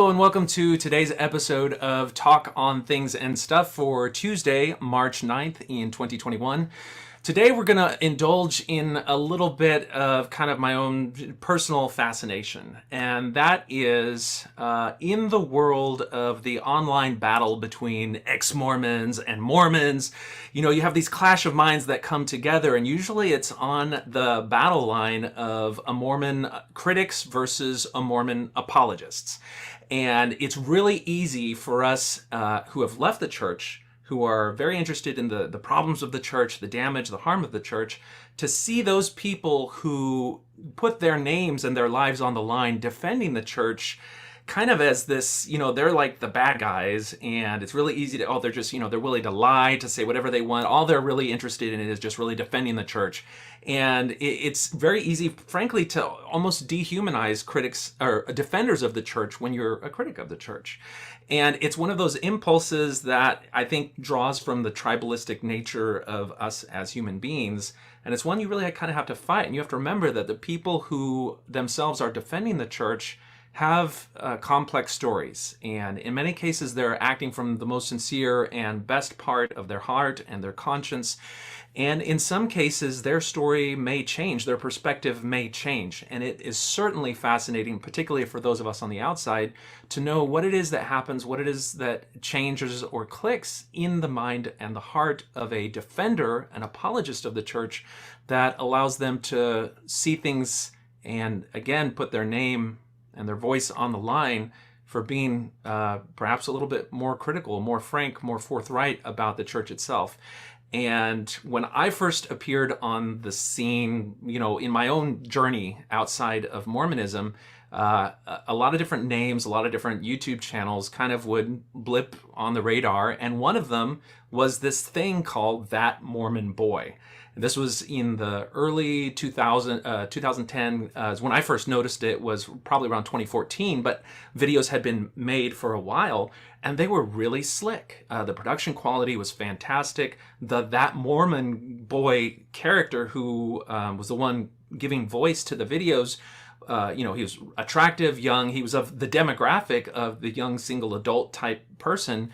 Hello and welcome to today's episode of Talk on Things and Stuff for Tuesday, March 9th in 2021. Today we're going to indulge in a little bit of kind of my own personal fascination, and that is in the world of the online battle between ex-Mormons and Mormons. You know, you have these clash of minds that come together, and usually it's on the battle line of a Mormon critics versus a Mormon apologists. And it's really easy for us who have left the church, who are very interested in the problems of the church, the damage, the harm of the church, to see those people who put their names and their lives on the line defending the church kind of as this, you know, they're like the bad guys, and it's really easy to, they're just, they're willing to lie, to say whatever they want. All they're really interested in is just really defending the church. And it's very easy, frankly, to almost dehumanize critics or defenders of the church when you're a critic of the church. And it's one of those impulses that I think draws from the tribalistic nature of us as human beings. And it's one you really kind of have to fight. And you have to remember that the people who themselves are defending the church have complex stories. And in many cases, they're acting from the most sincere and best part of their heart and their conscience. And in some cases, their story may change, their perspective may change. And it is certainly fascinating, particularly for those of us on the outside, to know what it is that happens, what it is that changes or clicks in the mind and the heart of a defender, an apologist of the church, that allows them to see things and, again, put their name and their voice on the line for being perhaps a little bit more critical, more frank, more forthright about the church itself. And when I first appeared on the scene, in my own journey outside of Mormonism, a lot of different names, a lot of different YouTube channels kind of would blip on the radar. And one of them was this thing called That Mormon Boy. This was in the early 2010, when I first noticed it was probably around 2014, but videos had been made for a while, and they were really slick. The production quality was fantastic. That Mormon Boy character who was the one giving voice to the videos, he was attractive, young. He was of the demographic of the young single adult type person,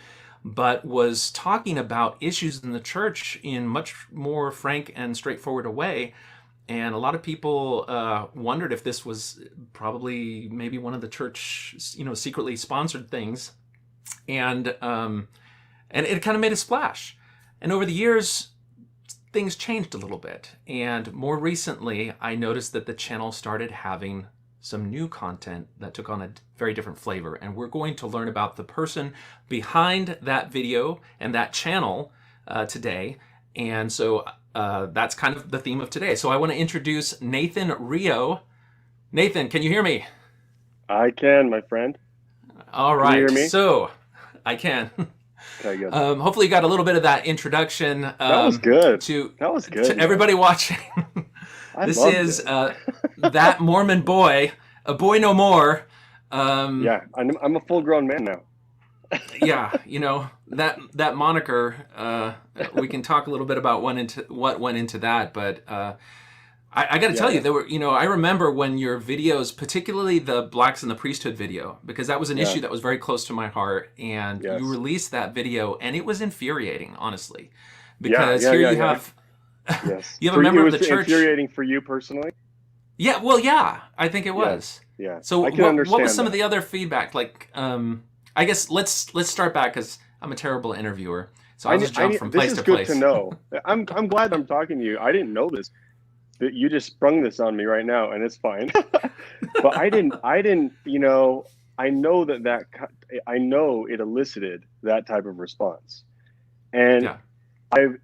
but was talking about issues in the church in much more frank and straightforward a way. And a lot of people wondered if this was probably maybe one of the church, secretly sponsored things. And it kind of made a splash. And over the years, things changed a little bit. And more recently, I noticed that the channel started having some new content that took on a very different flavor. And we're going to learn about the person behind that video and that channel today. And so that's kind of the theme of today. So I want to introduce Nathan Rio. Nathan, can you hear me? I can, my friend. All right. Can you hear me? So I can. Okay, good. Hopefully you got a little bit of that introduction. That was good. That was good. To everybody watching. This is That Mormon Boy, a boy no more. Yeah, I'm a full-grown man now. Yeah, that moniker. We can talk a little bit about what went into that, but I got to tell you, there were, I remember when your videos, particularly the Blacks in the Priesthood video, because that was an issue that was very close to my heart, and you released that video, and it was infuriating, honestly, because you have. Yes. You have a member of the church. Infuriating for you personally? Yeah, well, yeah, I think it was. Yeah. So I can understand what was some that. of the other feedback? Like, I guess let's start back because I'm a terrible interviewer. So I'll just jump from place to place. This is good to know. I'm glad I'm talking to you. I didn't know this. That you just sprung this on me right now, and it's fine. But I didn't. I know it elicited that type of response, and. I've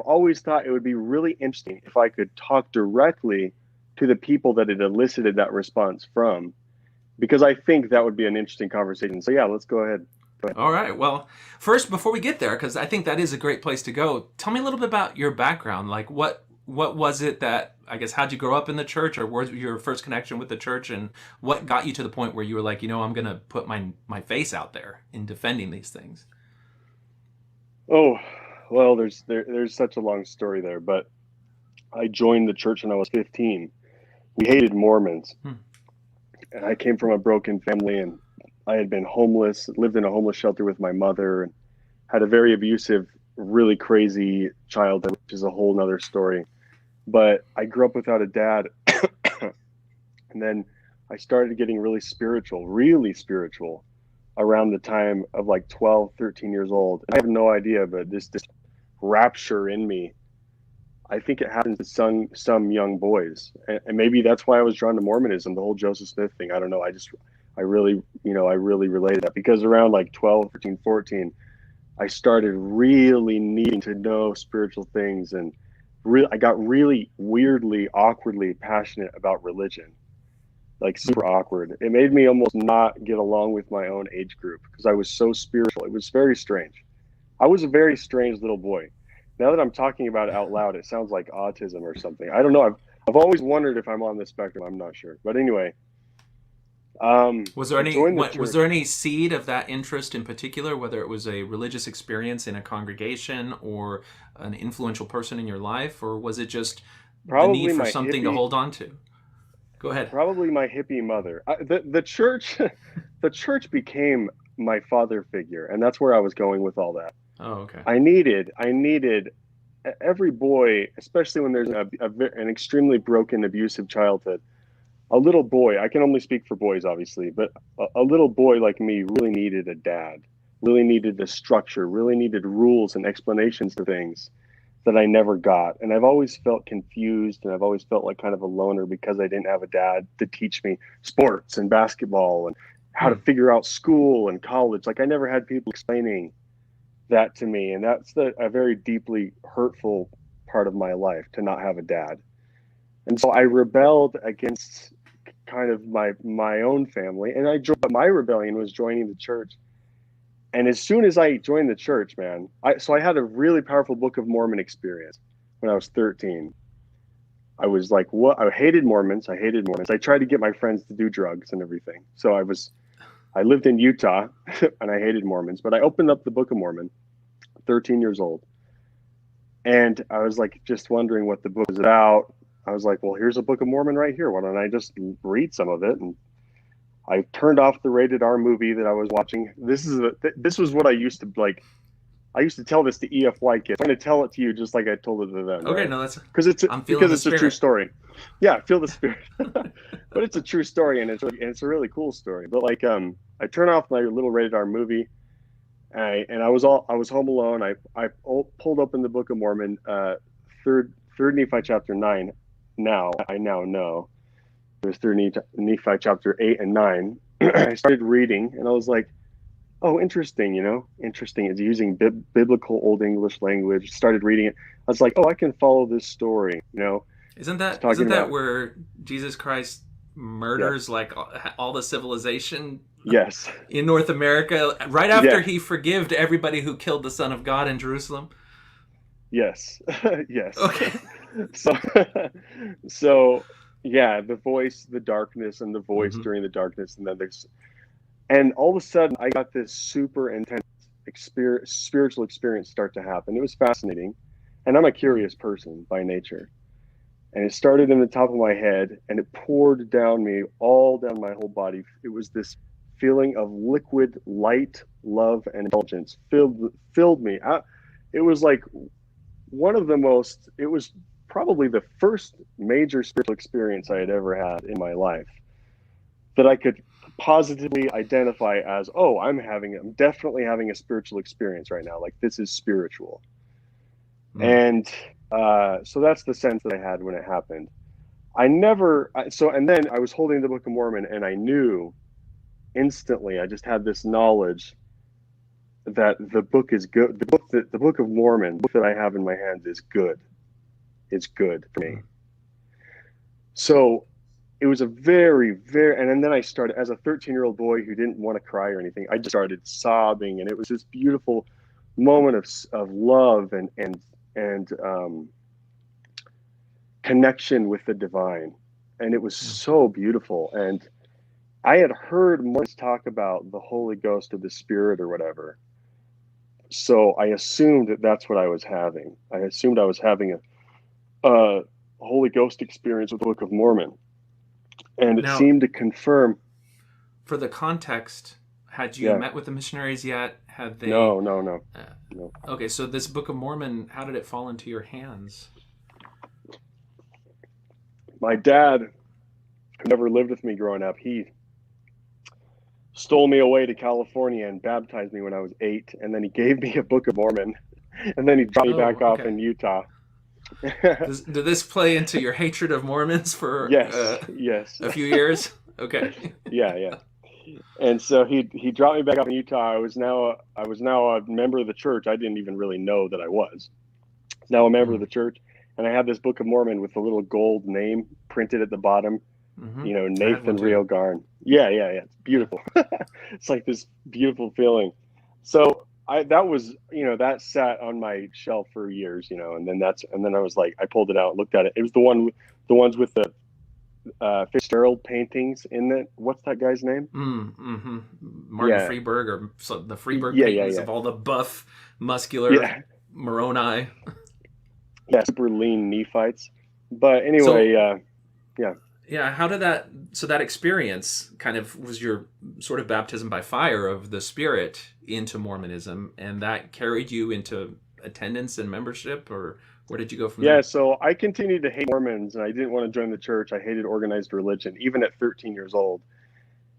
always thought it would be really interesting if I could talk directly to the people that it elicited that response from, because I think that would be an interesting conversation. So yeah, let's go ahead. All right. Well, first, before we get there, because I think that is a great place to go, tell me a little bit about your background. Like, what was it that, I guess, how'd you grow up in the church, or what was your first connection with the church, and what got you to the point where you were like, I'm going to put my face out there in defending these things? Oh. Well, there's such a long story there, but I joined the church when I was 15. We hated Mormons, and I came from a broken family, and I had been homeless, lived in a homeless shelter with my mother, and had a very abusive, really crazy childhood, which is a whole nother story. But I grew up without a dad. And then I started getting really spiritual around the time of like 12, 13 years old. And I have no idea, but this rapture in me, I think it happens to some young boys. And maybe that's why I was drawn to Mormonism, the whole Joseph Smith thing. I don't know. I really related that because around like 12, 13, 14, I started really needing to know spiritual things, and I got really weirdly, awkwardly passionate about religion, like super awkward. It made me almost not get along with my own age group because I was so spiritual. It was very strange. I was a very strange little boy. Now that I'm talking about it out loud, it sounds like autism or something. I don't know. I've always wondered if I'm on the spectrum. I'm not sure. But anyway, was there any seed of that interest in particular, whether it was a religious experience in a congregation or an influential person in your life, or was it just the need for something to hold on to? Go ahead. Probably my hippie mother. The church, the church became my father figure, and that's where I was going with all that. Oh, okay. I needed every boy, especially when there's an extremely broken, abusive childhood. A little boy, I can only speak for boys, obviously, but a little boy like me really needed a dad, really needed a structure, really needed rules and explanations to things that I never got. And I've always felt confused, and I've always felt like kind of a loner because I didn't have a dad to teach me sports and basketball and how to figure out school and college. Like I never had people explaining that to me. And that's a very deeply hurtful part of my life, to not have a dad. And so I rebelled against kind of my own family, and my rebellion was joining the church. And as soon as I joined the church, man, I had a really powerful Book of Mormon experience when I was 13. I was like, what? I hated Mormons. I tried to get my friends to do drugs and everything. So I lived in Utah and I hated Mormons, but I opened up the Book of Mormon, 13 years old. And I was like, just wondering what the book was about. I was like, well, here's a Book of Mormon right here. Why don't I just read some of it? And I turned off the rated R movie that I was watching. This was what I used to like. I used to tell this to EFY kids. I'm going to tell it to you just like I told it to them. Okay, right? no, that's because it's a true story. Yeah, feel the spirit. But it's a true story, and it's a really cool story. But like, I turned off my little rated R movie, and I was home alone. I pulled open the Book of Mormon, third Nephi chapter 9. Now I know it was third Nephi chapter 8 and 9. I started reading, and I was like, oh, interesting, interesting. It's using biblical Old English language. Started reading it. I was like, oh, I can follow this story, Isn't that where Jesus Christ murders like all the civilization? Yes. In North America, right after he forgave everybody who killed the Son of God in Jerusalem? Yes. Yes. Okay. So yeah, the voice, the darkness, and the voice during the darkness, and then and all of a sudden I got this super intense spiritual experience start to happen. It was fascinating, and I'm a curious person by nature. And it started in the top of my head, and it poured down me, all down my whole body. It was this feeling of liquid light, love, and indulgence filled me. It was like it was probably the first major spiritual experience I had ever had in my life that I could positively identify as, oh, I'm definitely having a spiritual experience right now. Like, this is spiritual. And so that's the sense that I had when it happened. And then I was holding the Book of Mormon, and I knew instantly, I just had this knowledge that the book is good. The Book of Mormon, the book that I have in my hands, is good. It's good for me. So it was a very, very, and then I started, as a 13-year-old boy who didn't want to cry or anything, I just started sobbing, and it was this beautiful moment of love and connection with the divine. And it was so beautiful. And I had heard Mormons talk about the Holy Ghost or the Spirit or whatever. So I assumed that that's what I was having. I assumed I was having a Holy Ghost experience with the Book of Mormon. And it seemed to confirm. For the context Had you Yeah. met with the missionaries yet? Had they? No. Uh, No. okay, so this Book of Mormon, how did it fall into your hands? My dad, who never lived with me growing up, he stole me away to California and baptized me when I was 8, and then he gave me a Book of Mormon, and then he dropped me back Oh, off okay. in Utah. Did this play into your hatred of Mormons for Yes, yes. a few years? Okay. Yeah. And so he dropped me back off in Utah. I was now a member of the church. I didn't even really know that I was. Now a member of Mm. the church, and I have this Book of Mormon with a little gold name printed at the bottom. Mm-hmm. I have one Nathan too. Rio. Yeah. It's Yeah. beautiful. It's like this beautiful feeling. So that was, that sat on my shelf for years, and then I was like, I pulled it out, looked at it. It was the ones with the Fitzgerald paintings in it. What's that guy's name? Mm-hmm. Martin Yeah, Freeberg, or so the Freeberg yeah, yeah, paintings yeah, of all the buff, muscular yeah, Moroni. yeah. Super lean Nephites. But anyway, So yeah. yeah, how did that experience kind of was your sort of baptism by fire of the Spirit into Mormonism, and that carried you into attendance and membership, or where did you go from Yeah, there? so I continued to hate Mormons and I didn't want to join the church. I hated organized religion, even at 13 years old.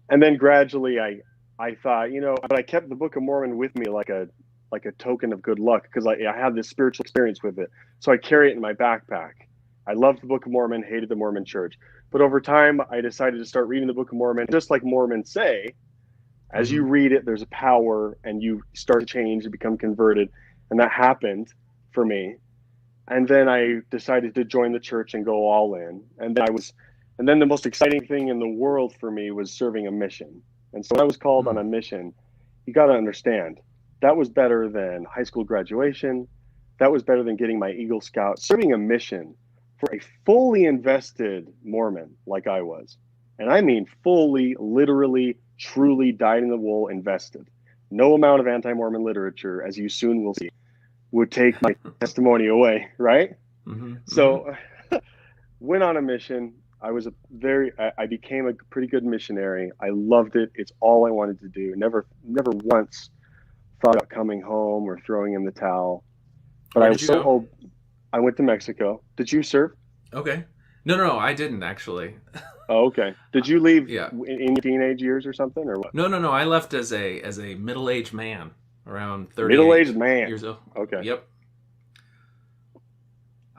And then gradually I thought, but I kept the Book of Mormon with me like a token of good luck because I had this spiritual experience with it. So I carry it in my backpack. I loved the Book of Mormon, hated the Mormon church. But over time, I decided to start reading the Book of Mormon. Just like Mormons say, as Mm-hmm. you read it, there's a power and you start to change and become converted. And that happened for me. And then I decided to join the church and go all in. And then the most exciting thing in the world for me was serving a mission. And so when I was called on Mm. a mission, you got to understand that was better than high school graduation. That was better than getting my Eagle Scout. Serving a mission for a fully invested Mormon like I was. And I mean fully, literally, truly dyed in the wool invested. No amount of anti Mormon literature, as you soon will see, would take my testimony away, right? Mm-hmm. Mm-hmm. So went on a mission. I became a pretty good missionary. I loved it. It's all I wanted to do. Never once thought about coming home or throwing in the towel. But Where I did was you go? I went to Mexico. Did you serve? Okay. No, I didn't actually. Oh, okay. Did you leave Yeah. in your teenage years or something or what? No. I left as a middle-aged man, around Middle-aged 38 man. years old. Okay. Yep.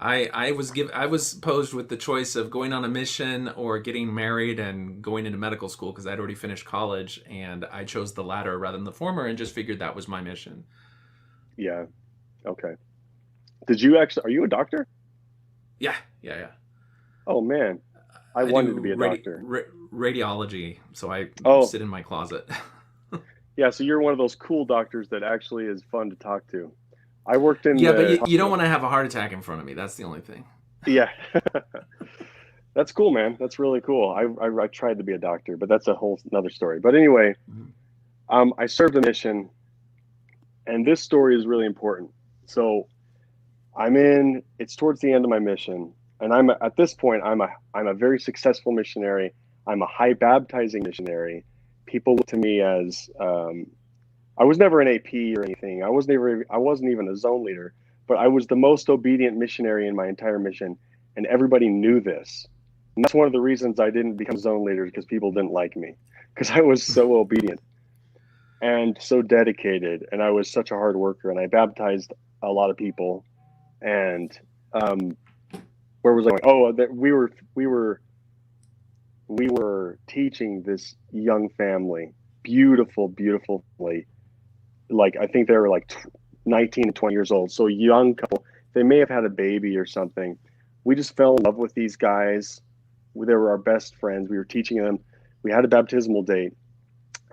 I was posed with the choice of going on a mission or getting married and going into medical school because I'd already finished college, and I chose the latter rather than the former, and just figured that was my mission. Yeah. Okay. Did you actually, are you a doctor? Yeah. Oh man. I I wanted to do be a doctor. radiology, so I Oh, sit in my closet. yeah, so you're one of those cool doctors that actually is fun to talk to. I worked in Yeah, but the you don't hospital. want to have a heart attack in front of me. That's the only thing. Yeah, that's cool, man. That's really cool. I tried to be a doctor, but that's a whole another story. But anyway, Mhm. I served a mission, and this story is really important. So I'm in. It's towards the end of my mission, and at this point I'm a very successful missionary. I'm a high baptizing missionary. People look to me as I was never an AP or anything. I wasn't even a zone leader, but I was the most obedient missionary in my entire mission, and everybody knew this. And that's one of the reasons I didn't become zone leader because people didn't like me because I was so obedient and so dedicated, and I was such a hard worker, and I baptized a lot of people. And um, where was I going? Oh, that we were teaching this young family, beautiful family, like I think they were like 19 and 20 years old. So a young couple, they may have had a baby or something. We just fell in love with these guys. They were our best friends. We were teaching them. We had a baptismal date.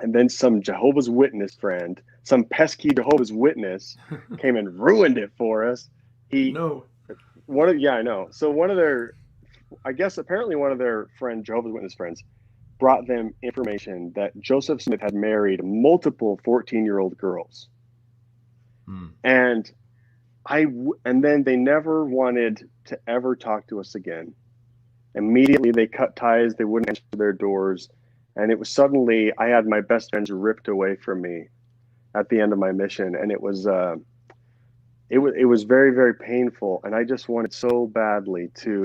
And then some Jehovah's Witness friend, some pesky Jehovah's Witness came and ruined it for us. He, No. yeah, I know. So I guess apparently one of their Jehovah's Witness friends brought them information that Joseph Smith had married multiple 14-year-old girls. Hmm. And and then they never wanted to ever talk to us again. Immediately they cut ties, they wouldn't answer their doors. And it was suddenly, I had my best friends ripped away from me at the end of my mission. And it was very, very painful. And I just wanted so badly to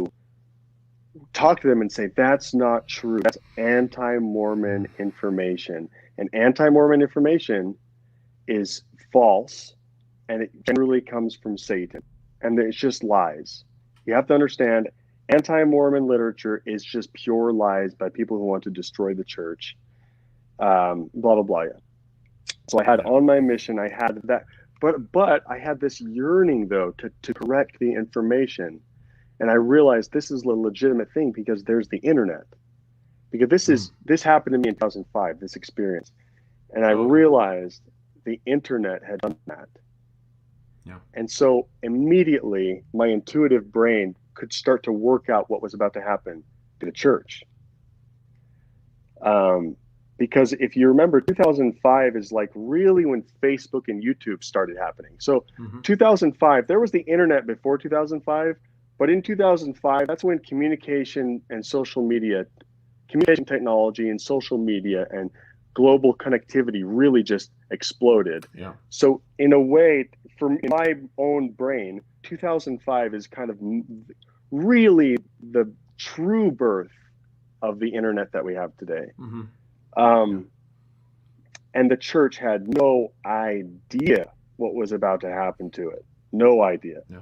talk to them and say, that's not true. That's anti-Mormon information. And anti-Mormon information is false, and it generally comes from Satan. And it's just lies. You have to understand, anti-Mormon literature is just pure lies by people who want to destroy the church. Blah, blah, blah. Yeah. So I had on my mission, I had that, but I had this yearning, though, to correct the information. And I realized this is a legitimate thing because there's the internet. Because this happened to me in 2005, this experience. And I realized the internet had done that. Yeah. And so immediately my intuitive brain could start to work out what was about to happen to the church. Because if you remember, 2005 is like really when Facebook and YouTube started happening. So 2005, there was the internet before 2005, but in 2005, that's when communication technology and social media and global connectivity really just exploded. Yeah. So in a way, in my own brain, 2005 is kind of really the true birth of the internet that we have today. And the church had no idea what was about to happen to it. No idea. Yeah.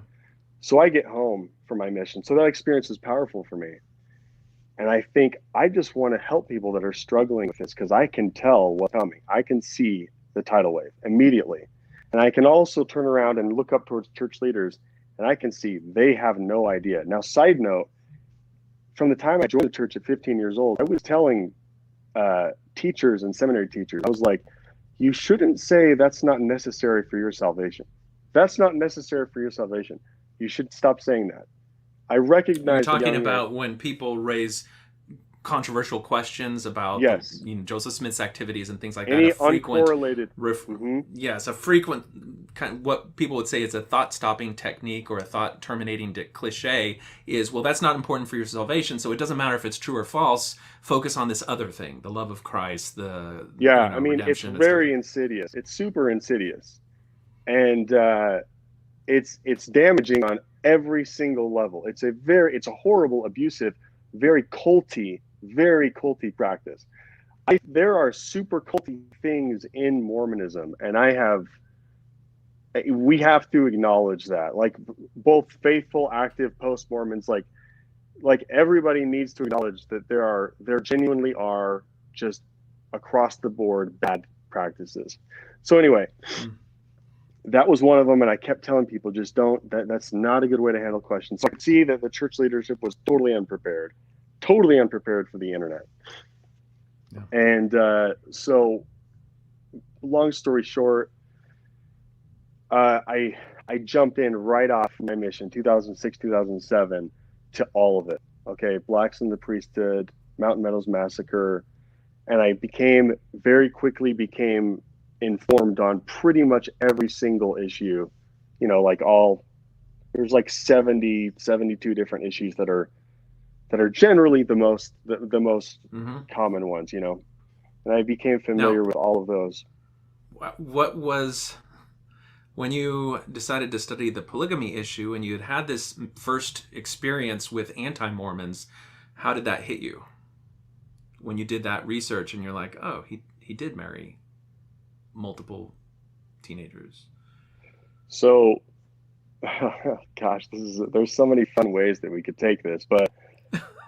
So I get home from my mission. So that experience was powerful for me. And I think I just want to help people that are struggling with this because I can tell what's coming. I can see the tidal wave immediately. And I can also turn around and look up towards church leaders and I can see they have no idea. Now, side note, from the time I joined the church at 15 years old, I was telling teachers and seminary teachers, I was like, you shouldn't say that's not necessary for your salvation. That's not necessary for your salvation. You should stop saying that. I recognize. You're talking about when people raise controversial questions about Joseph Smith's activities and things like that. Any uncorrelated. Yes, a frequent kind of what people would say is a thought-stopping technique or a thought-terminating cliche is, well, that's not important for your salvation, so it doesn't matter if it's true or false. Focus on this other thing, the love of Christ, I mean, it's very insidious. It's super insidious, and it's damaging on every single level. It's a horrible, abusive, very culty practice. There are super culty things in Mormonism, and we have to acknowledge that. Like both faithful, active, post-Mormons, like everybody needs to acknowledge that there genuinely are just across the board bad practices. So anyway, that was one of them, and I kept telling people, just don't. That's not a good way to handle questions. So I could see that the church leadership was totally unprepared for the internet. Yeah. And so, long story short, I jumped in right off my mission, 2006, 2007, to all of it. Okay, Blacks in the Priesthood, Mountain Meadows Massacre, and I very quickly became informed on pretty much every single issue, there's like 72 different issues that are generally the most common ones, and I became familiar with all of those. What was, when you decided to study the polygamy issue and you had this first experience with anti-Mormons, how did that hit you when you did that research and you're like, oh, he did marry multiple teenagers? So, gosh, there's so many fun ways that we could take this, but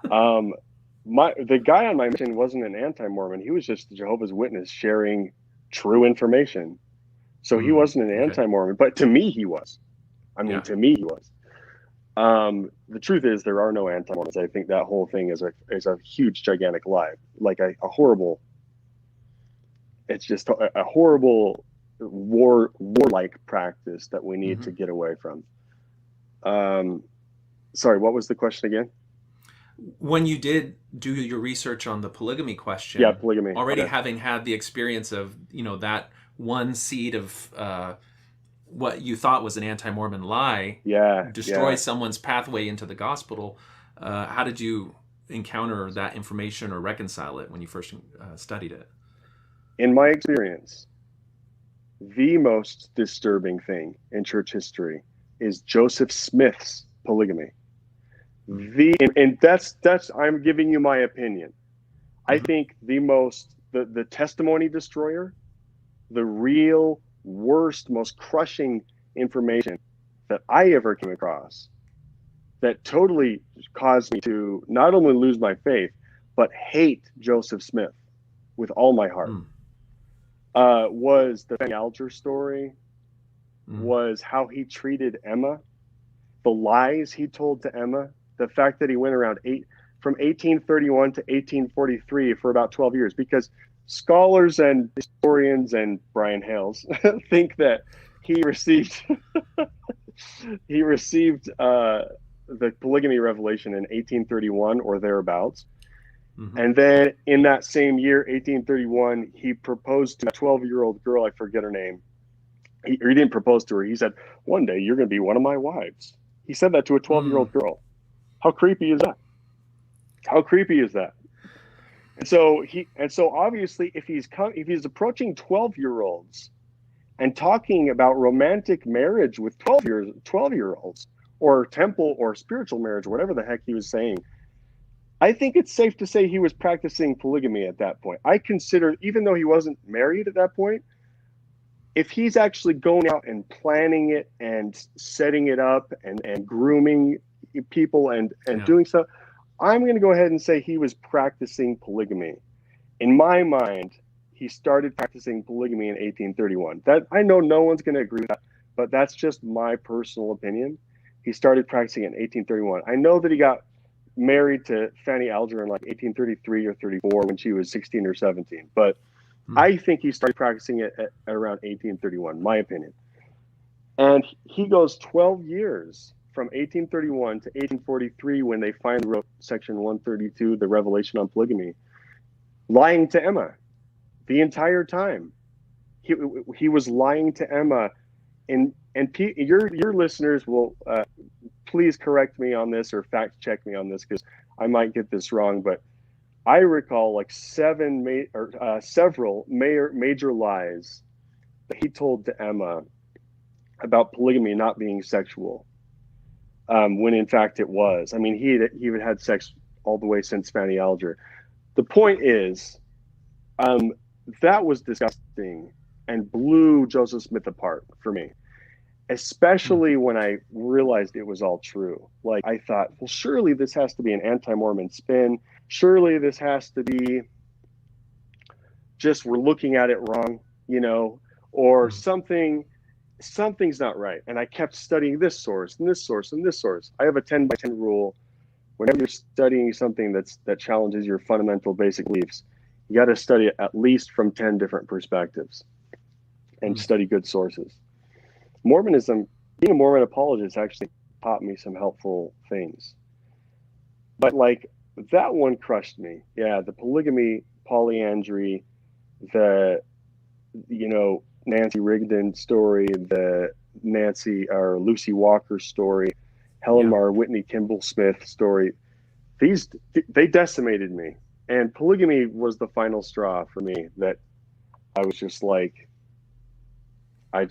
the guy on my mission wasn't an anti-Mormon. He was just a Jehovah's Witness sharing true information. So he wasn't an anti-Mormon, but to me he was. To me he was. The truth is there are no anti-Mormons. I think that whole thing is a huge, gigantic lie, like a horrible. It's just a horrible warlike practice that we need to get away from. Sorry, what was the question again? When you did do your research on the polygamy question, polygamy. Already having had the experience of that one seed of what you thought was an anti-Mormon lie, destroy someone's pathway into the gospel. How did you encounter that information or reconcile it when you first studied it? In my experience, the most disturbing thing in church history is Joseph Smith's polygamy. And that's I'm giving you my opinion. I think the testimony destroyer, the real worst, most crushing information that I ever came across that totally caused me to not only lose my faith, but hate Joseph Smith with all my heart. Was the Fanny Alger story, was how he treated Emma, the lies he told to Emma, the fact that he went around from 1831 to 1843 for about 12 years, because scholars and historians and Brian Hales think that he received the polygamy revelation in 1831 or thereabouts. And then in that same year, 1831, he proposed to a 12-year-old girl. I forget her name. He didn't propose to her. He said, "One day you're going to be one of my wives." He said that to a 12-year-old girl. How creepy is that? How creepy is that? And so obviously, if he's approaching 12-year-olds and talking about romantic marriage with 12-year-olds, or temple or spiritual marriage, whatever the heck he was saying, I think it's safe to say he was practicing polygamy at that point. I consider, even though he wasn't married at that point, if he's actually going out and planning it and setting it up and grooming people and doing stuff, I'm going to go ahead and say he was practicing polygamy. In my mind, he started practicing polygamy in 1831. That, I know no one's going to agree with that, but that's just my personal opinion. He started practicing in 1831. I know that he got married to Fanny Alger in like 1833 or 34 when she was 16 or 17. But I think he started practicing it at around 1831, my opinion. And he goes 12 years from 1831 to 1843 when they finally wrote Section 132, the Revelation on Polygamy, lying to Emma the entire time. He was lying to Emma. And your listeners will please correct me on this or fact check me on this, because I might get this wrong, but I recall like several major lies that he told to Emma about polygamy not being sexual, when in fact it was. I mean, he had had sex all the way since Fanny Alger. The point is, that was disgusting and blew Joseph Smith apart for me. Especially when I realized it was all true. Like, I thought, well, surely this has to be an anti-Mormon spin. Surely this has to be just we're looking at it wrong, or something's not right. And I kept studying this source and this source and this source. I have a 10 by 10 rule. Whenever you're studying something that challenges your fundamental basic beliefs, you got to study it at least from 10 different perspectives and study good sources. Mormonism, being a Mormon apologist, actually taught me some helpful things. But like, that one crushed me. Yeah, the polygamy, polyandry, the, Nancy Rigdon story, the Lucy Walker story, Helen Mar Whitney Kimball Smith story. They decimated me. And polygamy was the final straw for me, that I was just like, I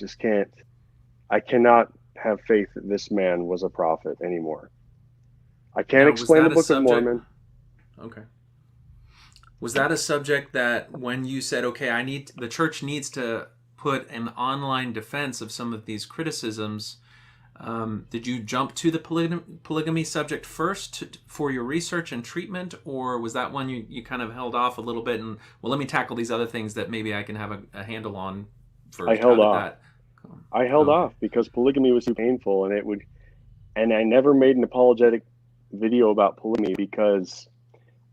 cannot have faith that this man was a prophet anymore. I can't explain the Book of Mormon. Okay. Was that a subject that when you said, okay, the church needs to put an online defense of some of these criticisms, did you jump to the polygamy subject first for your research and treatment, or was that one you kind of held off a little bit and, well, let me tackle these other things that maybe I can have a handle on first? I held off because polygamy was too painful, and I never made an apologetic video about polygamy because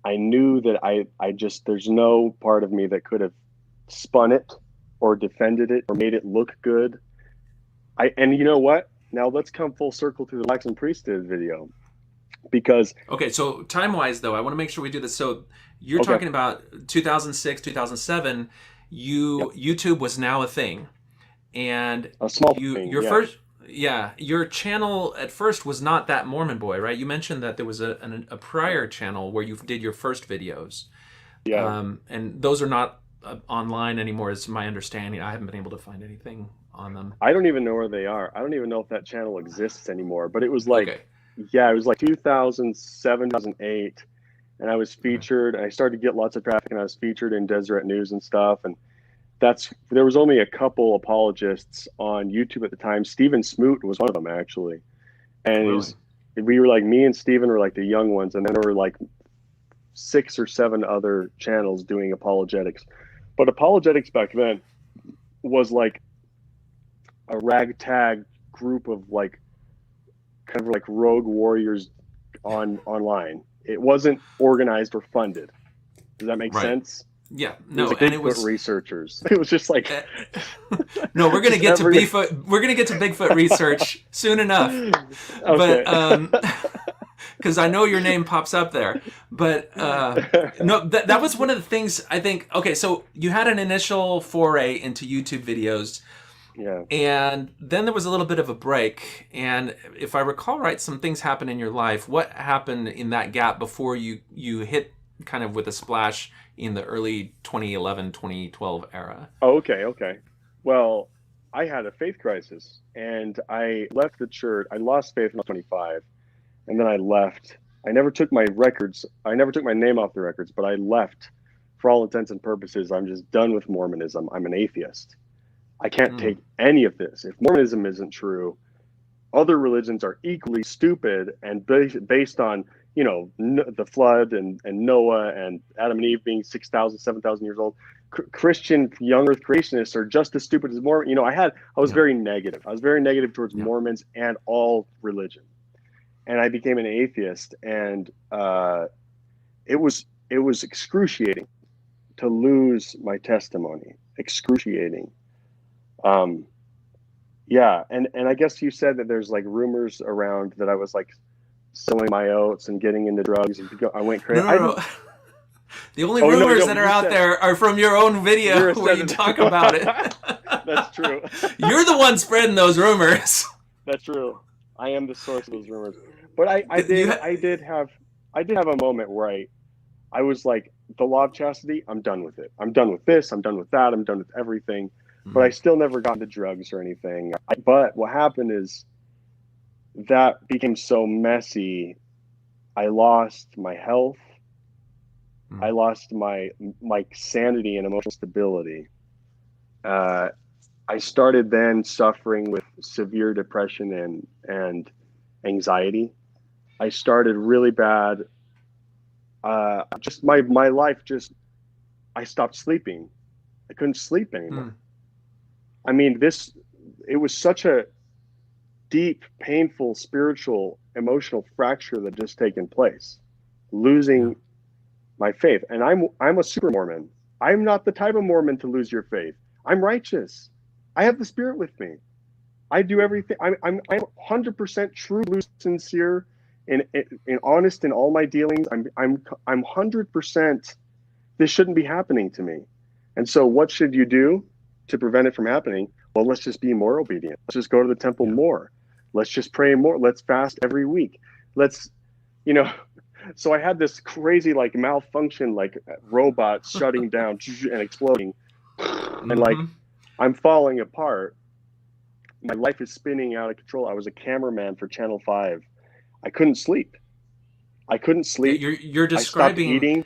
I knew that there's no part of me that could have spun it or defended it or made it look good. And you know what? Now let's come full circle to the Waxen Priesthood video, because okay, so time-wise though, I want to make sure we do this. So you're talking about 2006, 2007. YouTube was now a thing, and a small thing. Yeah, your channel at first was not That Mormon Boy, right? You mentioned that there was a prior channel where you did your first videos. Yeah. And those are not online anymore, is my understanding. I haven't been able to find anything on them. I don't even know where they are. I don't even know if that channel exists anymore. But it was like, Okay. yeah, it was like 2007, 2008. And I was Okay. featured. I started to get lots of traffic, and I was featured in Deseret News and stuff. And there was only a couple apologists on YouTube at the time. Stephen Smoot was one of them, actually. And Really? we were like, me and Stephen were like the young ones. And then there were like 6 or 7 other channels doing apologetics. But apologetics back then was like a ragtag group of like kind of like rogue warriors online. It wasn't organized or funded. Does that make Right. sense? Yeah. It was No, like and it Bigfoot was researchers. It was just like no, we're gonna just get to every... Bigfoot. We're gonna get to Bigfoot research soon enough. Okay. But because I know your name pops up there. But no, that was one of the things I think. Okay, so you had an initial foray into YouTube videos. Yeah. And then there was a little bit of a break. And if I recall right, some things happened in your life. What happened in that gap before you hit kind of with a splash in the early 2011, 2012 era? Oh, okay. Well, I had a faith crisis, and I left the church. I lost faith when I was 25, and then I left. I never took my records. I never took my name off the records, but I left for all intents and purposes. I'm just done with Mormonism. I'm an atheist. I can't take any of this. If Mormonism isn't true, other religions are equally stupid and based on, the flood and Noah and Adam and Eve being 6,000, 7,000 years old. Christian young earth creationists are just as stupid as Mormon. I was very negative. I was very negative towards Mormons and all religion. And I became an atheist, and it was excruciating to lose my testimony. Excruciating. Yeah, and I guess you said that there's like rumors around that I was like selling my oats and getting into drugs. And I went crazy. No. The only rumors that are out there are from your own video where you talk about it. That's true. You're the one spreading those rumors. That's true. I am the source of those rumors. But I did have a moment where I was like, the law of chastity, I'm done with it. I'm done with this. I'm done with that. I'm done with everything. But I still never got into drugs or anything. But what happened is that became so messy. I lost my health. I lost my sanity and emotional stability. I started then suffering with severe depression and anxiety. I started really bad. Just my life I stopped sleeping. I couldn't sleep anymore. I mean, it was such a deep, painful, spiritual, emotional fracture that just taken place, losing my faith. And I'm a super Mormon. I'm not the type of Mormon to lose your faith. I'm righteous. I have the Spirit with me. I do everything. I'm 100% true, blue, sincere, and honest in all my dealings. I'm 100%. This shouldn't be happening to me. And so, what should you do to prevent it from happening? Well, let's just be more obedient. Let's just go to the temple more. Let's just pray more. Let's fast every week. So I had this crazy like malfunction, like robots shutting down and exploding. And like, I'm falling apart. My life is spinning out of control. I was a cameraman for Channel 5. I couldn't sleep. You're describing I stopped eating.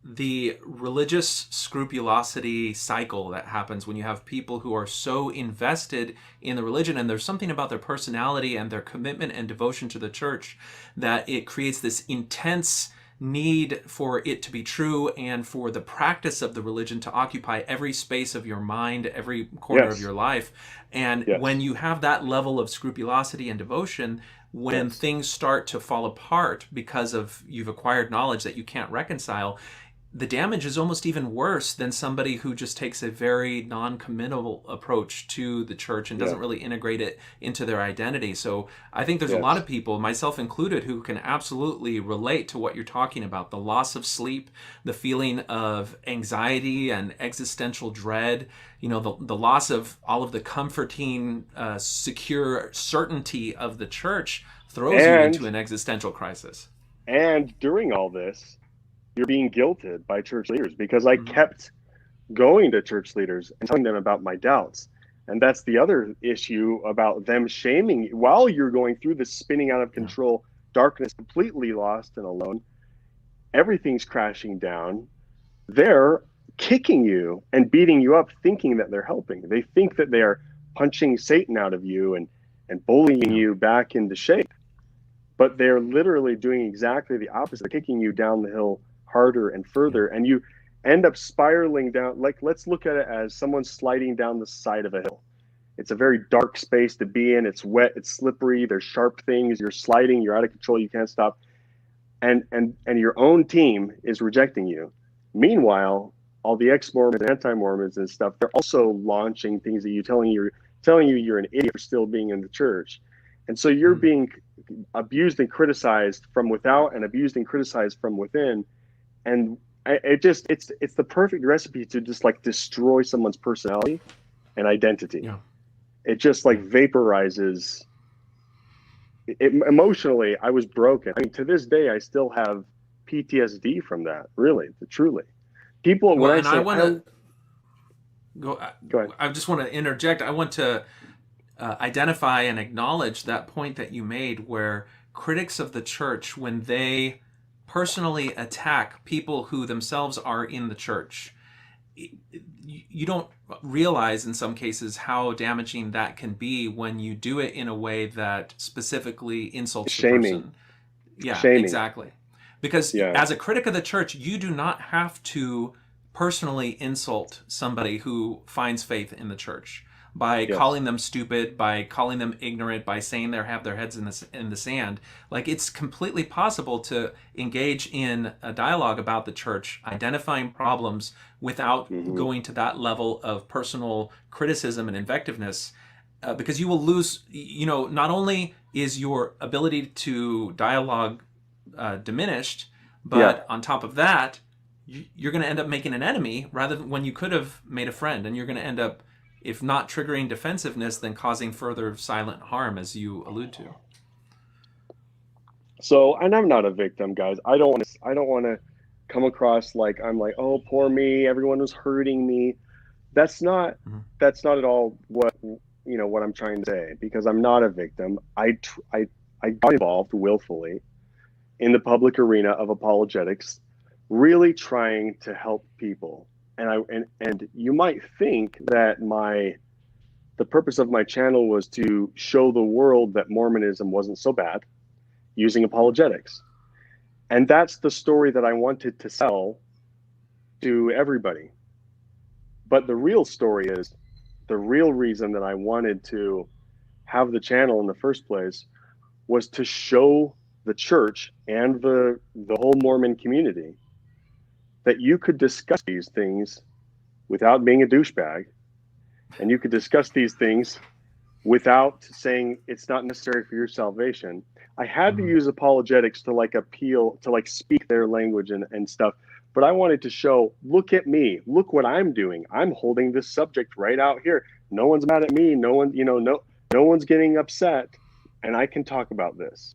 The religious scrupulosity cycle that happens when you have people who are so invested in the religion, and there's something about their personality and their commitment and devotion to the church that it creates this intense need for it to be true and for the practice of the religion to occupy every space of your mind, every corner of your life. And when you have that level of scrupulosity and devotion, when things start to fall apart because of you've acquired knowledge that you can't reconcile, the damage is almost even worse than somebody who just takes a very non-committal approach to the church and Yeah. doesn't really integrate it into their identity. So I think there's a Yes. lot of people, myself included, who can absolutely relate to what you're talking about. The loss of sleep, the feeling of anxiety and existential dread, the loss of all of the comforting, secure certainty of the church throws you into an existential crisis. And during all this, you're being guilted by church leaders, because I kept going to church leaders and telling them about my doubts. And that's the other issue about them shaming you while you're going through this spinning out of control, darkness, completely lost and alone. Everything's crashing down. They're kicking you and beating you up, thinking that they're helping. They think that they are punching Satan out of you and bullying you back into shape. But they're literally doing exactly the opposite. They're kicking you down the hill harder and further, and you end up spiraling down. Like, let's look at it as someone sliding down the side of a hill. It's a very dark space to be in. It's wet, it's slippery, there's sharp things, you're sliding, you're out of control, you can't stop. And your own team is rejecting you. Meanwhile, all the ex-Mormons and anti-Mormons and stuff, they're also launching things at you, telling you you're an idiot for still being in the church. And so you're being abused and criticized from without and abused and criticized from within. And it's the perfect recipe to just like destroy someone's personality and identity. Yeah. It just like vaporizes emotionally. I was broken. I mean, to this day, I still have PTSD from that. Really, truly. People, well, when I want to go ahead. I just want to interject. I want to identify and acknowledge that point that you made, where critics of the church, when they personally attack people who themselves are in the church, you don't realize in some cases how damaging that can be when you do it in a way that specifically insults the person. Yeah, Shaming. Exactly. Because as a critic of the church, you do not have to personally insult somebody who finds faith in the church by calling them stupid, by calling them ignorant, by saying they have their heads in the sand. Like, it's completely possible to engage in a dialogue about the church, identifying problems without going to that level of personal criticism and invectiveness, because you will lose, not only is your ability to dialogue diminished, but on top of that, you're going to end up making an enemy rather than when you could have made a friend, and you're going to end up, if not triggering defensiveness, then causing further silent harm, as you allude to. So, and I'm not a victim, guys. I don't want to come across like I'm like, oh, poor me, everyone was hurting me. That's not at all what I'm trying to say, because I'm not a victim. I got involved willfully in the public arena of apologetics, really trying to help people. And you might think that the purpose of my channel was to show the world that Mormonism wasn't so bad using apologetics. And that's the story that I wanted to sell to everybody. But the real story is, the real reason that I wanted to have the channel in the first place was to show the church and the whole Mormon community that you could discuss these things without being a douchebag, and you could discuss these things without saying it's not necessary for your salvation. I had to use apologetics to like appeal, to like speak their language and stuff, but I wanted to show, look at me, look what I'm doing. I'm holding this subject right out here. No one's mad at me. No one, no one's getting upset, and I can talk about this.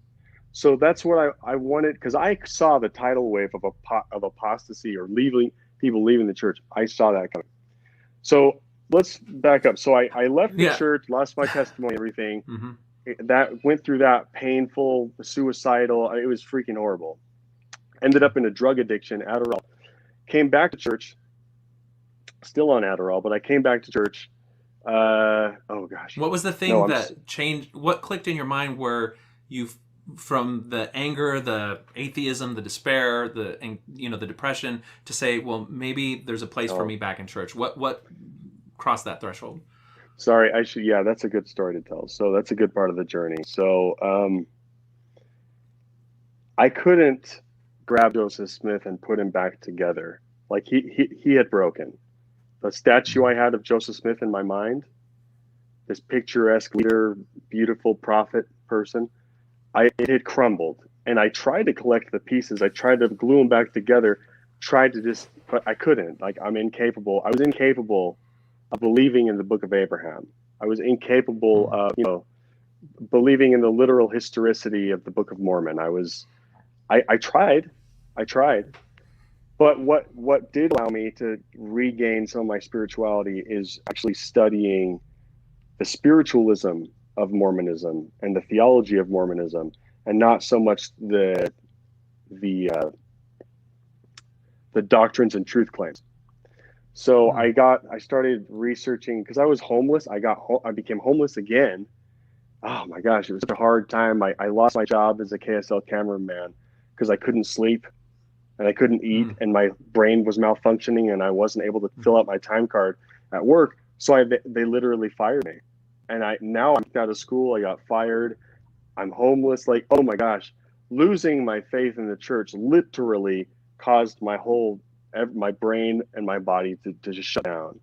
So that's what I wanted, because I saw the tidal wave of apostasy, or people leaving the church. I saw that coming. So let's back up. So I left the church, lost my testimony, everything. That went through that painful, suicidal. It was freaking horrible. Ended up in a drug addiction, Adderall. Came back to church, still on Adderall, but I came back to church. Oh gosh. What was the thing that changed? What clicked in your mind where from the anger, the atheism, the despair, the depression, to say, well, maybe there's a place for me back in church? What crossed that threshold? Sorry, that's a good story to tell. So that's a good part of the journey. So I couldn't grab Joseph Smith and put him back together Like he had broken. The statue I had of Joseph Smith in my mind, this picturesque leader, beautiful prophet person, it had crumbled. And I tried to collect the pieces. I tried to glue them back together, but I couldn't. Like, I'm incapable. I was incapable of believing in the Book of Abraham. I was incapable of, believing in the literal historicity of the Book of Mormon. I tried. But what did allow me to regain some of my spirituality is actually studying the spiritualism of Mormonism and the theology of Mormonism, and not so much the doctrines and truth claims. So I started researching because I was homeless. I became homeless again. Oh my gosh, it was such a hard time. I lost my job as a KSL cameraman because I couldn't sleep and I couldn't eat, and my brain was malfunctioning, and I wasn't able to fill out my time card at work. So they literally fired me, and now I'm out of school. I got fired. I'm homeless. Like, oh my gosh, losing my faith in the church literally caused my brain and my body to just shut down.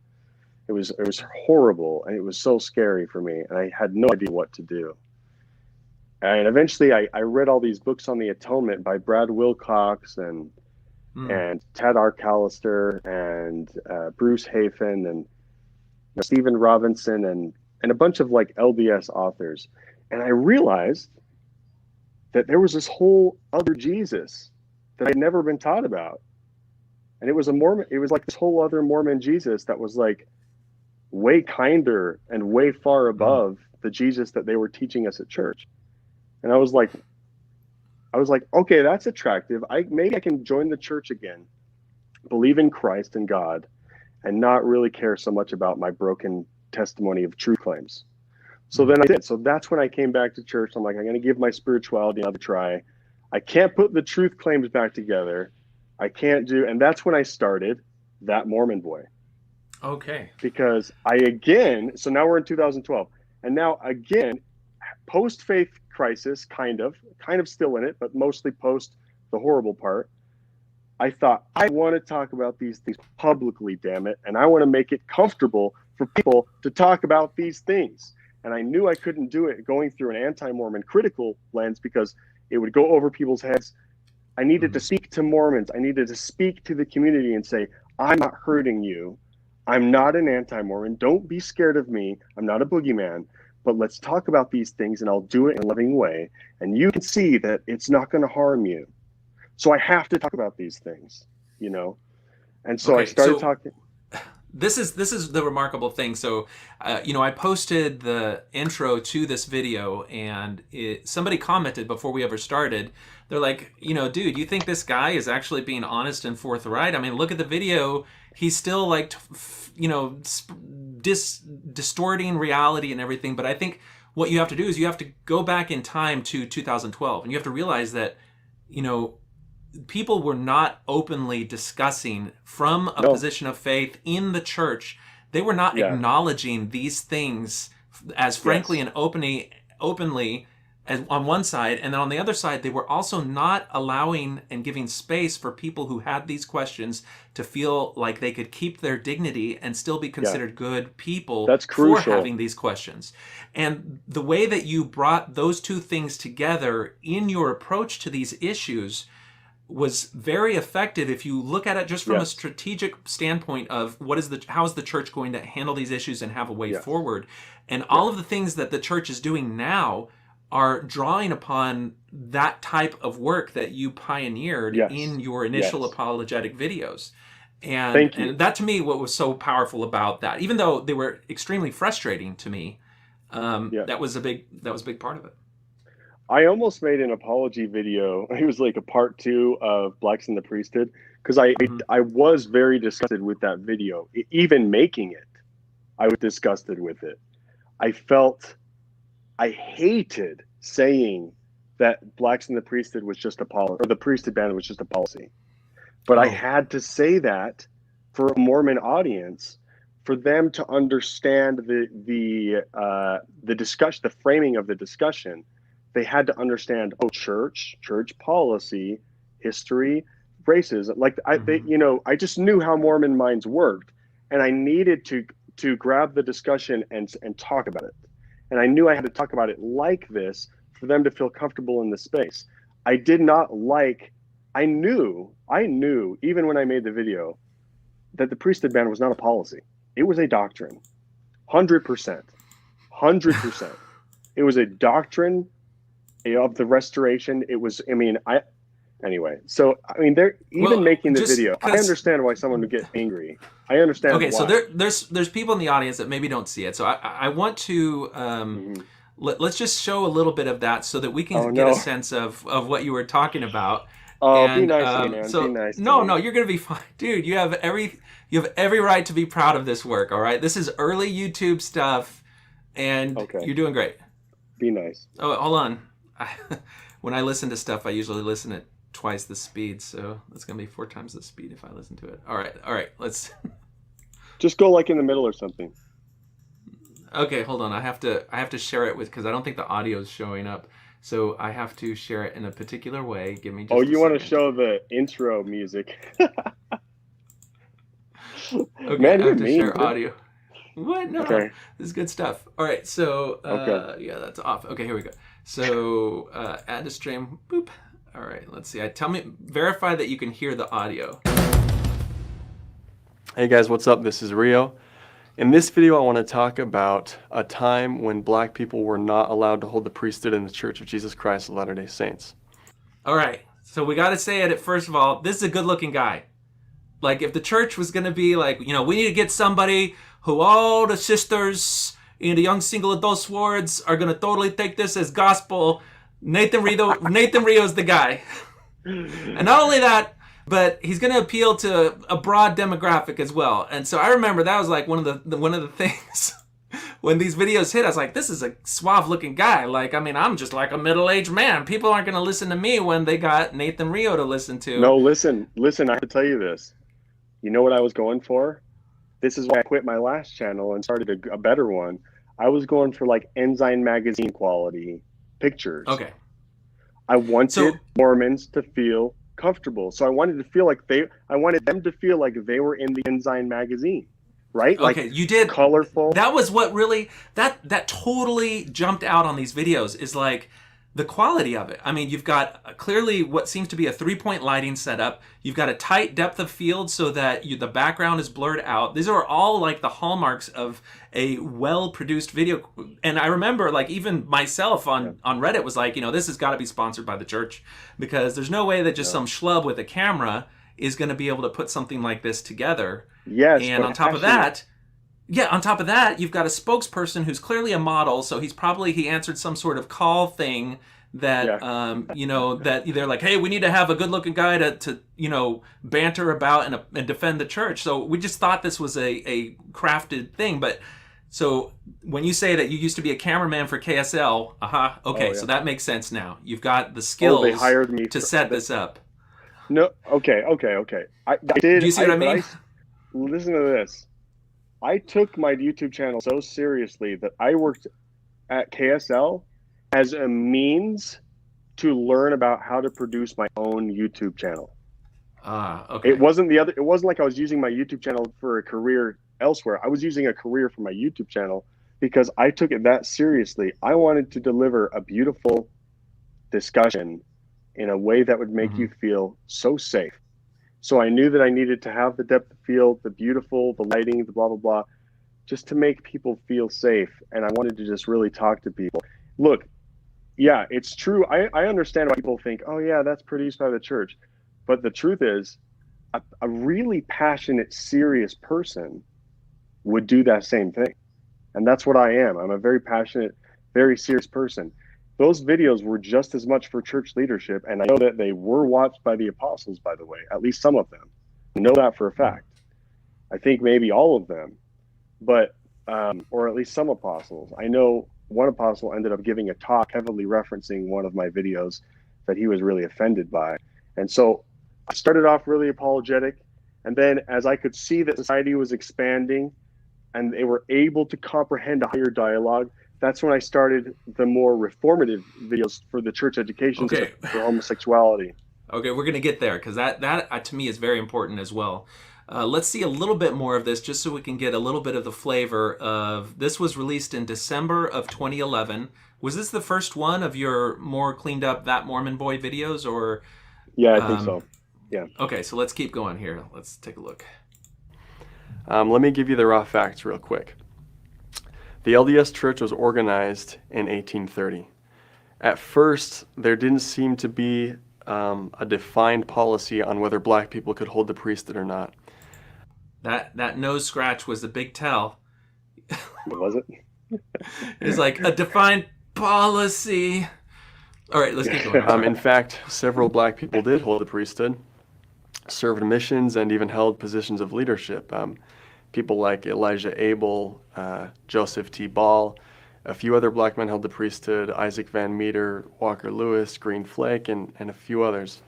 It was horrible, and it was so scary for me, and I had no idea what to do. And eventually I read all these books on the atonement by Brad Wilcox and Tad R. Callister and Bruce Hafen and Stephen Robinson and a bunch of like LDS authors. And I realized that there was this whole other Jesus that I'd never been taught about. And it was like this whole other Mormon Jesus that was like way kinder and way far above the Jesus that they were teaching us at church. And I was like, okay, that's attractive. Maybe I can join the church again, believe in Christ and God, and not really care so much about my broken testimony of truth claims. So then I did. So that's when I came back to church. I'm like, I'm going to give my spirituality another try. I can't put the truth claims back together. And that's when I started That Mormon Boy. Okay. Because so now we're in 2012. And now again, post-faith crisis, kind of still in it, but mostly post the horrible part. I thought, I want to talk about these things publicly, damn it. And I want to make it comfortable for people to talk about these things. And I knew I couldn't do it going through an anti-Mormon critical lens because it would go over people's heads. I needed to speak to Mormons. I needed to speak to the community and say, I'm not hurting you. I'm not an anti-Mormon. Don't be scared of me. I'm not a boogeyman. But let's talk about these things, and I'll do it in a loving way. And you can see that it's not going to harm you. So I have to talk about these things, And so I started talking. This is the remarkable thing. So, I posted the intro to this video, and somebody commented before we ever started. They're like, dude, you think this guy is actually being honest and forthright? I mean, look at the video. He's still like, distorting reality and everything. But I think what you have to do is you have to go back in time to 2012, and you have to realize that, people were not openly discussing from a position of faith in the church. They were not acknowledging these things as frankly and openly as on one side, and then on the other side, they were also not allowing and giving space for people who had these questions to feel like they could keep their dignity and still be considered good people. That's crucial. For having these questions. And the way that you brought those two things together in your approach to these issues was very effective if you look at it just from a strategic standpoint of how is the church going to handle these issues and have a way forward. And all of the things that the church is doing now are drawing upon that type of work that you pioneered in your initial apologetic videos. And that, to me, what was so powerful about that, even though they were extremely frustrating to me, that was a big part of it. I almost made an apology video. It was like a part 2 of Blacks in the Priesthood, because I was very disgusted with that video. Even making it, I was disgusted with it. I hated saying that Blacks in the Priesthood was just a policy, or the priesthood ban was just a policy. But I had to say that for a Mormon audience, for them to understand the discussion, the framing of the discussion. They had to understand, church policy, history, phrases. Like I just knew how Mormon minds worked, and I needed to grab the discussion and talk about it. And I knew I had to talk about it like this for them to feel comfortable in the space. I did not like. I knew even when I made the video that the priesthood ban was not a policy. It was a doctrine. 100%. 100%. It was a doctrine of the restoration. It was, anyway. So, they're even making the video. I understand why someone would get angry. I understand why. So there's people in the audience that maybe don't see it. So I want to, let's just show a little bit of that so that we can get a sense of what you were talking about. Oh, be nice to me, man. So, be nice to no, me. no, you're going to be fine. Dude, you have every right to be proud of this work, all right? This is early YouTube stuff, and you're doing great. Be nice. Oh, hold on. When I listen to stuff, I usually listen at twice the speed, so it's going to be 4 times the speed if I listen to it. All right, let's... Just go like in the middle or something. Okay, hold on. I have to share it because I don't think the audio is showing up. So I have to share it in a particular way. Give me just you want to show the intro music. Okay, man, I have to mean, share dude. audio. What? No, Okay. This is good stuff. All right, so yeah, that's off. Okay, here we go. So add to stream. Boop. All right, let's see. Verify that you can hear the audio. Hey guys, what's up? This is Rio. In this video, I want to talk about a time when black people were not allowed to hold the priesthood in the Church of Jesus Christ of Latter-day Saints. All right, so we got to say it first of all, this is a good-looking guy. Like, if the church was going to be like, we need to get somebody who all the sisters in the young single adult swords are going to totally take this as gospel, Nathan Rio is the guy. And not only that, but he's going to appeal to a broad demographic as well. And so I remember that was like one of the things when these videos hit. I was like, this is a suave looking guy. Like, I'm just like a middle-aged man. People aren't going to listen to me when they got Nathan Rio to listen to. No, listen. I have to tell you this. You know what I was going for? This is why I quit my last channel and started a better one. I was going for like Ensign magazine quality pictures. Okay. I wanted Mormons to feel comfortable. So I wanted them to feel like they were in the Ensign magazine, right? Okay, like, you did. Colorful. That was what really, that totally jumped out on these videos, is like the quality of it. You've got clearly what seems to be a 3-point lighting setup. You've got a tight depth of field so that the background is blurred out. These are all like the hallmarks of a well-produced video. And I remember like even myself on Reddit was like, this has got to be sponsored by the church, because there's no way that just some schlub with a camera is going to be able to put something like this together. Yes. And on top of that, you've got a spokesperson who's clearly a model, so he answered some sort of call thing that that they're like, hey, we need to have a good-looking guy to banter about and defend the church. So we just thought this was a crafted thing. But so when you say that you used to be a cameraman for KSL, so that makes sense now. You've got the skills they hired me to set this up. No, okay. I did. Do you see what I mean? Listen to this. I took my YouTube channel so seriously that I worked at KSL as a means to learn about how to produce my own YouTube channel. Okay. It wasn't like I was using my YouTube channel for a career elsewhere. I was using a career for my YouTube channel because I took it that seriously. I wanted to deliver a beautiful discussion in a way that would make you feel so safe. So I knew that I needed to have the depth of field, the beautiful, the lighting, the blah, blah, blah, just to make people feel safe. And I wanted to just really talk to people. Look, yeah, it's true. I understand why people think, oh yeah, that's produced by the church. But the truth is, a really passionate, serious person would do that same thing. And that's what I am. I'm a very passionate, very serious person. Those videos were just as much for church leadership, and I know that they were watched by the apostles, by the way, at least some of them. I know that for a fact. I think maybe all of them, but or at least some apostles. I know one apostle ended up giving a talk heavily referencing one of my videos that he was really offended by. And so I started off really apologetic, and then as I could see that society was expanding and they were able to comprehend a higher dialogue, that's when I started the more reformative videos for the church education for homosexuality. Okay, we're going to get there because that to me is very important as well. Let's see a little bit more of this just so we can get a little bit of the flavor of this. Was released in December of 2011. Was this the first one of your more cleaned up That Mormon Boy videos, or? Yeah, I think so. Yeah. Okay, so let's keep going here. Let's take a look. Let me give you the raw facts real quick. The LDS Church was organized in 1830. At first, there didn't seem to be a defined policy on whether black people could hold the priesthood or not. That nose scratch was the big tell. Was it? It's like a defined policy. All right, let's keep going. In fact, several black people did hold the priesthood, served missions, and even held positions of leadership. People like Elijah Abel, Joseph T. Ball, a few other black men held the priesthood, Isaac Van Meter, Walker Lewis, Green Flake, and a few others.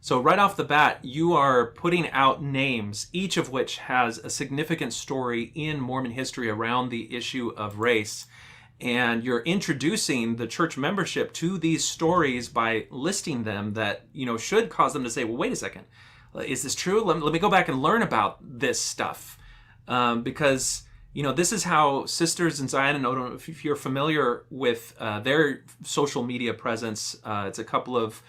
So right off the bat, you are putting out names, each of which has a significant story in Mormon history around the issue of race. And you're introducing the church membership to these stories by listing them that, should cause them to say, well, wait a second, is this true? Let me go back and learn about this stuff. Because, this is how Sisters in Zion, and I don't know if you're familiar with their social media presence. It's a couple of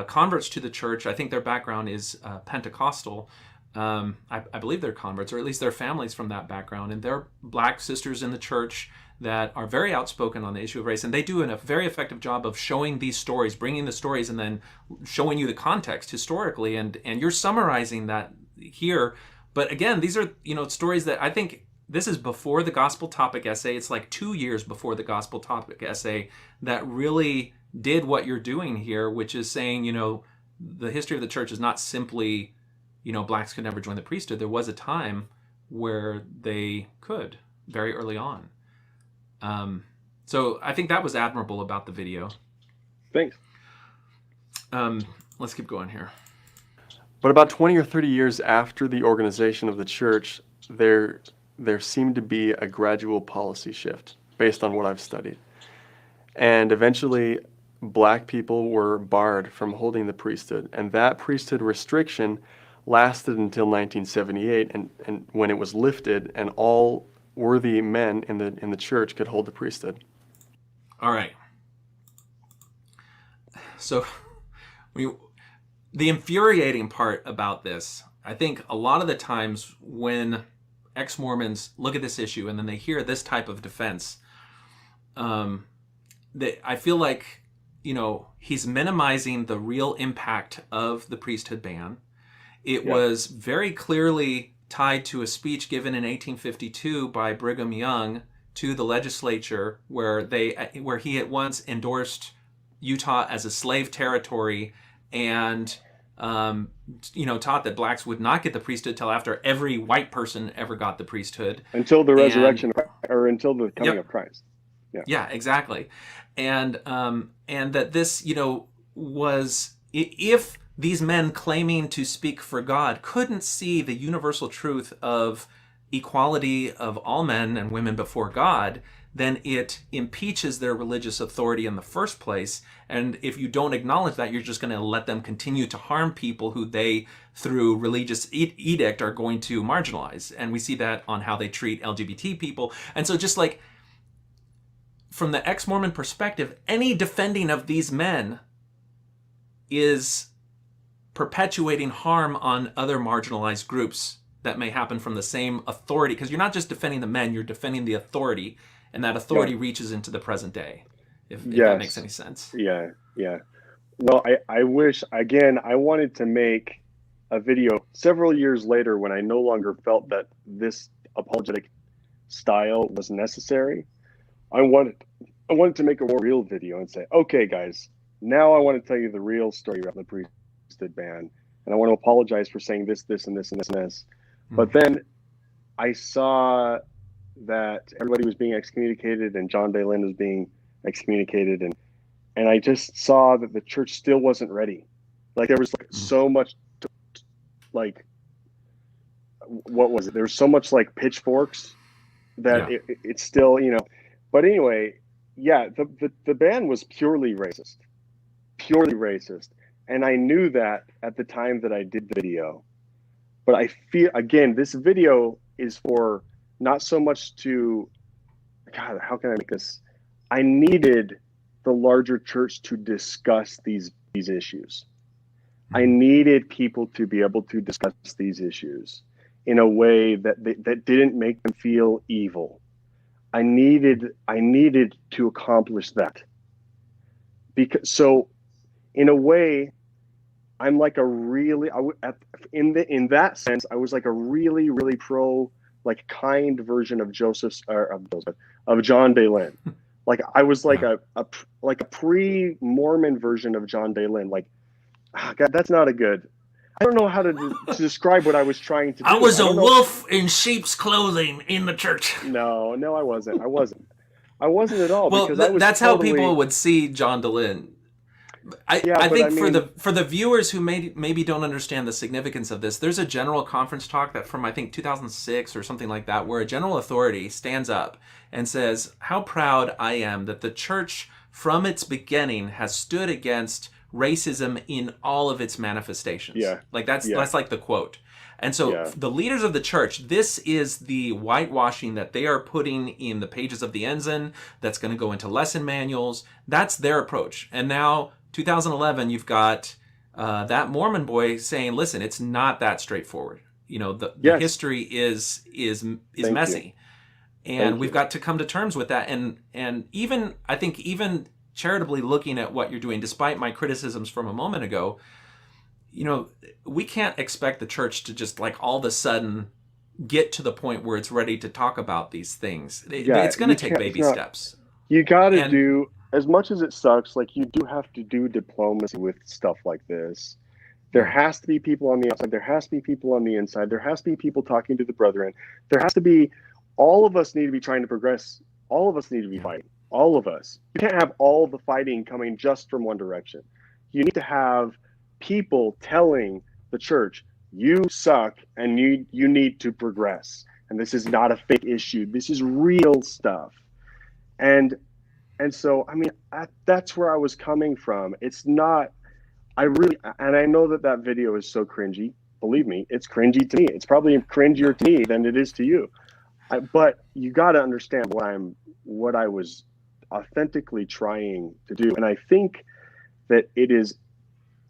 converts to the church. I think their background is Pentecostal. I believe they're converts, or at least their families from that background. And they're black sisters in the church that are very outspoken on the issue of race. And they do a very effective job of showing these stories, bringing the stories, and then showing you the context historically. And you're summarizing that here. But again, these are, stories that I think this is before the gospel topic essay. It's like 2 years before the gospel topic essay that really did what you're doing here, which is saying, the history of the church is not simply, blacks could never join the priesthood. There was a time where they could very early on. So I think that was admirable about the video. Thanks. Let's keep going here. But about 20 or 30 years after the organization of the church, there seemed to be a gradual policy shift based on what I've studied. And eventually, black people were barred from holding the priesthood. And that priesthood restriction lasted until 1978, and when it was lifted, and all worthy men in the church could hold the priesthood. All right. So the infuriating part about this, I think a lot of the times when ex-Mormons look at this issue and then they hear this type of defense, I feel like, he's minimizing the real impact of the priesthood ban. It was very clearly tied to a speech given in 1852 by Brigham Young to the legislature, where he at once endorsed Utah as a slave territory and taught that blacks would not get the priesthood till after every white person ever got the priesthood. Until the resurrection, or until the coming of Christ. Yeah, exactly. And that this, was, if these men claiming to speak for God couldn't see the universal truth of equality of all men and women before God, then it impeaches their religious authority in the first place. And if you don't acknowledge that, you're just going to let them continue to harm people who they, through religious edict, are going to marginalize. And we see that on how they treat LGBT people. And so just like, from the ex-Mormon perspective, any defending of these men is perpetuating harm on other marginalized groups that may happen from the same authority. Because you're not just defending the men, you're defending the authority. And that authority reaches into the present day, if that makes any sense. Yeah. Well, I wish, again, I wanted to make a video several years later when I no longer felt that this apologetic style was necessary. I wanted to make a more real video and say, okay, guys, now I want to tell you the real story about the priesthood ban. And I want to apologize for saying this, and this, and this, and this. Mm-hmm. But then I saw that everybody was being excommunicated and John Day Lynn was being excommunicated. And I just saw that the church still wasn't ready. Like there was so much, what was it? There was so much like pitchforks that it's still, but anyway, the ban was purely racist. And I knew that at the time that I did the video. But I feel, again, this video is for not so much to, God, how can I make this? I needed the larger church to discuss these issues. I needed people to be able to discuss these issues in a way that didn't make them feel evil. I needed to accomplish that. Because so in a way, I'm like a really in that sense, I was like a really, really pro, like kind version of of John Daylin. Like I was like a pre-Mormon version of John Daylin. Like, God, that's not a good. I don't know how to describe what I was trying to do. I was a wolf in sheep's clothing in the church. No, I wasn't. I wasn't at all. Well, because I was that's totally... how people would see John Daylin. I think for the viewers who maybe don't understand the significance of this, there's a general conference talk that from I think 2006 or something like that, where a general authority stands up and says, "How proud I am that the church from its beginning has stood against racism in all of its manifestations." Yeah. Like that's like the quote. And so the leaders of the church, this is the whitewashing that they are putting in the pages of the ensign, that's going to go into lesson manuals. That's their approach. And now 2011, you've got That Mormon Boy saying, listen, it's not that straightforward. You know, the history is messy. And we've got to come to terms with that. And even, I think, even charitably looking at what you're doing, despite my criticisms from a moment ago, you know, we can't expect the church to just like all of a sudden get to the point where it's ready to talk about these things. It's going to take baby steps. You got to do, as much as it sucks, like you do have to do diplomacy with stuff like this. There has to be people on the outside. There has to be people on the inside. There has to be people talking to the brethren. There has to be, all of us need to be trying to progress. All of us need to be fighting. All of us. You can't have all the fighting coming just from one direction. You need to have people telling the church, you suck and you need to progress. And this is not a fake issue. This is real stuff. And so, I mean, that's where I was coming from. It's not, and I know that video is so cringy. Believe me, it's cringy to me. It's probably cringier to me than it is to you. But you got to understand what I was authentically trying to do. And I think that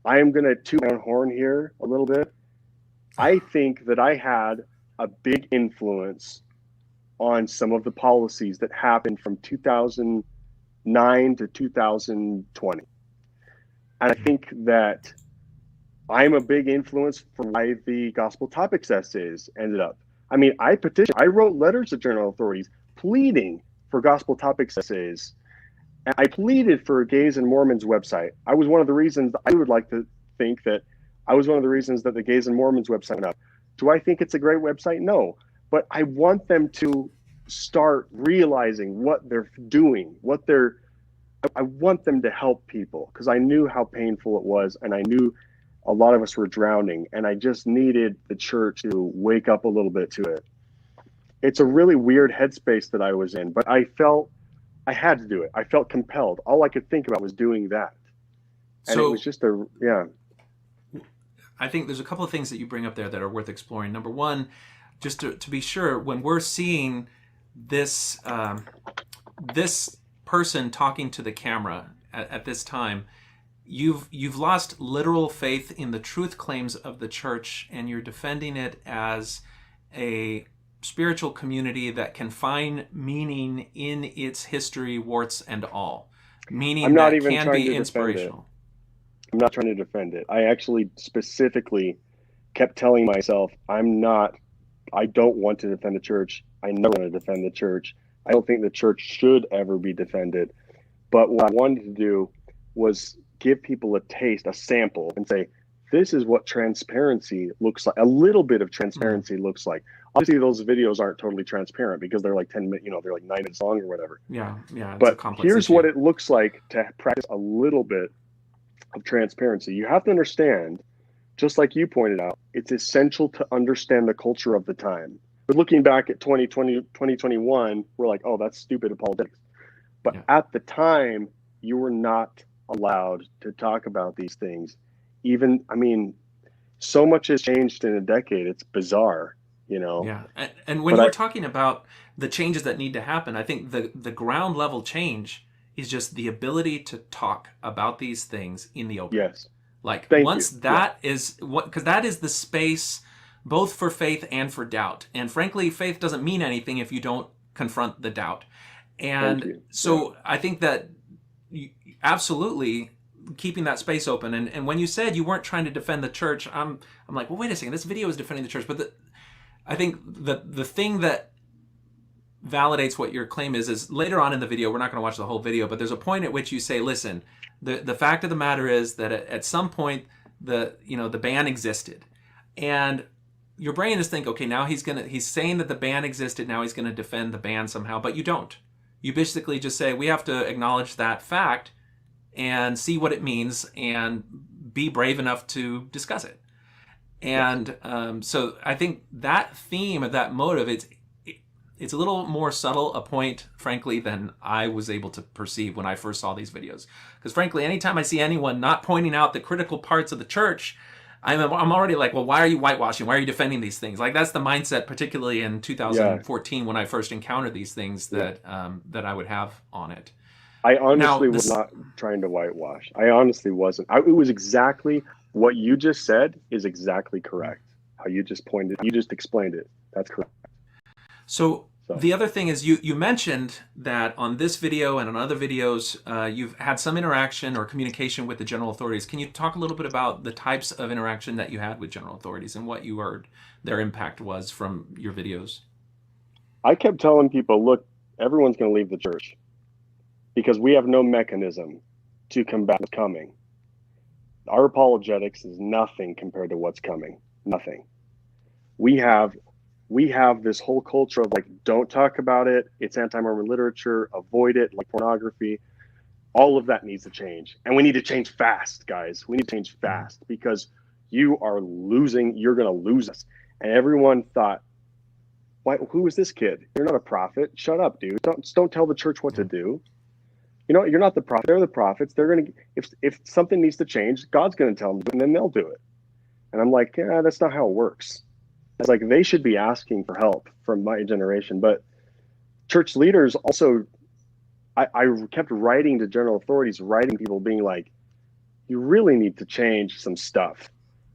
I am going to toot my own horn here a little bit. I think that I had a big influence on some of the policies that happened from 2009 to 2020. And I think that I'm a big influence for why the Gospel Topics essays ended up. I mean, I wrote letters to general authorities pleading for Gospel Topics essays. And I pleaded for Gays and Mormons website. I was one of the reasons, I would like to think that I was one of the reasons that the Gays and Mormons website went up. Do I think it's a great website? No. But I want them to start realizing what they're doing, I want them to help people, because I knew how painful it was, and I knew a lot of us were drowning, and I just needed the church to wake up a little bit to it. It's a really weird headspace that I was in, but I felt I had to do it. I felt compelled. All I could think about was doing that. And it was just I think there's a couple of things that you bring up there that are worth exploring. Number one, just to be sure, when we're seeing this this person talking to the camera at this time, you've lost literal faith in the truth claims of the church, and you're defending it as a spiritual community that can find meaning in its history, warts and all. Meaning that can be inspirational. I'm not trying to defend it. I actually specifically kept telling myself, I don't want to defend the church. I never want to defend the church. I don't think the church should ever be defended. But what I wanted to do was give people a taste, a sample, and say, this is what transparency looks like. A little bit of transparency looks like. Obviously, those videos aren't totally transparent because they're like 10 minutes, they're like 9 minutes long or whatever. Yeah. But here's what it looks like to practice a little bit of transparency. You have to understand, just like you pointed out, it's essential to understand the culture of the time. But looking back at 2020, 2021, we're like, oh, that's stupid apologetics. But at the time, you were not allowed to talk about these things even, I mean, so much has changed in a decade. It's bizarre, you know? Yeah. And when But you're talking about the changes that need to happen, I think the ground level change is just the ability to talk about these things in the open. yes, Like thank once you. that is what, because that is the space both for faith and for doubt. And frankly, faith doesn't mean anything if you don't confront the doubt. Thank And you. so I think that absolutely keeping that space open. And when you said you weren't trying to defend the church, I'm like, well, wait a second, this video is defending the church. But I think the thing that validates what your claim is later on in the video, we're not going to watch the whole video, but there's a point at which you say, listen, the fact of the matter is that at some point the ban existed, and your brain is thinking, okay, now he's saying that the ban existed, now he's going to defend the ban somehow, but you don't. You basically just say we have to acknowledge that fact and see what it means and be brave enough to discuss it. And so I think that theme of that motive, it's a little more subtle a point, frankly, than I was able to perceive when I first saw these videos. Because frankly, anytime I see anyone not pointing out the critical parts of the church, I'm already like, well, why are you whitewashing? Why are you defending these things? Like that's the mindset, particularly in 2014 when I first encountered these things that I would have on it. I honestly was not trying to whitewash. I honestly wasn't. It was exactly what you just said is exactly correct. How you just explained it. That's correct. So the other thing is you mentioned that on this video and on other videos, you've had some interaction or communication with the general authorities. Can you talk a little bit about the types of interaction that you had with general authorities and what you heard their impact was from your videos? I kept telling people, look, everyone's going to leave the church because we have no mechanism to combat what's coming. Our apologetics is nothing compared to what's coming. Nothing. We have this whole culture of like, don't talk about it. It's anti-Mormon literature. Avoid it, like pornography. All of that needs to change. And we need to change fast, guys. We need to change fast because you are losing. You're going to lose us. And everyone thought, who is this kid? You're not a prophet. Shut up, dude. Don't tell the church what to do. You know, you're not the prophet. They're the prophets. They're going to, if something needs to change, God's going to tell them, and then they'll do it. And I'm like, yeah, that's not how it works. It's like they should be asking for help from my generation. But church leaders also, I kept writing to general authorities, writing people being like, you really need to change some stuff.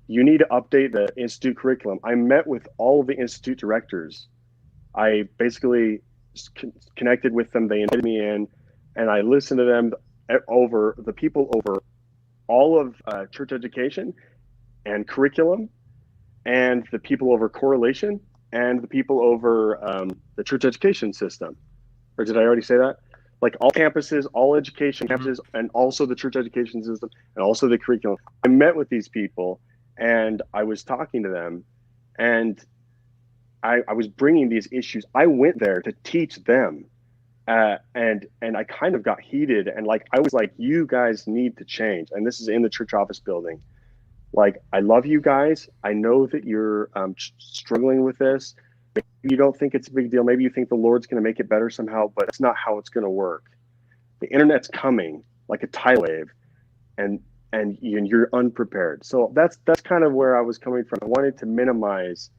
You need to update the institute curriculum. I met with all of the institute directors. I basically connected with them. They invited me in, and I listened to them over all of church education and curriculum, and the people over correlation, and the people over the church education system. Or did I already say that? Like all campuses, all education campuses, and also the church education system, and also the curriculum. I met with these people, and I was talking to them, and I was bringing these issues. I went there to teach them, and I kind of got heated, and like I was like, you guys need to change. And this is in the church office building. Like, I love you guys. I know that you're struggling with this. Maybe you don't think it's a big deal. Maybe you think the Lord's going to make it better somehow, but it's not how it's going to work. The internet's coming like a tidal wave, and you're unprepared. So that's kind of where I was coming from. I wanted to minimize,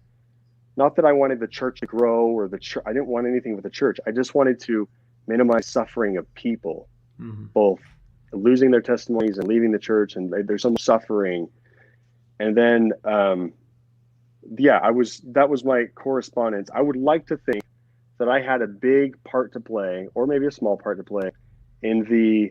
not that I wanted the church to grow or the church. I didn't want anything with the church. I just wanted to minimize suffering of people, both losing their testimonies and leaving the church, and there's so much suffering. And then, that was my correspondence. I would like to think that I had a big part to play, or maybe a small part to play, in the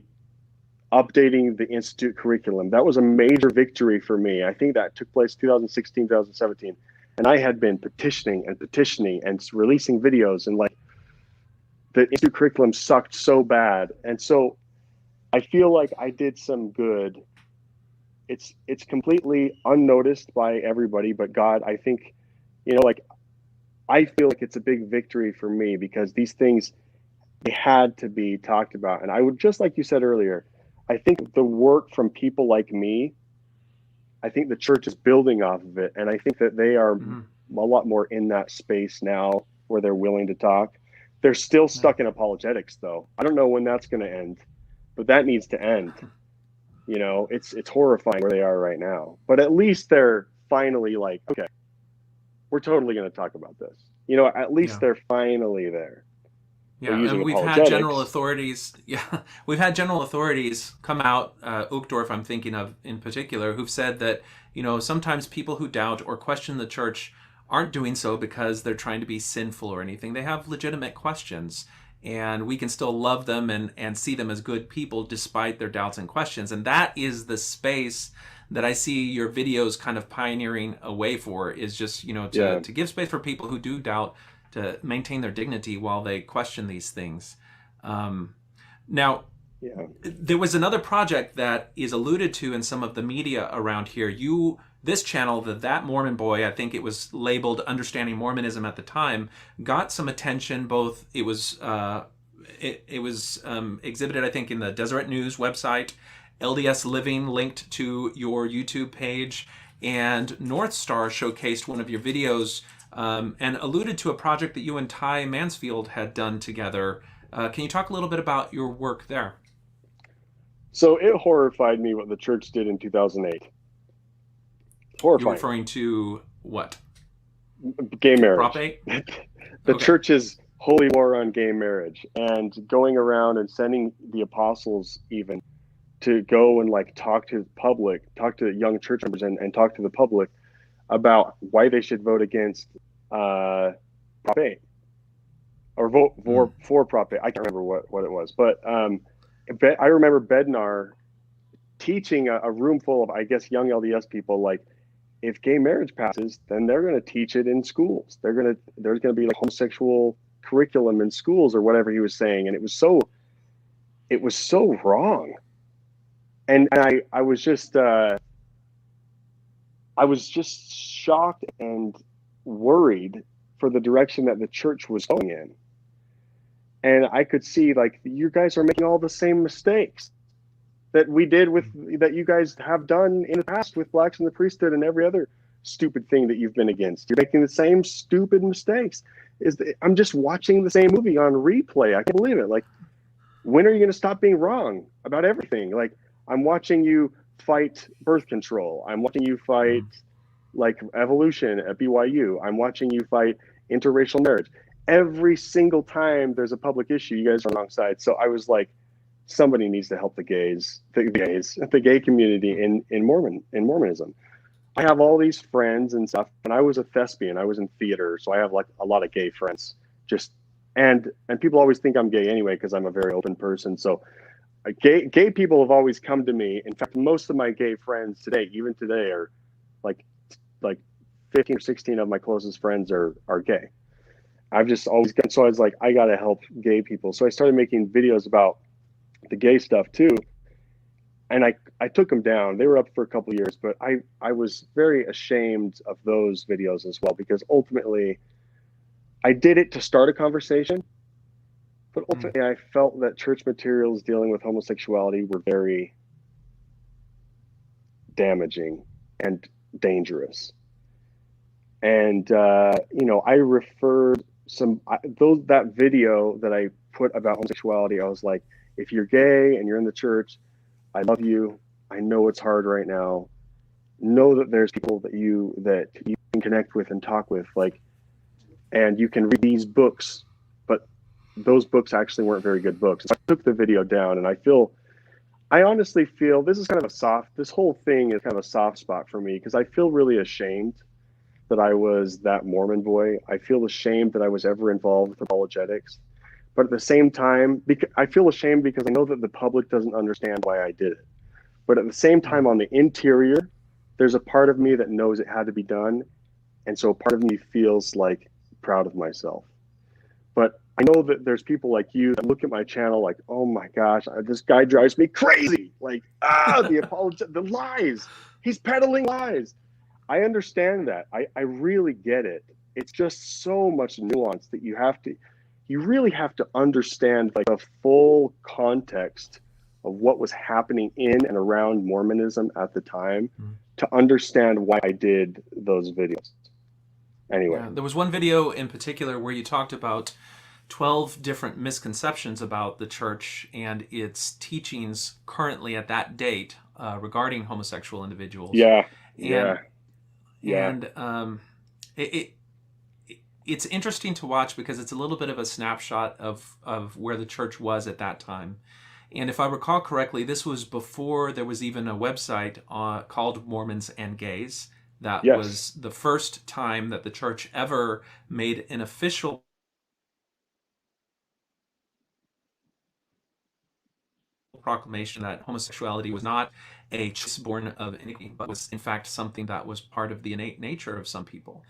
updating the institute curriculum. That was a major victory for me. I think that took place 2016, 2017. And I had been petitioning and releasing videos, and like the institute curriculum sucked so bad. And so I feel like I did some good. It's completely unnoticed by everybody but God. I think, like, I feel like it's a big victory for me because these things, they had to be talked about. And I would, just like you said earlier, I think the work from people like me, I think the church is building off of it. And I think that they are a lot more in that space now where they're willing to talk. They're still stuck in apologetics, though. I don't know when that's going to end, but that needs to end. You know, it's horrifying where they are right now. But at least they're finally like, okay, we're totally going to talk about this. You know, at least they're finally there. Yeah, and we've had general authorities. Yeah, we've had general authorities come out. Uchtdorf, I'm thinking of in particular, who've said that, you know, sometimes people who doubt or question the church aren't doing so because they're trying to be sinful or anything. They have legitimate questions, and we can still love them and see them as good people despite their doubts and questions. And that is the space that I see your videos kind of pioneering a way for, is just, you know, to give space for people who do doubt to maintain their dignity while they question these things. Now, there was another project that is alluded to in some of the media around here. This channel, That Mormon Boy, I think it was labeled Understanding Mormonism at the time, got some attention. Both it was exhibited, I think, in the Deseret News website, LDS Living linked to your YouTube page, and Northstar showcased one of your videos and alluded to a project that you and Ty Mansfield had done together. Can you talk a little bit about your work there? So it horrified me what the church did in 2008. Horrifying. You're referring to what? Gay marriage. Prop 8? The church's holy war on gay marriage, and going around and sending the apostles even to go and like talk to the public, talk to young church members and talk to the public about why they should vote against Prop 8 or vote for Prop 8. I can't remember what it was, but I remember Bednar teaching a room full of, I guess, young LDS people, like, if gay marriage passes, then they're going to teach it in schools. There's going to be like homosexual curriculum in schools or whatever he was saying, and it was so wrong. And I was just shocked and worried for the direction that the church was going in. And I could see, like, you guys are making all the same mistakes that we did that you guys have done in the past with blacks in the priesthood and every other stupid thing that you've been against. You're making the same stupid mistakes. I'm just watching the same movie on replay. I can't believe it. Like, when are you going to stop being wrong about everything? Like, I'm watching you fight birth control. I'm watching you fight like evolution at BYU. I'm watching you fight interracial marriage. Every single time there's a public issue, you guys are on the wrong side. So I was like, somebody needs to help the gay community in Mormonism. I have all these friends and stuff, and I was a thespian. I was in theater, so I have like a lot of gay friends. And people always think I'm gay anyway because I'm a very open person. So gay people have always come to me. In fact, most of my gay friends today, even today, are like 15 or 16 of my closest friends are gay. I've just always got, so I was like, I got to help gay people. So I started making videos about the gay stuff too. And I took them down. They were up for a couple of years, but I was very ashamed of those videos as well, because ultimately I did it to start a conversation, but ultimately I felt that church materials dealing with homosexuality were very damaging and dangerous. And, you know, I referred that video that I put about homosexuality, I was like, if you're gay and you're in the church, I love you. I know it's hard right now. Know that there's people that you can connect with and talk with, like, and you can read these books, but those books actually weren't very good books. So I took the video down, and I honestly feel this is kind of this whole thing is kind of a soft spot for me, because I feel really ashamed that I was that Mormon boy. I feel ashamed that I was ever involved with apologetics. But at the same time, I feel ashamed because I know that the public doesn't understand why I did it. But at the same time, on the interior, there's a part of me that knows it had to be done. And so a part of me feels like proud of myself. But I know that there's people like you that look at my channel like, oh my gosh, this guy drives me crazy. Like, the lies. He's peddling lies. I understand that. I really get it. It's just so much nuance that you really have to understand like the full context of what was happening in and around Mormonism at the time to understand why I did those videos. Anyway. Yeah, there was one video in particular where you talked about 12 different misconceptions about the church and its teachings currently at that date regarding homosexual individuals. Yeah, And, yeah. it's interesting to watch because it's a little bit of a snapshot of where the church was at that time. And if I recall correctly, this was before there was even a website called Mormons and Gays. That was the first time that the church ever made an official proclamation that homosexuality was not a choice born of iniquity, but was in fact something that was part of the innate nature of some people.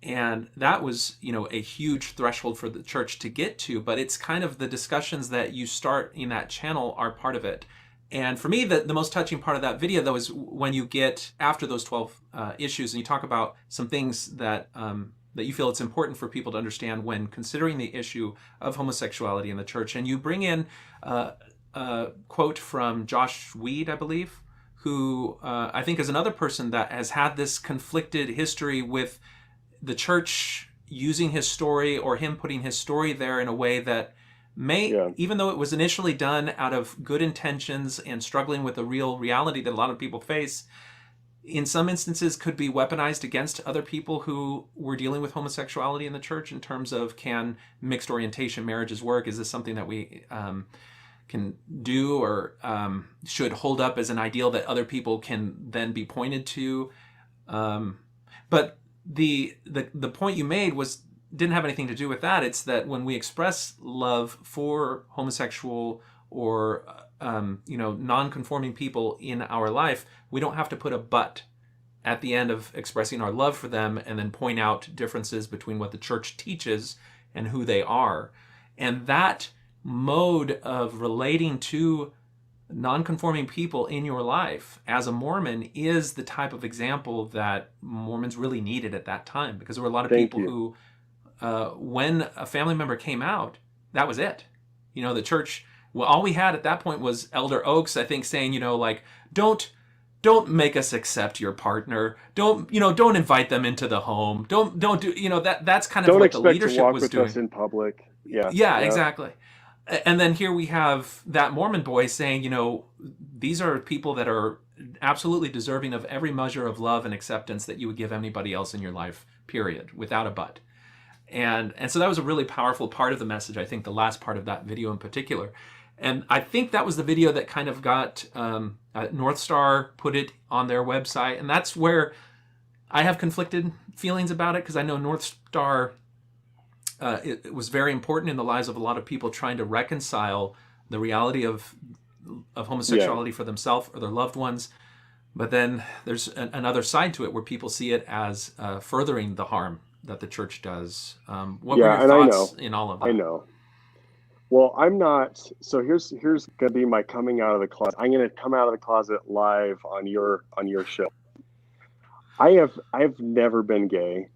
And that was, a huge threshold for the church to get to, but it's kind of the discussions that you start in that channel are part of it. And for me, the most touching part of that video, though, is when you get after those 12 issues and you talk about some things that that you feel it's important for people to understand when considering the issue of homosexuality in the church. And you bring in a quote from Josh Weed, I believe, who I think is another person that has had this conflicted history with the church using his story or him putting his story there in a way that may, even though it was initially done out of good intentions and struggling with the real reality that a lot of people face, in some instances could be weaponized against other people who were dealing with homosexuality in the church in terms of, can mixed orientation marriages work? Is this something that we can do or should hold up as an ideal that other people can then be pointed to? But the point you made didn't have anything to do with that. It's that when we express love for homosexual or non-conforming people in our life, we don't have to put a but at the end of expressing our love for them and then point out differences between what the church teaches and who they are. And that mode of relating to non-conforming people in your life as a Mormon is the type of example that Mormons really needed at that time, because there were a lot of people who, when a family member came out, that was it. The church, well, all we had at that point was Elder Oaks, I think, saying, don't make us accept your partner. Don't invite them into the home. Don't do, that's kind of what the leadership was doing. Don't expect to walk with us in public. Yeah, exactly. And then here we have that Mormon boy saying, these are people that are absolutely deserving of every measure of love and acceptance that you would give anybody else in your life, period, without a but. And so that was a really powerful part of the message, I think, the last part of that video in particular. And I think that was the video that kind of got Northstar put it on their website. And that's where I have conflicted feelings about it, because I know Northstar, it was very important in the lives of a lot of people trying to reconcile the reality of homosexuality for themselves or their loved ones. But then there's another side to it where people see it as furthering the harm that the church does. What were your thoughts in all of that? I know. Well, I'm not. So here's gonna be my coming out of the closet. I'm gonna come out of the closet live on your show. I've never been gay.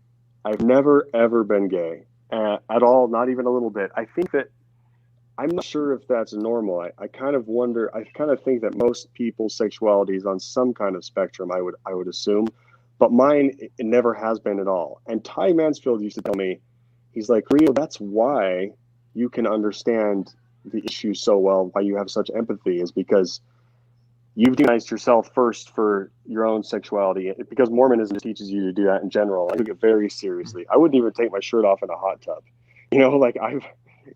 I've never ever been gay at all. Not even a little bit. I think that I'm not sure if that's normal. I kind of wonder. I kind of think that most people's sexuality is on some kind of spectrum. I would assume, but mine it never has been at all. And Ty Mansfield used to tell me, he's like, Rio, that's why you can understand the issue so well, why you have such empathy, is because you've demonized yourself first for your own sexuality, because Mormonism teaches you to do that in general. I take it very seriously. I wouldn't even take my shirt off in a hot tub.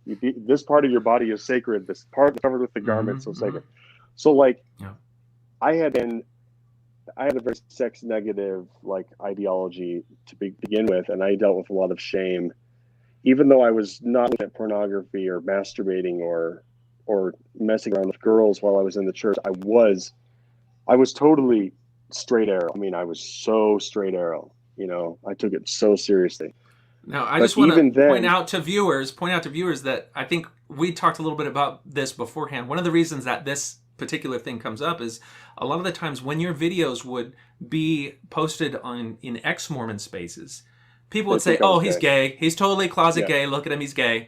This part of your body is sacred. This part covered with the garment, so sacred. So I had a very sex negative ideology to begin with, and I dealt with a lot of shame. Even though I was not looking at pornography or masturbating or messing around with girls while I was in the church, I was totally straight arrow. I mean, I was so straight arrow. I took it so seriously. Now, I just want to point out to viewers that I think we talked a little bit about this beforehand. One of the reasons that this particular thing comes up is a lot of the times when your videos would be posted in ex-Mormon spaces, people would say, oh, he's gay. He's totally closet gay. Look at him. He's gay.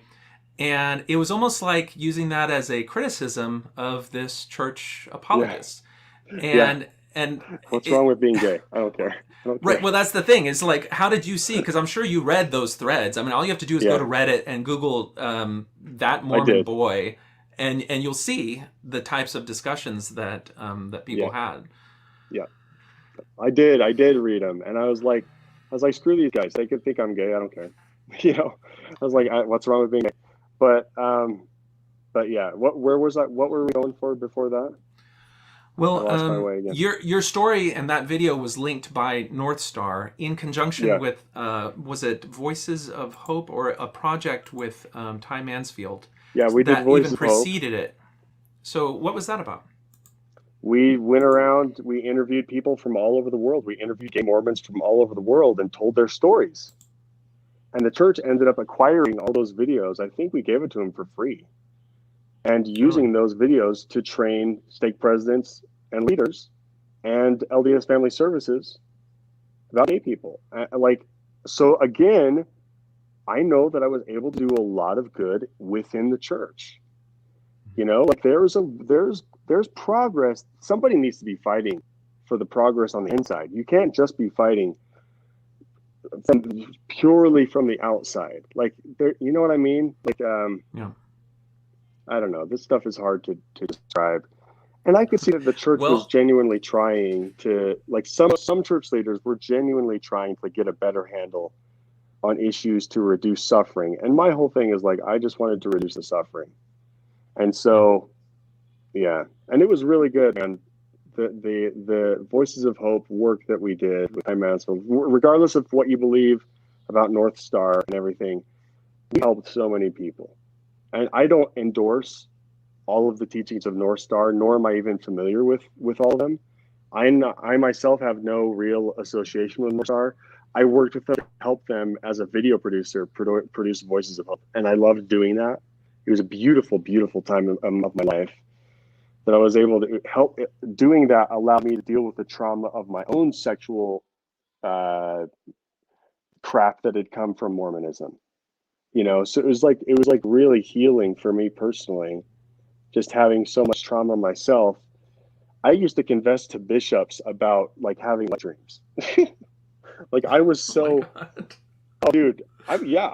And it was almost like using that as a criticism of this church apologist. And and What's wrong with being gay? I don't care. I don't right. care. Well, that's the thing. It's like, how did you see? Because I'm sure you read those threads. I mean, all you have to do is go Yeah, to Reddit and Google That I Mormon did. Boy, and you'll see the types of discussions that that people Yeah, had. yeah, I did. I did read them, and I was like, screw these guys. They could think I'm gay. I don't care. I was like, what's wrong with being gay? But yeah, where was that? What were we going for before that? I Well, lost my way again. your story and that video was linked by Northstar in conjunction Yeah, with was it Voices of Hope or a project with Ty Mansfield yeah, we did that even Voices of Hope. preceded it. So what was that about? We went around, we interviewed people from all over the world. We interviewed gay Mormons from all over the world and told their stories. And the church ended up acquiring all those videos. I think we gave it to them for free and Really? using those videos to train stake presidents and leaders and LDS Family Services about gay people. So again, I know that I was able to do a lot of good within the church. Like there's progress. Somebody needs to be fighting for the progress on the inside. You can't just be fighting purely from the outside. Like there, you know what I mean? Like Yeah. I don't know. This stuff is hard to describe. And I could see that the church was Well, genuinely trying to, like some church leaders were genuinely trying to get a better handle on issues to reduce suffering. And my whole thing is like I just wanted to reduce the suffering. And yeah. so yeah, and it was really good, man. The Voices of Hope work that we did with Time Mansfield, regardless of what you believe about North Star and everything, we helped so many people. And I don't endorse all of the teachings of North Star, nor am I even familiar with all of them. I myself have no real association with North Star. I worked with them to help them as a video producer produce Voices of Hope, and I loved doing that. It was a beautiful, beautiful time of my life that I was able to help. Doing that allowed me to deal with the trauma of my own sexual uh, crap that had come from Mormonism. So it was like really healing for me personally, just having so much trauma myself. I used to confess to bishops about like having dreams. Like I was Oh my so, God. oh, dude.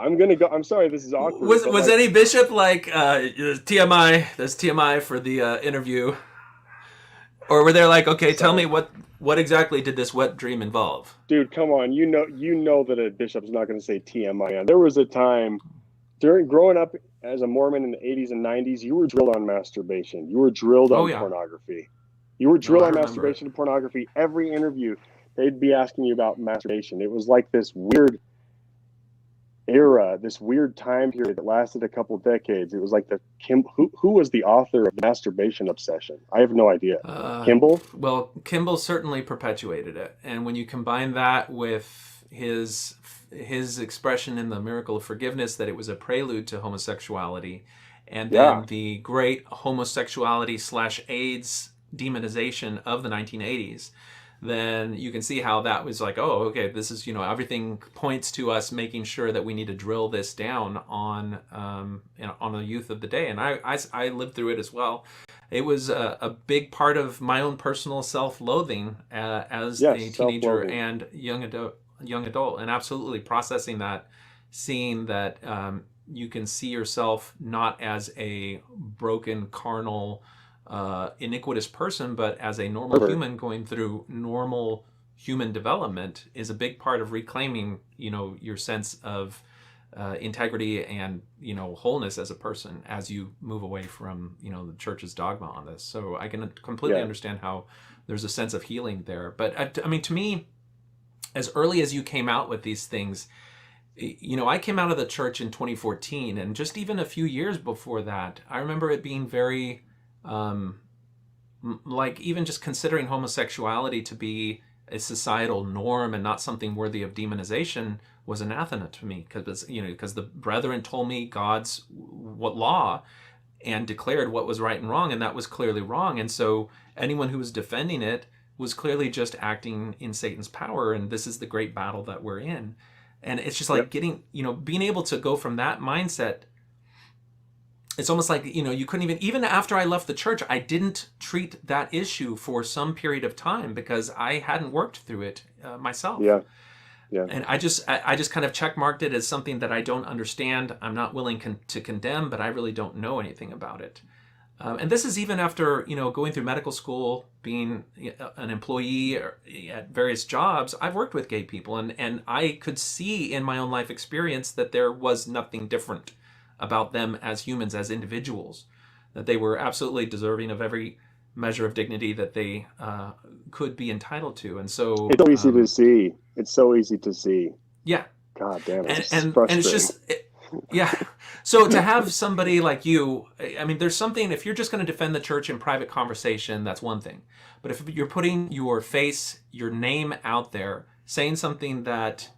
I'm gonna go. I'm sorry, this is awkward, but Was like, any bishop like TMI? That's TMI for the interview, or were they like, okay, tell me sorry, what exactly did this wet dream involve? dude. Come on, you know that a bishop's not gonna say TMI. There was a time during growing up as a Mormon in the 80s and 90s, you were drilled on masturbation. You were drilled Oh on yeah, pornography. You were no, drilled I on remember it. masturbation and pornography. Every interview, they'd be asking you about masturbation. It was like this weird era, this weird time period that lasted a couple decades. It was like who was the author of the masturbation obsession? I have no idea. Uh, Kimball? well, Kimball certainly perpetuated it, and when you combine that with his expression in the Miracle of Forgiveness that it was a prelude to homosexuality, and Yeah, then the great homosexuality slash AIDS demonization of the 1980s, then you can see how that was like, oh, okay, this is, everything points to us making sure that we need to drill this down on on the youth of the day. And I lived through it as well. It was a big part of my own personal self-loathing as a yes, teenager self-loathing. and young adult, and absolutely processing that, seeing that you can see yourself not as a broken, carnal, iniquitous person, but as a normal Pervert. human going through normal human development is a big part of reclaiming, your sense of integrity and wholeness as a person as you move away from the church's dogma on this. So I can completely Yeah. understand how there's a sense of healing there. But I mean, to me, as early as you came out with these things, I came out of the church in 2014, and just even a few years before that, I remember it being very um, like even just considering homosexuality to be a societal norm and not something worthy of demonization was anathema to me, because the brethren told me God's what law and declared what was right and wrong, and that was clearly wrong. And so anyone who was defending it was clearly just acting in Satan's power, and this is the great battle that we're in. And it's just like Yep. being able to go from that mindset it's almost like, you couldn't even after I left the church, I didn't treat that issue for some period of time because I hadn't worked through it myself. Yeah. Yeah. And I just kind of check marked it as something that I don't understand. I'm not willing to condemn, but I really don't know anything about it. And this is even after, going through medical school, being an employee at various jobs. I've worked with gay people, and I could see in my own life experience that there was nothing different about them as humans, as individuals, that they were absolutely deserving of every measure of dignity that they could be entitled to. And so it's so easy to see. It's so easy to see. Yeah. God damn it. And it's just, yeah. So to have somebody like you, I mean, there's something, if you're just going to defend the church in private conversation, that's one thing. But if you're putting your face, your name out there, saying something that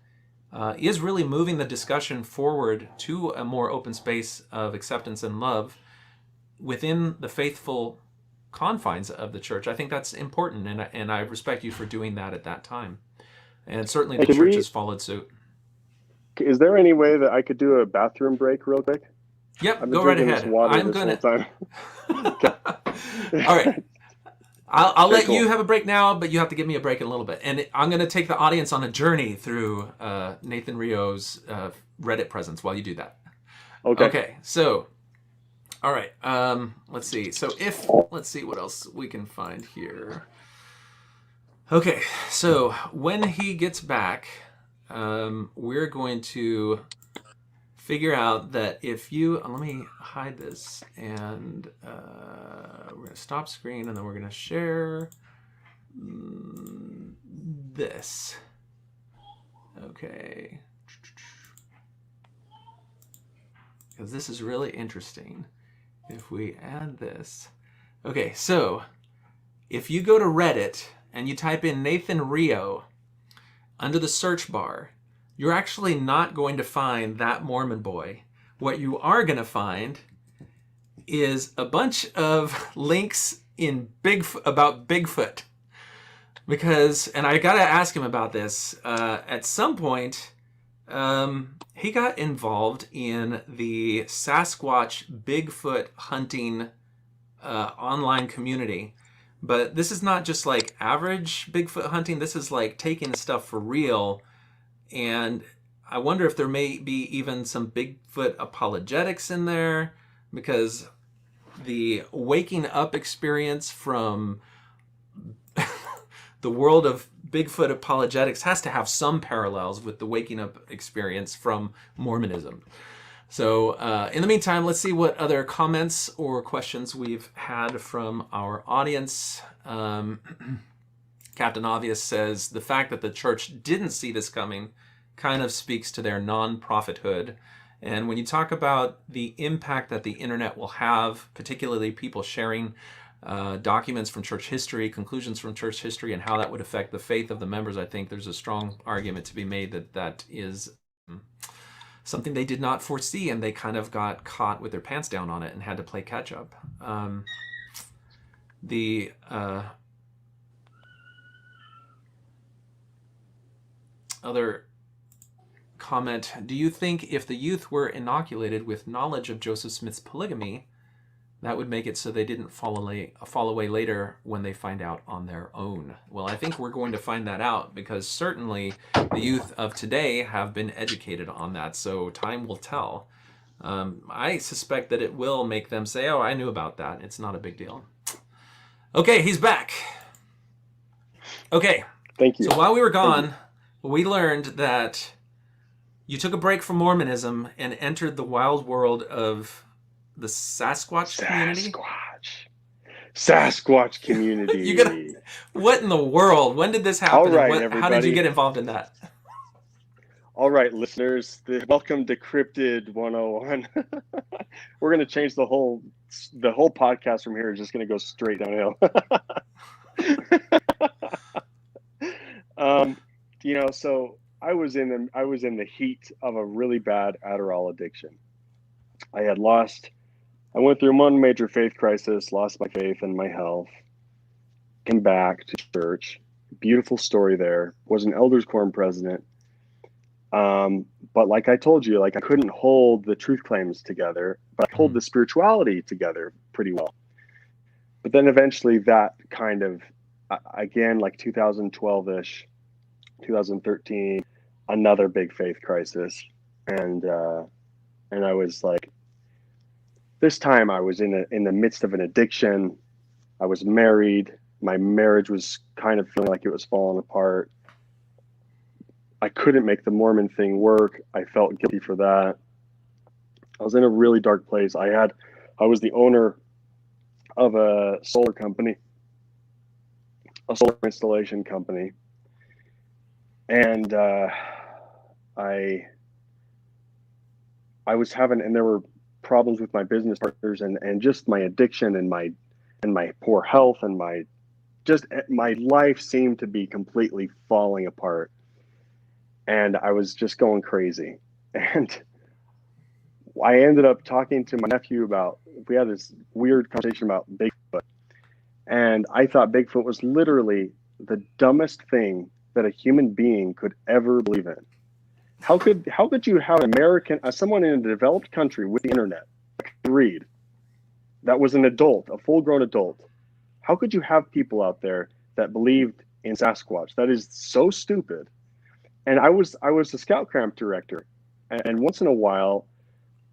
is really moving the discussion forward to a more open space of acceptance and love within the faithful confines of the church, I think that's important. And I respect you for doing that at that time. And certainly the church has followed suit. Is there any way that I could do a bathroom break real quick? Yep, go right ahead. I'm going to. All right. I'll let you have a break now, but you have to give me a break in a little bit. And I'm going to take the audience on a journey through Nathan Rio's Reddit presence while you do that. Okay. So, all right. Let's see. So let's see what else we can find here. Okay. So when he gets back, we're going to figure out that if you, let me hide this, and we're going to stop screen, and then we're going to share this. Okay. Because this is really interesting. If we add this. Okay, so if you go to Reddit and you type in Nathan Rio under the search bar, you're actually not going to find That Mormon Boy. What you are going to find is a bunch of links in about Bigfoot. Because, and I got to ask him about this, at some point, he got involved in the Sasquatch Bigfoot hunting online community. But this is not just like average Bigfoot hunting. This is like taking stuff for real. And I wonder if there may be even some Bigfoot apologetics in there, because the waking up experience from the world of Bigfoot apologetics has to have some parallels with the waking up experience from Mormonism. So in the meantime, let's see what other comments or questions we've had from our audience. Captain Obvious says, the fact that the church didn't see this coming kind of speaks to their non-prophethood. And when you talk about the impact that the internet will have, particularly people sharing documents from church history, conclusions from church history, and how that would affect the faith of the members, I think there's a strong argument to be made that that is something they did not foresee, and they kind of got caught with their pants down on it and had to play catch up. The other comment, do you think if the youth were inoculated with knowledge of Joseph Smith's polygamy, that would make it so they didn't fall away later when they find out on their own? Well, I think we're going to find that out, because certainly the youth of today have been educated on that, so time will tell. I suspect that it will make them say, oh, I knew about that. It's not a big deal. Okay, he's back. Okay. Thank you. So while we were gone, we learned that you took a break from Mormonism and entered the wild world of the Sasquatch community? Sasquatch community. What in the world? When did this happen? All right, how did you get involved in that? All right, listeners, welcome to Cryptid 101. We're going to change the whole podcast from here. Is just going to go straight downhill. So I was in the heat of a really bad Adderall addiction. I went through one major faith crisis, lost my faith and my health, came back to church. Beautiful story there. Was an elders quorum president. But like I told you, like I couldn't hold the truth claims together, but I hold the spirituality together pretty well. But then eventually that kind of, again, like 2012-ish, 2013, another big faith crisis. And I was like, this time I was in the midst of an addiction. I was married. My marriage was kind of feeling like it was falling apart. I couldn't make the Mormon thing work. I felt guilty for that. I was in a really dark place. I was the owner of a solar company, a solar installation company. And I was having, and there were problems with my business partners and just my addiction and my poor health and my life seemed to be completely falling apart. And I was just going crazy. And I ended up talking to my nephew we had this weird conversation about Bigfoot. And I thought Bigfoot was literally the dumbest thing that a human being could ever believe in. How could you have someone in a developed country with the internet could read, that was an adult, a full-grown adult? How could you have people out there that believed in Sasquatch? That is so stupid. And I was a scout camp director, and once in a while,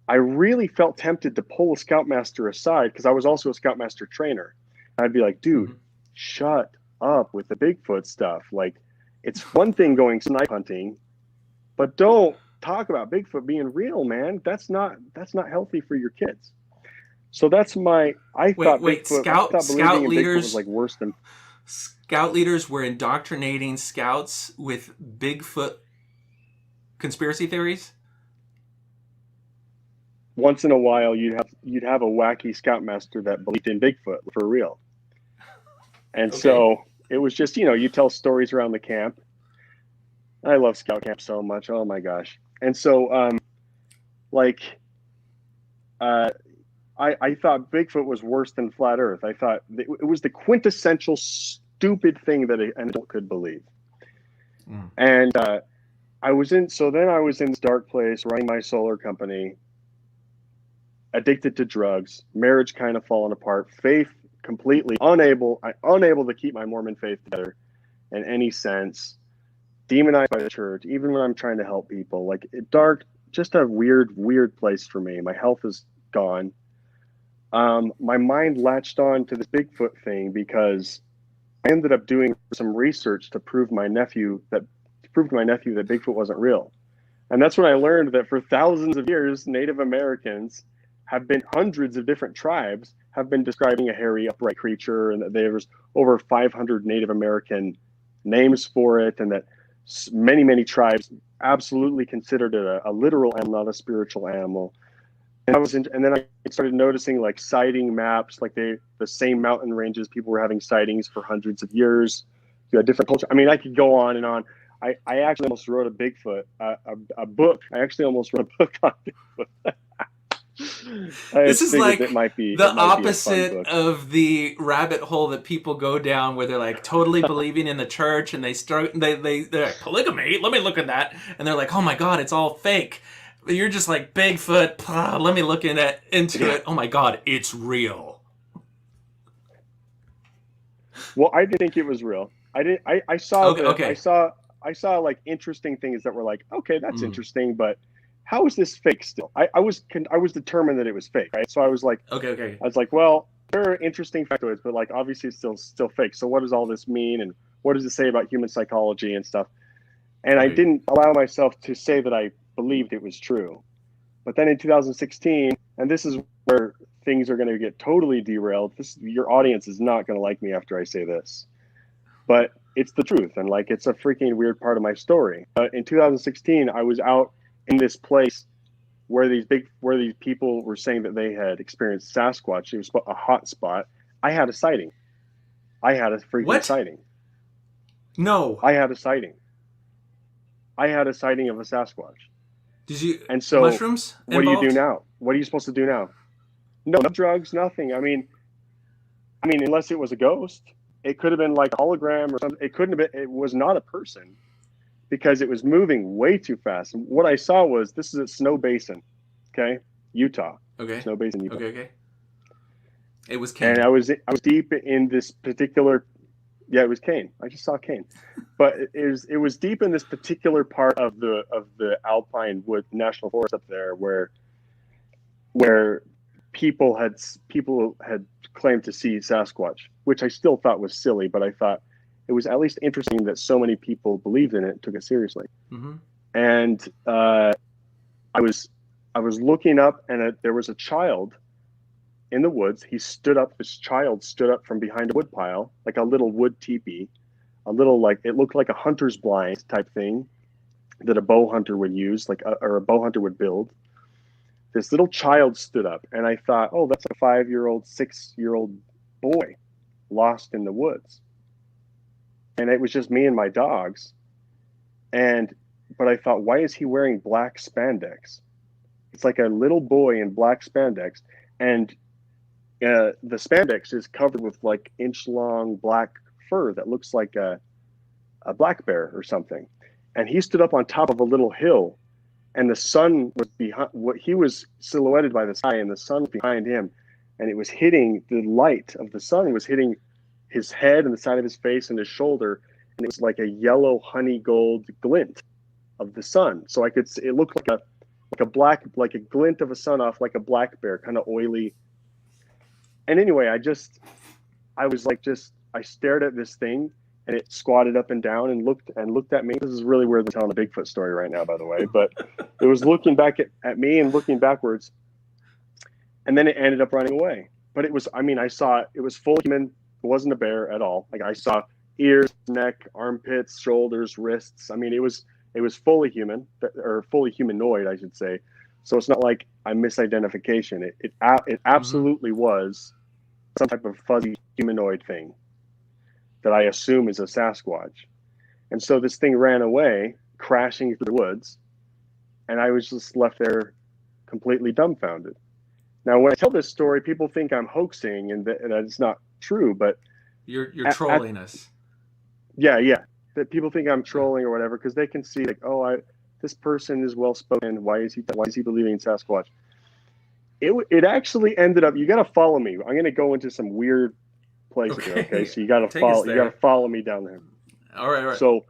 I really felt tempted to pull a scoutmaster aside because I was also a scoutmaster trainer. I'd be like, dude, shut up with the Bigfoot stuff. Like, it's one thing going snipe hunting, but don't talk about Bigfoot being real, man. That's not healthy for your kids. So that's I thought believing in Bigfoot was like worse than. Scout leaders were indoctrinating scouts with Bigfoot conspiracy theories. Once in a while, you'd have a wacky scoutmaster that believed in Bigfoot for real. And so it was just, you tell stories around the camp. I love scout camp so much. Oh my gosh. And so, I thought Bigfoot was worse than flat Earth. I thought it was the quintessential stupid thing that an adult could believe. And then I was in this dark place running my solar company, addicted to drugs, marriage kind of falling apart, faith completely unable to keep my Mormon faith together in any sense, demonized by the church, even when I'm trying to help people. Like, dark, just a weird place for me. My health is gone. My mind latched on to this Bigfoot thing because I ended up doing some research to prove to my nephew that Bigfoot wasn't real. And that's when I learned that for thousands of years, Native Americans hundreds of different tribes have been describing a hairy, upright creature, and that there's over 500 Native American names for it, and that many tribes absolutely considered it a literal animal, not a spiritual animal. And then I started noticing like sighting maps, like the same mountain ranges people were having sightings for hundreds of years. You had different culture. I mean, I could go on and on. I actually almost wrote a Bigfoot a book. I actually almost wrote a book on Bigfoot. This is like the opposite of the rabbit hole that people go down, where they're like totally believing in the church and they're like, polygamy, let me look at that, and they're like, oh my god, it's all fake. You're just like, Bigfoot, let me look into it. Oh my god, it's real. Well, I didn't think it was real. I saw like interesting things that were like, okay, that's interesting, but how is this fake still? I was determined that it was fake, right? So I was like, okay. I was like, well, there are interesting factoids, but like obviously it's still fake. So what does all this mean, and what does it say about human psychology and stuff? And I didn't allow myself to say that I believed it was true. But then in 2016, and this is where things are going to get totally derailed. Your audience is not going to like me after I say this, but it's the truth, and like it's a freaking weird part of my story. But in 2016, I was out in this place where these people were saying that they had experienced Sasquatch. It was a hot spot. I had a sighting. I had a freaking sighting. No. I had a sighting. I had a sighting of a Sasquatch. Did you? And so, mushrooms what involved? do you do now? What are you supposed to do now? No drugs, nothing. I mean, unless it was a ghost, it could have been like a hologram or something. It couldn't have been. It was not a person. because it was moving way too fast. And what I saw was, this is a snow basin, okay, Utah. Okay. Snow basin, Utah. Okay. It was Cain. And I was deep in this particular. Yeah, it was Cain. I just saw Cain, but it was deep in this particular part of the Alpine Wood National Forest up there, where people had claimed to see Sasquatch, which I still thought was silly, but I thought it was at least interesting that so many people believed in it and took it seriously. Mm-hmm. And I was looking up, and there was a child in the woods. This child stood up from behind a wood pile, like a little wood teepee, a little, like, it looked like a hunter's blind type thing that a bow hunter would use, or a bow hunter would build. This little child stood up, and I thought, oh, that's a 5-year-old, 6-year-old boy lost in the woods. And it was just me and my dogs. But I thought, why is he wearing black spandex? It's like a little boy in black spandex, and the spandex is covered with like inch-long black fur that looks like a black bear or something. And he stood up on top of a little hill, and the sun was behind. He was silhouetted by the sky, and the sun was behind him, and it was hitting, the light of the sun was hitting his head and the side of his face and his shoulder, and it was like a yellow honey gold glint of the sun. So it looked like a glint of a sun off like a black bear, kind of oily. And anyway, I stared at this thing, and it squatted up and down and looked at me. This is really weird, I'm telling a Bigfoot story right now, by the way, but it was looking back at me and looking backwards, and then it ended up running away. But I saw it was fully human. It wasn't a bear at all. Like, I saw ears, neck, armpits, shoulders, wrists. I mean, it was fully human, or fully humanoid, I should say. So it's not like a misidentification. It absolutely was some type of fuzzy humanoid thing that I assume is a Sasquatch. And so this thing ran away, crashing through the woods, and I was just left there completely dumbfounded. Now, when I tell this story, people think I'm hoaxing and that it's not true, but you're trolling us. Yeah. That people think I'm trolling or whatever, because they can see, like, oh, this person is well spoken. Why is he believing in Sasquatch? It actually ended up. You got to follow me. I'm going to go into some weird places. Okay, so you got to follow me down there. All right. So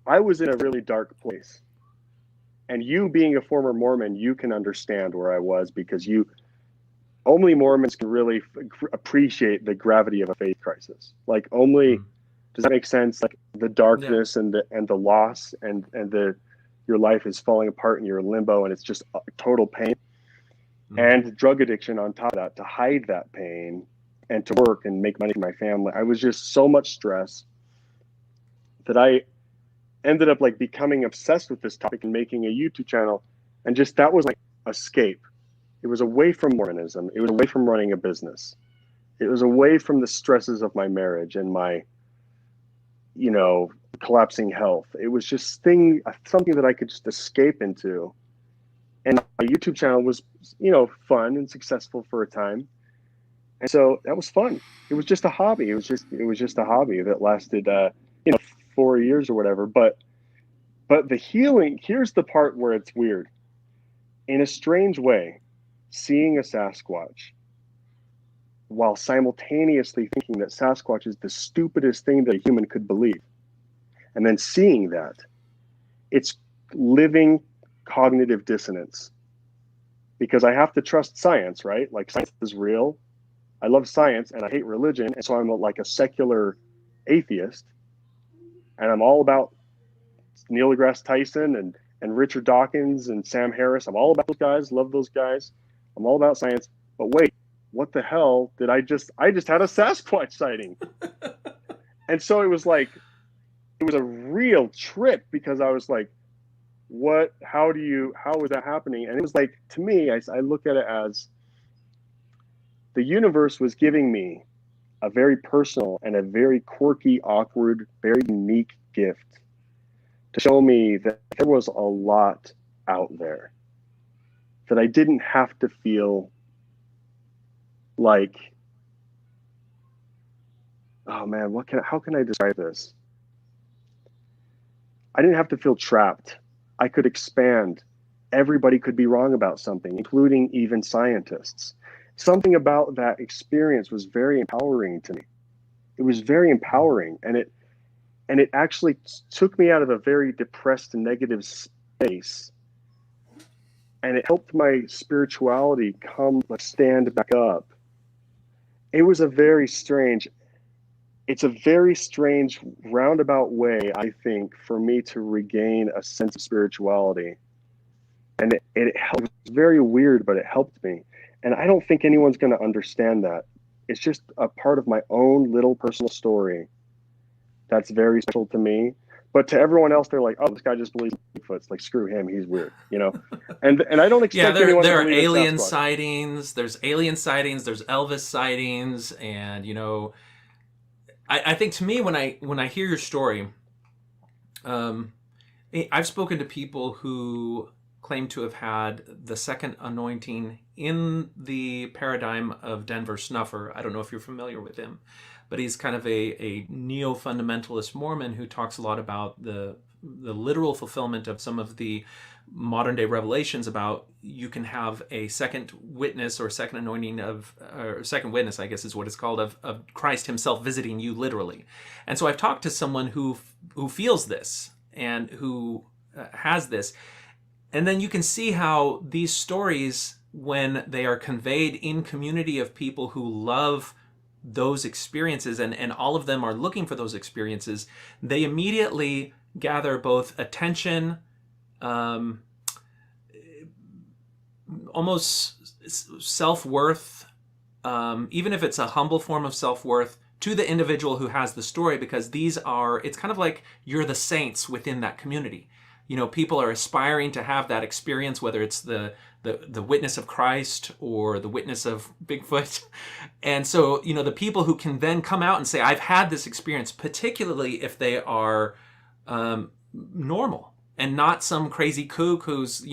I was in a really dark place, and you being a former Mormon, you can understand where I was, because only Mormons can really appreciate the gravity of a faith crisis. Like, only. Does that make sense? Like, the darkness and the loss and your life is falling apart and you're in limbo, and it's just total pain. And drug addiction on top of that, to hide that pain and to work and make money for my family. I was just so much stress that I ended up like becoming obsessed with this topic and making a YouTube channel. And just, that was like escape. It was away from Mormonism. It was away from running a business. It was away from the stresses of my marriage and my, collapsing health. It was just something that I could just escape into. And my YouTube channel was, fun and successful for a time. And so that was fun. It was just a hobby. It was just a hobby that lasted, 4 years or whatever. But the healing, here's the part where it's weird. In a strange way, seeing a Sasquatch while simultaneously thinking that Sasquatch is the stupidest thing that a human could believe, and then seeing that, it's living cognitive dissonance, because I have to trust science, right? Like, science is real. I love science and I hate religion, and so I'm like a secular atheist, and I'm all about Neil deGrasse Tyson and Richard Dawkins and Sam Harris. I'm all about those guys, love those guys. I'm all about science. But wait, what the hell did I just had a Sasquatch sighting. And so it was a real trip, because I was like, how is that happening? And it was like, to me, I look at it as the universe was giving me a very personal and a very quirky, awkward, very unique gift to show me that there was a lot out there, that I didn't have to feel like, oh man, how can I describe this? I didn't have to feel trapped. I could expand. Everybody could be wrong about something, including even scientists. Something about that experience was very empowering to me. It was very empowering, and it actually took me out of a very depressed and negative space, and it helped my spirituality stand back up. It was it's a very strange roundabout way, I think, for me to regain a sense of spirituality. And it was very weird, but it helped me. And I don't think anyone's going to understand that. It's just a part of my own little personal story that's very special to me. But to everyone else, they're like, "Oh, this guy just believes in Bigfoot. It's like, screw him, he's weird," you know. And I don't expect anyone there to are believe in alien Sasquatch. sightings. There's alien sightings. There's Elvis sightings, and I think to me when I hear your story, I've spoken to people who claim to have had the second anointing in the paradigm of Denver Snuffer. I don't know if you're familiar with him, but he's kind of a neo-fundamentalist Mormon who talks a lot about the literal fulfillment of some of the modern day revelations about you can have a second witness or second anointing or second witness, I guess is what it's called, of Christ himself visiting you literally. And so I've talked to someone who feels this and who has this. And then you can see how these stories, when they are conveyed in community of people who love those experiences, and all of them are looking for those experiences, they immediately gather both attention, almost self-worth, even if it's a humble form of self-worth, to the individual who has the story, because it's kind of like you're the saints within that community. People are aspiring to have that experience, whether it's the witness of Christ or the witness of Bigfoot. And so, the people who can then come out and say, I've had this experience, particularly if they are normal and not some crazy kook who's,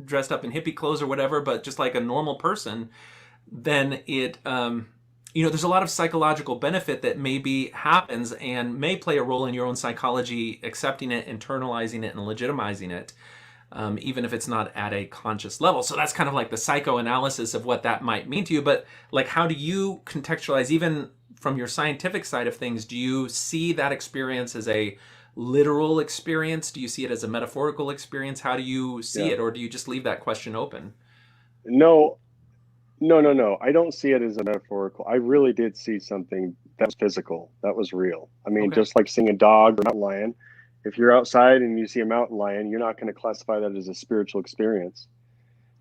dressed up in hippie clothes or whatever, but just like a normal person, then there's a lot of psychological benefit that maybe happens and may play a role in your own psychology, accepting it, internalizing it, and legitimizing it, even if it's not at a conscious level. So that's kind of like the psychoanalysis of what that might mean to you. But like, how do you contextualize, even from your scientific side of things, do you see that experience as a literal experience? Do you see it as a metaphorical experience? How do you see it? Or do you just leave that question open? No. I don't see it as a metaphorical. I really did see something that was physical, that was real. I mean, just like seeing a dog or a mountain lion. If you're outside and you see a mountain lion, you're not going to classify that as a spiritual experience.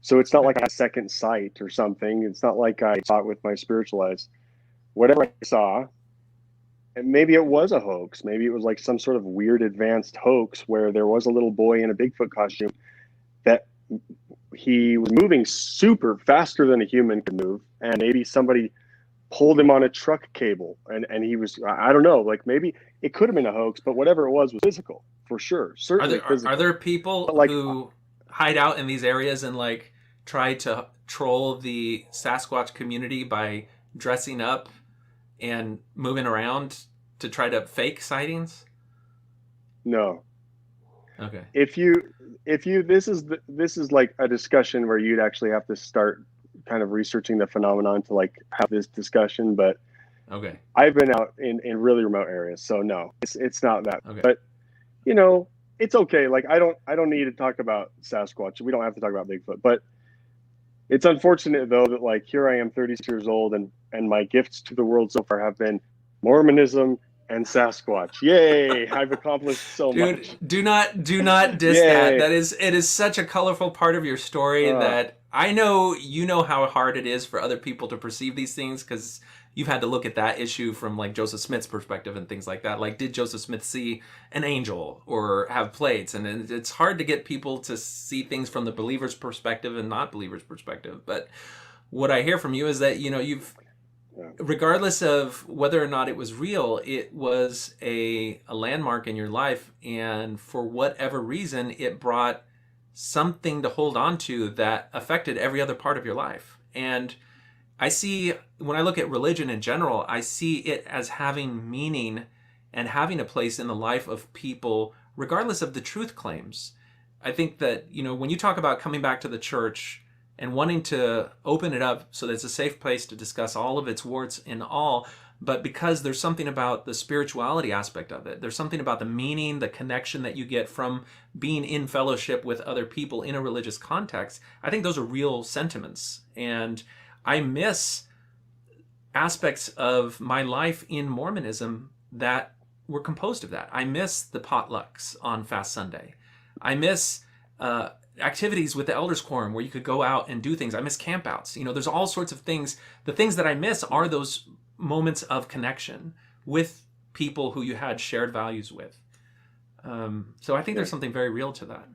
So it's not like I had second sight or something. It's not like I saw it with my spiritual eyes. Whatever I saw, and maybe it was a hoax. Maybe it was like some sort of weird advanced hoax where there was a little boy in a Bigfoot costume that he was moving super faster than a human could move, and maybe somebody pulled him on a truck cable, and he was, I don't know, like maybe it could have been a hoax, but whatever it was physical for sure. Certainly physical. Are there people who hide out in these areas and like try to troll the Sasquatch community by dressing up and moving around to try to fake sightings? No. Okay. If you this is like a discussion where you'd actually have to start kind of researching the phenomenon to like have this discussion, but okay, I've been out in really remote areas, so no, it's not that. Okay. But it's okay. Like I don't need to talk about Sasquatch. We don't have to talk about Bigfoot, but it's unfortunate though that like here I am 36 years old and my gifts to the world so far have been Mormonism and Sasquatch. Yay! I've accomplished so much. Do not diss that. It is such a colorful part of your story that I know how hard it is for other people to perceive these things, because you've had to look at that issue from like Joseph Smith's perspective and things like that. Like, did Joseph Smith see an angel or have plates? And it's hard to get people to see things from the believer's perspective and not believer's perspective. But what I hear from you is that you've, regardless of whether or not it was real, it was a landmark in your life, and for whatever reason, it brought something to hold on to that affected every other part of your life. And I see, when I look at religion in general, I see it as having meaning and having a place in the life of people regardless of the truth claims. I think that, when you talk about coming back to the church and wanting to open it up so that it's a safe place to discuss all of its warts and all, but because there's something about the spirituality aspect of it, there's something about the meaning, the connection that you get from being in fellowship with other people in a religious context, I think those are real sentiments. And I miss aspects of my life in Mormonism that were composed of that. I miss the potlucks on Fast Sunday. I miss activities with the elders quorum where you could go out and do things. I miss campouts. There's all sorts of things. The things that I miss are those moments of connection with people who you had shared values with. So I think there's something very real to that.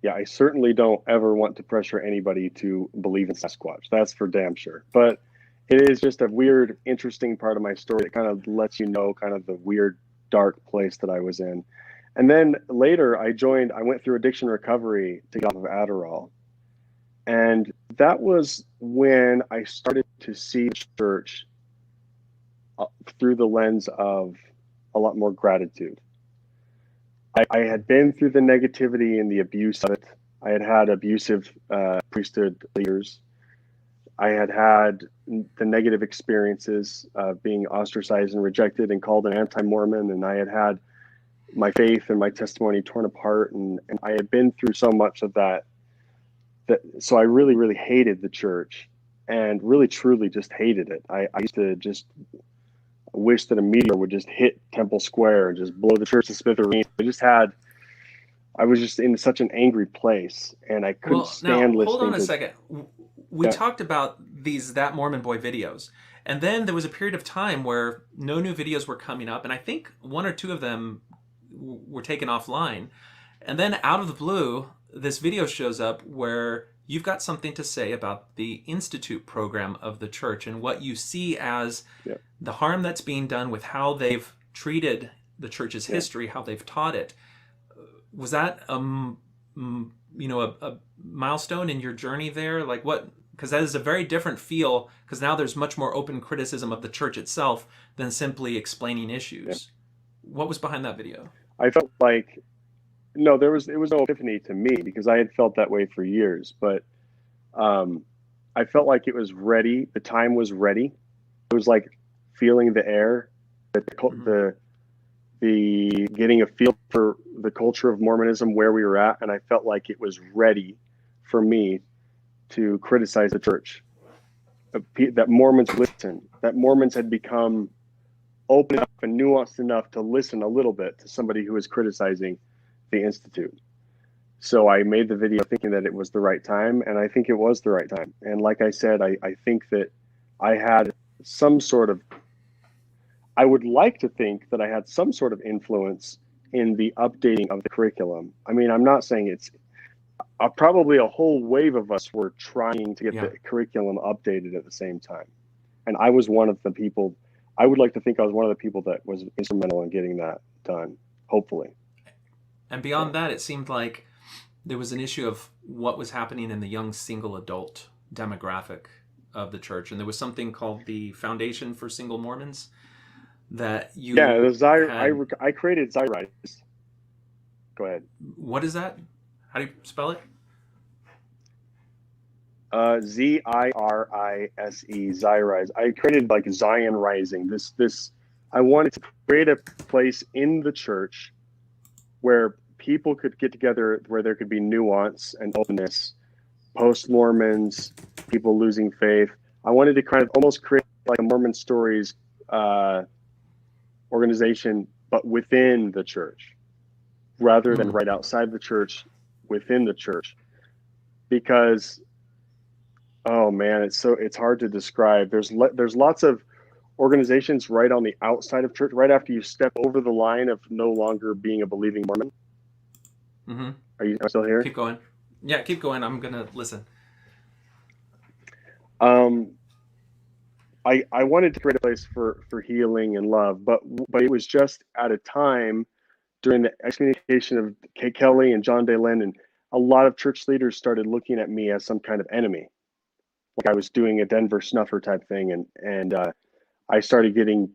Yeah, I certainly don't ever want to pressure anybody to believe in Sasquatch. That's for damn sure. But it is just a weird, interesting part of my story that kind of lets you know kind of the weird, dark place that I was in. And then later I went through addiction recovery to get off of Adderall. And that was when I started to see the church through the lens of a lot more gratitude. I had been through the negativity and the abuse of it. I had had abusive priesthood leaders. I had had the negative experiences of being ostracized and rejected and called an anti-Mormon. And I had had my faith and my testimony torn apart. And I had been through so much of that. So I really, really hated the church and really, truly just hated it. I used to just wish that a meteor would just hit Temple Square and just blow the church to smithereens. I was just in such an angry place, and I couldn't stand listening. Hold on a second. We talked about these That Mormon Boy videos, and then there was a period of time where no new videos were coming up, and I think one or two of them were taken offline. And then out of the blue, this video shows up where you've got something to say about the Institute program of the church and what you see as the harm that's being done with how they've treated the church's history, how they've taught it. Was that a milestone in your journey there? Like what? Because that is a very different feel, because now there's much more open criticism of the church itself than simply explaining issues. What was behind that video? I felt like it was no epiphany to me, because I had felt that way for years, but I felt like it was ready. The time was ready. It was like feeling the air, the getting a feel for the culture of Mormonism, where we were at, and I felt like it was ready for me to criticize the church. That Mormons listen, that Mormons had become open enough and nuanced enough to listen a little bit to somebody who was criticizing the Institute. So I made the video thinking that it was the right time, and I think it was the right time. And like I said, I think that I had some sort of, I would like to think that I had some sort of influence in the updating of the curriculum. I mean, I'm not saying it's probably a whole wave of us were trying to get the curriculum updated at the same time. And I was one of the people, I would like to think I was one of the people that was instrumental in getting that done, hopefully. And beyond that, it seemed like there was an issue of what was happening in the young single adult demographic of the church. And there was something called the Foundation for Single Mormons that you I created Zirise. Go ahead. What is that? How do you spell it? Zirise, Zirise. I created like Zion Rising. This I wanted to create a place in the church where people could get together, where there could be nuance and openness, post-Mormons, people losing faith. I wanted to kind of almost create like a Mormon Stories organization, but within the church, rather than right outside the church, within the church. Because, oh man, it's hard to describe. There's lots of organizations right on the outside of church, right after you step over the line of no longer being a believing Mormon. Mm-hmm. Are you still here? Keep going. Yeah, keep going. I'm gonna listen. I wanted to create a place for healing and love, but it was just at a time during the excommunication of Kay Kelly and John Day Lennon, a lot of church leaders started looking at me as some kind of enemy, like I was doing a Denver snuffer type thing, and I started getting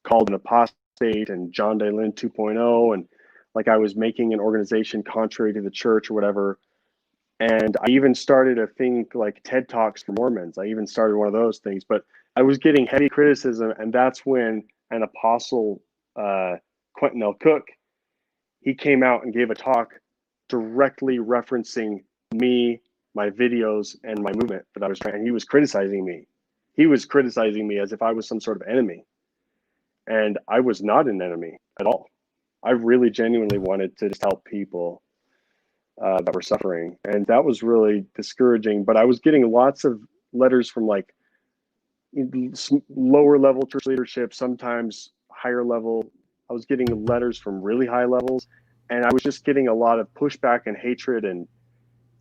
called an apostate state and John Daylin 2.0, and like I was making an organization contrary to the church or whatever. And I even started a thing like TED Talks for Mormons. I even started one of those things, but I was getting heavy criticism, and that's when an apostle, Quentin L. Cook, he came out and gave a talk directly referencing me, my videos, and my movement that I was trying. And he was criticizing me. He was criticizing me as if I was some sort of enemy. And I was not an enemy at all. I really genuinely wanted to just help people that were suffering. And that was really discouraging. But I was getting lots of letters from like lower level church leadership, sometimes higher level. I was getting letters from really high levels, and I was just getting a lot of pushback and hatred.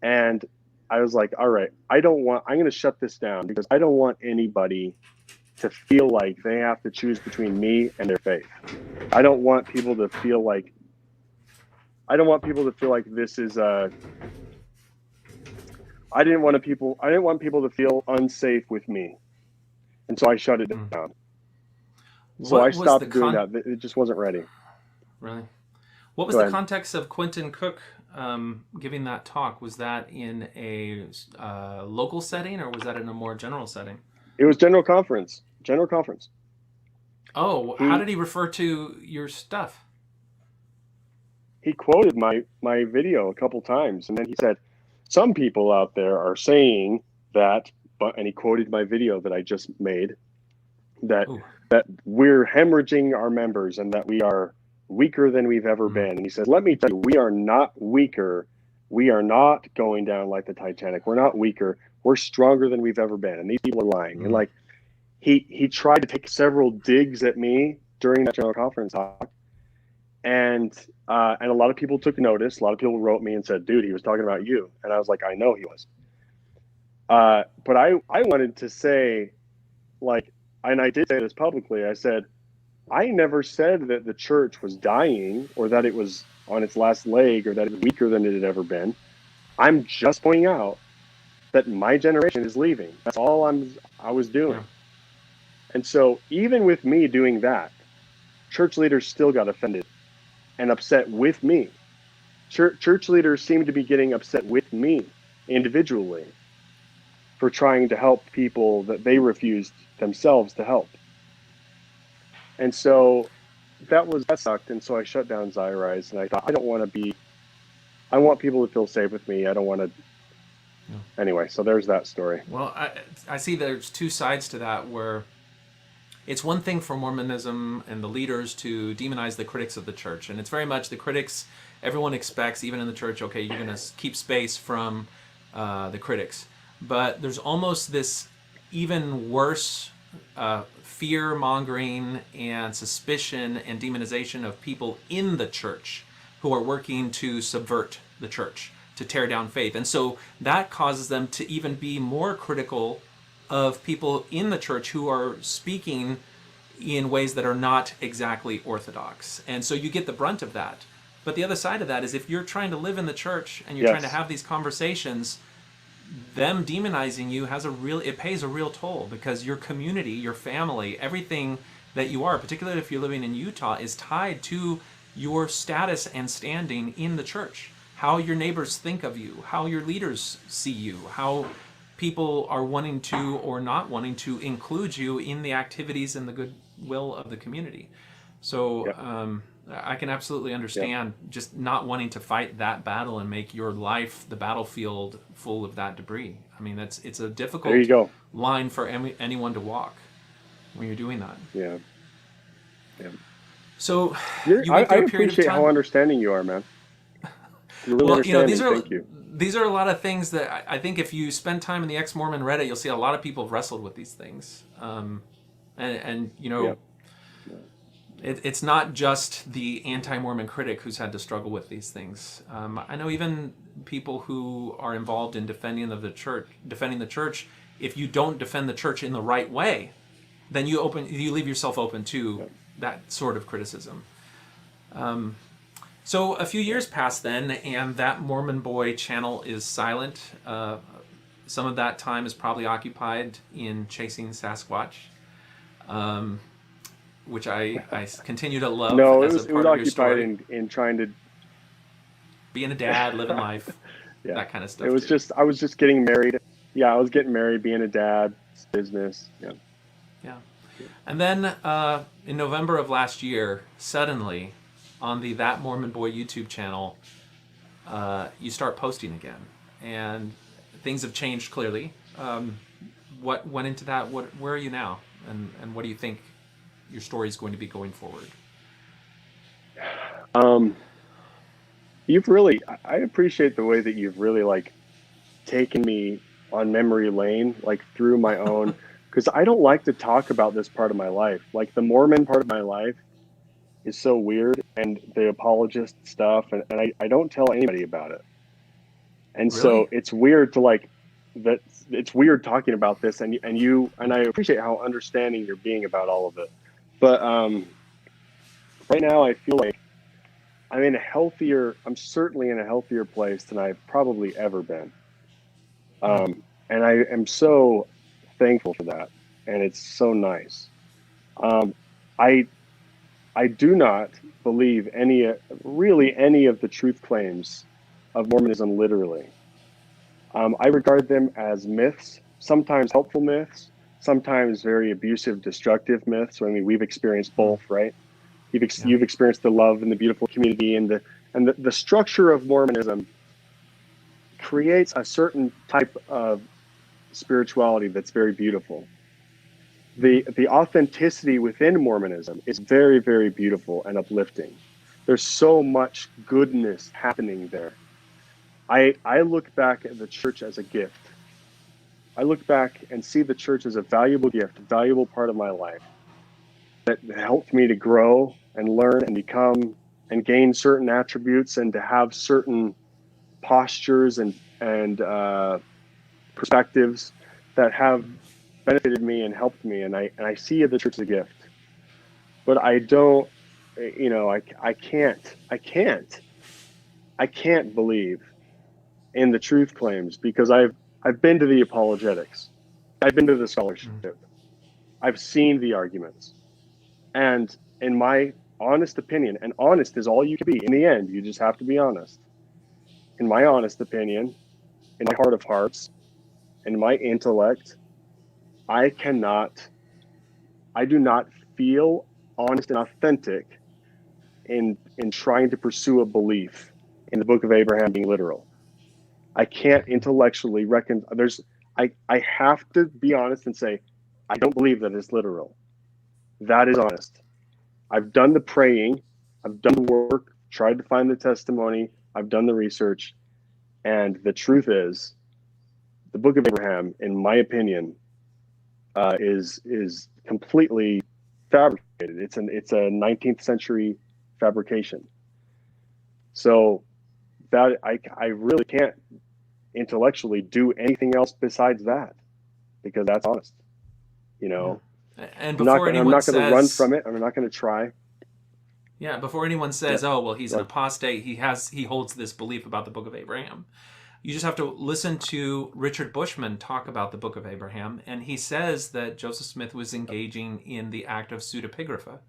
And I was like, all right, I'm going to shut this down because I don't want anybody to feel like they have to choose between me and their faith. I don't want people to feel like this is I didn't want people to feel unsafe with me. And so I shut it down. So I stopped doing that. It just wasn't ready. Really? What was the context of Quentin Cook giving that talk? Was that in a local setting, or was that in a more general setting? It was general conference. General conference. Oh, how did he refer to your stuff? He quoted my video a couple times, and then he said, some people out there are saying that, and he quoted my video that I just made, that we're hemorrhaging our members and that we are weaker than we've ever been. And he says, let me tell you, we are not weaker. We are not going down like the Titanic. We're not weaker. We're stronger than we've ever been. And these people are lying. And like, he tried to take several digs at me during that general conference talk. And a lot of people took notice. A lot of people wrote me and said, dude, he was talking about you. And I was like, I know he was. But I wanted to say, like, and I did say this publicly, I said, I never said that the church was dying or that it was on its last leg or that it was weaker than it had ever been. I'm just pointing out that my generation is leaving. That's all I was doing. Yeah. And so even with me doing that, church leaders still got offended and upset with me. Church leaders seem to be getting upset with me individually for trying to help people that they refused themselves to help. And so that sucked. And so I shut down Zyrise, and I thought, I want people to feel safe with me. I don't want to. Yeah. Anyway, so there's that story. Well, I see there's two sides to that, where it's one thing for Mormonism and the leaders to demonize the critics of the church. And it's very much the critics, everyone expects, even in the church, okay, you're going to keep space from the critics. But there's almost this even worse fear-mongering and suspicion and demonization of people in the church who are working to subvert the church, to tear down faith. And so that causes them to even be more critical of people in the church who are speaking in ways that are not exactly orthodox. And so you get the brunt of that. But the other side of that is if you're trying to live in the church and you're trying to have these conversations, them demonizing you it pays a real toll, because your community, your family, everything that you are, particularly if you're living in Utah, is tied to your status and standing in the church. How your neighbors think of you, how your leaders see you, how people are wanting to or not wanting to include you in the activities and the goodwill of the community. So I can absolutely understand just not wanting to fight that battle and make your life the battlefield full of that debris. I mean, it's a difficult line for anyone to walk when you're doing that. Yeah. So I appreciate how understanding you are, man. You're really understanding. Thank you. These are a lot of things that I think if you spend time in the ex-Mormon Reddit, you'll see a lot of people have wrestled with these things. It's not just the anti-Mormon critic who's had to struggle with these things. I know even people who are involved in defending the church, if you don't defend the church in the right way, then you leave yourself open to that sort of criticism. So a few years passed then, and That Mormon Boy channel is silent. Some of that time is probably occupied in chasing Sasquatch. which I continue to love No, as a it was part of your occupied story. in trying to Being a dad, living life, yeah. that kind of It stuff was too. just I was just getting married. Yeah, I was getting married, being a dad, business. Yeah. Yeah. And then in November of last year, suddenly, on the That Mormon Boy YouTube channel, you start posting again, and things have changed clearly. What went into that? Where are you now, and what do you think your story is going to be going forward? Um, I appreciate the way that you've really like taken me on memory lane, like through my own, because I don't like to talk about this part of my life. Like the Mormon part of my life is so weird, and the apologist stuff, and I don't tell anybody about it. And so Really? it's weird to like that. It's weird talking about this, and I appreciate how understanding you're being about all of it. But right now, I feel like I'm certainly in a healthier place than I've probably ever been. And I am so thankful for that. And it's so nice. Um, I, I do not believe really any of the truth claims of Mormonism literally. I regard them as myths, sometimes helpful myths, sometimes very abusive, destructive myths. I mean, we've experienced both, right? Yeah. You've experienced the love and the beautiful community, and the structure of Mormonism creates a certain type of spirituality that's very beautiful. The authenticity within Mormonism is very, very beautiful and uplifting. There's so much goodness happening there. I look back at the church as a gift. I look back and see the church as a valuable gift, a valuable part of my life that helped me to grow and learn and become and gain certain attributes and to have certain postures and perspectives that have benefited me and helped me. And I see the church as a gift, but I don't, I can't believe in the truth claims because I've been to the apologetics. I've been to the scholarship. I've seen the arguments. And in my honest opinion, and honest is all you can be in the end, you just have to be honest. In my honest opinion, in my heart of hearts, in my intellect, I cannot, I do not feel honest and authentic in trying to pursue a belief in the Book of Abraham being literal. I can't intellectually reckon. I have to be honest and say, I don't believe that it's literal. That is honest. I've done the praying, I've done the work, tried to find the testimony, I've done the research, and the truth is, the Book of Abraham, in my opinion, is completely fabricated. It's a 19th century fabrication. So that I really can't intellectually do anything else besides that because that's honest. You Yeah. know, And before I'm anyone not going to run says, from it. I'm not going to try. yeah, before anyone Yeah. says, oh well, he's an Right. apostate, he holds this belief about the Book of Abraham. You just have to listen to Richard Bushman talk about the Book of Abraham, and he says that Joseph Smith was engaging in the act of pseudepigrapha,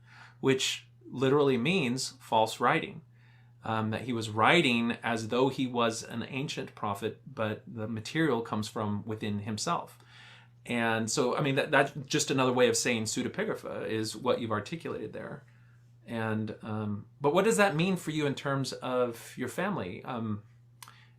which literally means false writing. That he was writing as though he was an ancient prophet, but the material comes from within himself. And so, I mean, that's just another way of saying pseudepigrapha is what you've articulated there. And but what does that mean for you in terms of your family?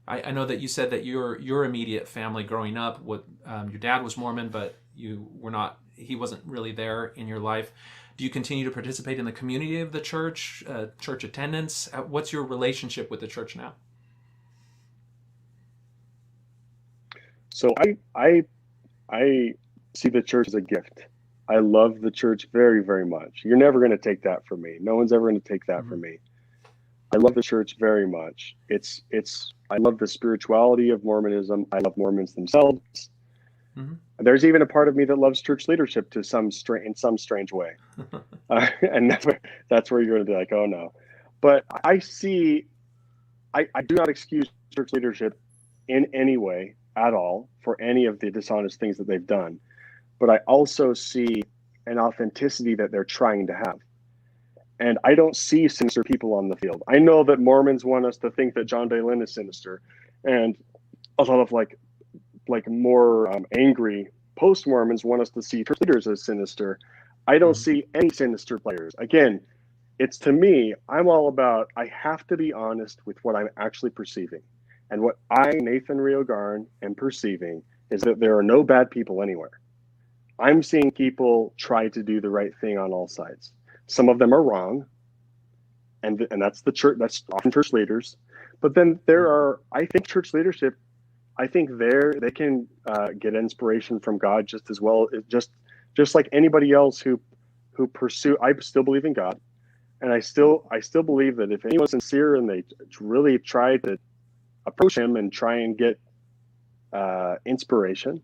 I know that you said that your immediate family growing up, your dad was Mormon, but you were not. He wasn't really there in your life. Do you continue to participate in the community of the church, church attendance? What's your relationship with the church now? So I see the church as a gift. I love the church very, very much. You're never going to take that from me. No one's ever going to take that from me. I love the church very much. I love the spirituality of Mormonism. I love Mormons themselves. Mm-hmm. There's even a part of me that loves church leadership in some strange way. And that's where you're going to be like, oh no. But I do not excuse church leadership in any way at all for any of the dishonest things that they've done. But I also see and authenticity that they're trying to have. And I don't see sinister people on the field. I know that Mormons want us to think that John Dahlin is sinister, and a lot of like more angry post-Mormons want us to see church leaders as sinister. I don't see any sinister players. Again, it's, to me, I'm all about, I have to be honest with what I'm actually perceiving. And what I, Nathan Rio Garn, am perceiving is that there are no bad people anywhere. I'm seeing people try to do the right thing on all sides. Some of them are wrong, and that's the church. That's often church leaders. But then there are, I think, church leadership. I think they can get inspiration from God just as well, just like anybody else who pursue. I still believe in God, and I still believe that if anyone's sincere and they really try to approach Him and try and get inspiration,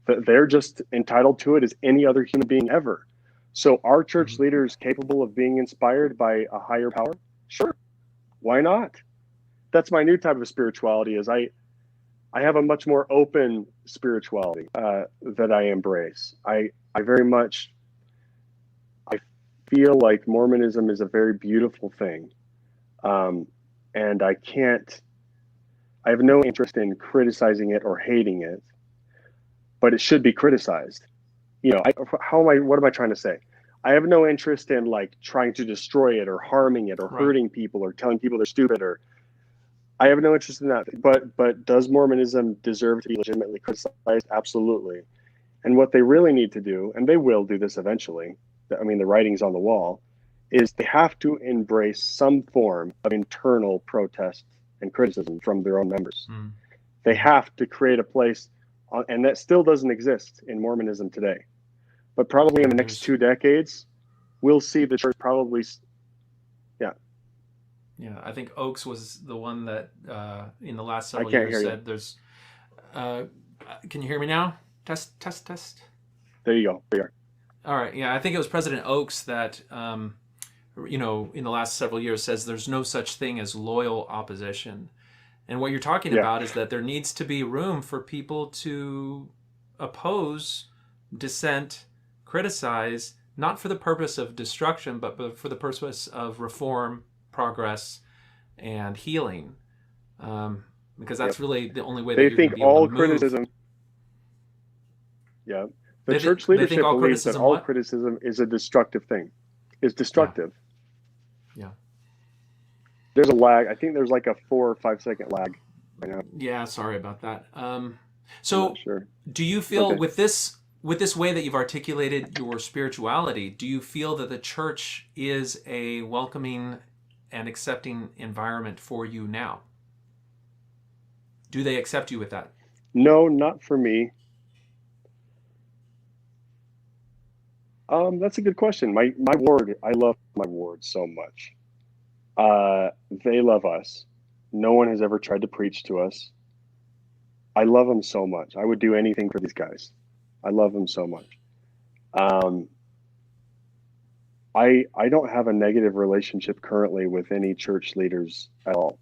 that they're just entitled to it as any other human being ever. So are church leaders capable of being inspired by a higher power? Sure. Why not? That's my new type of spirituality, is I have a much more open spirituality that I embrace. I very much, I feel like Mormonism is a very beautiful thing. And I have no interest in criticizing it or hating it, but it should be criticized. You know, what am I trying to say? I have no interest in like trying to destroy it or harming it or hurting people or telling people they're stupid, or I have no interest in that. But does Mormonism deserve to be legitimately criticized? Absolutely. And what they really need to do, and they will do this eventually, I mean, the writing's on the wall, is they have to embrace some form of internal protest and criticism from their own members. They have to create a place, and that still doesn't exist in Mormonism today. But probably in the next 2 decades, we'll see the church probably, Yeah, I think Oakes was the one that in the last several years said there's. Can you hear me now? Test. There you go. There you are. All right. Yeah, I think it was President Oakes that, in the last several years says there's no such thing as loyal opposition. And what you're talking about is that there needs to be room for people to oppose, dissent, criticize, not for the purpose of destruction, but for the purpose of reform, progress, and healing. Because that's really the only way that you're going to be able to move. Criticism. Yeah. The church leadership believes that all criticism is a destructive thing, is destructive. Yeah. There's a lag. I think there's like a 4 or 5 second lag right now. Yeah, sorry about that. So do you feel with this way that you've articulated your spirituality, do you feel that the church is a welcoming and accepting environment for you now? Do they accept you with that? No, not for me. That's a good question. My ward, I love my ward so much. They love us. No one has ever tried to preach to us. I love them so much. I would do anything for these guys. I love them so much. I don't have a negative relationship currently with any church leaders at all.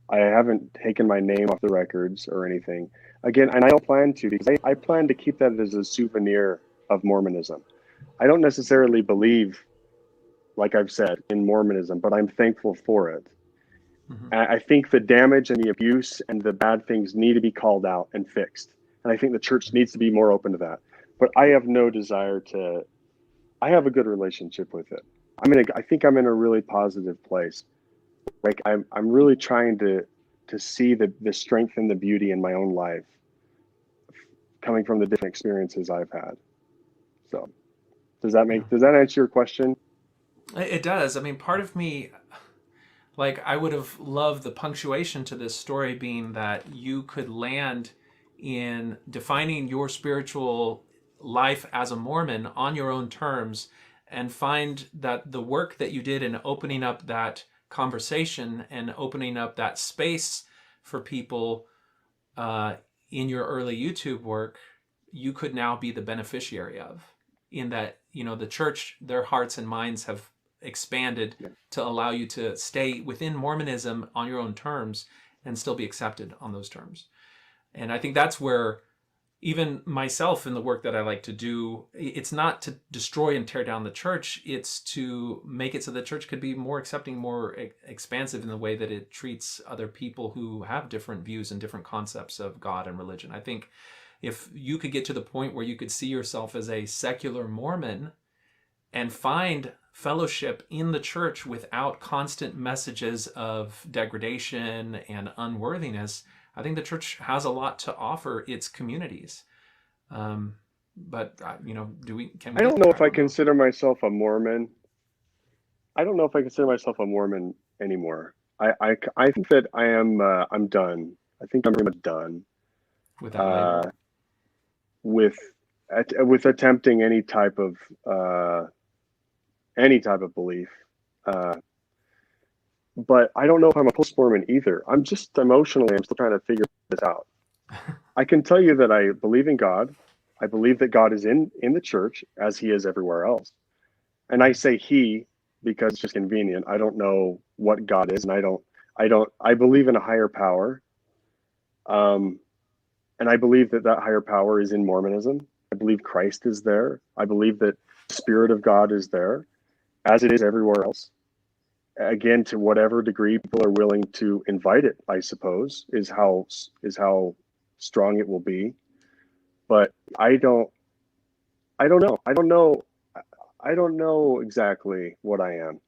I haven't taken my name off the records or anything. Again, and I don't plan to, because I plan to keep that as a souvenir of Mormonism. I don't necessarily believe, like I've said, in Mormonism, but I'm thankful for it. I think the damage and the abuse and the bad things need to be called out and fixed. And I think the church needs to be more open to that. But I have no desire to, I have a good relationship with it. I think I'm in a really positive place. Like I'm really trying to see the strength and the beauty in my own life coming from the different experiences I've had. So does that answer your question? It does. I mean, part of me, like, I would have loved the punctuation to this story being that you could land in defining your spiritual life as a Mormon on your own terms and find that the work that you did in opening up that conversation and opening up that space for people in your early YouTube work, you could now be the beneficiary of, in that, the church, their hearts and minds have expanded to allow you to stay within Mormonism on your own terms and still be accepted on those terms. And I think that's where even myself in the work that I like to do, it's not to destroy and tear down the church. It's to make it so the church could be more accepting, more expansive in the way that it treats other people who have different views and different concepts of God and religion. I think if you could get to the point where you could see yourself as a secular Mormon and find fellowship in the church without constant messages of degradation and unworthiness, I think the church has a lot to offer its communities. But do we? Can we? I don't know if I consider myself a Mormon. I don't know if I consider myself a Mormon anymore. I think that I am. I'm done. I think I'm pretty much done With that label. With attempting any type of belief. But I don't know if I'm a post-Mormon either. I'm just emotionally, I'm still trying to figure this out. I can tell you that I believe in God. I believe that God is in the church as he is everywhere else. And I say he because it's just convenient. I don't know what God is, and I believe in a higher power. And I believe that higher power is in Mormonism. I believe Christ is there. I believe that the Spirit of God is there, as it is everywhere else. Again, to whatever degree people are willing to invite it, I suppose, is how strong it will be. But I don't know. I don't know exactly what I am.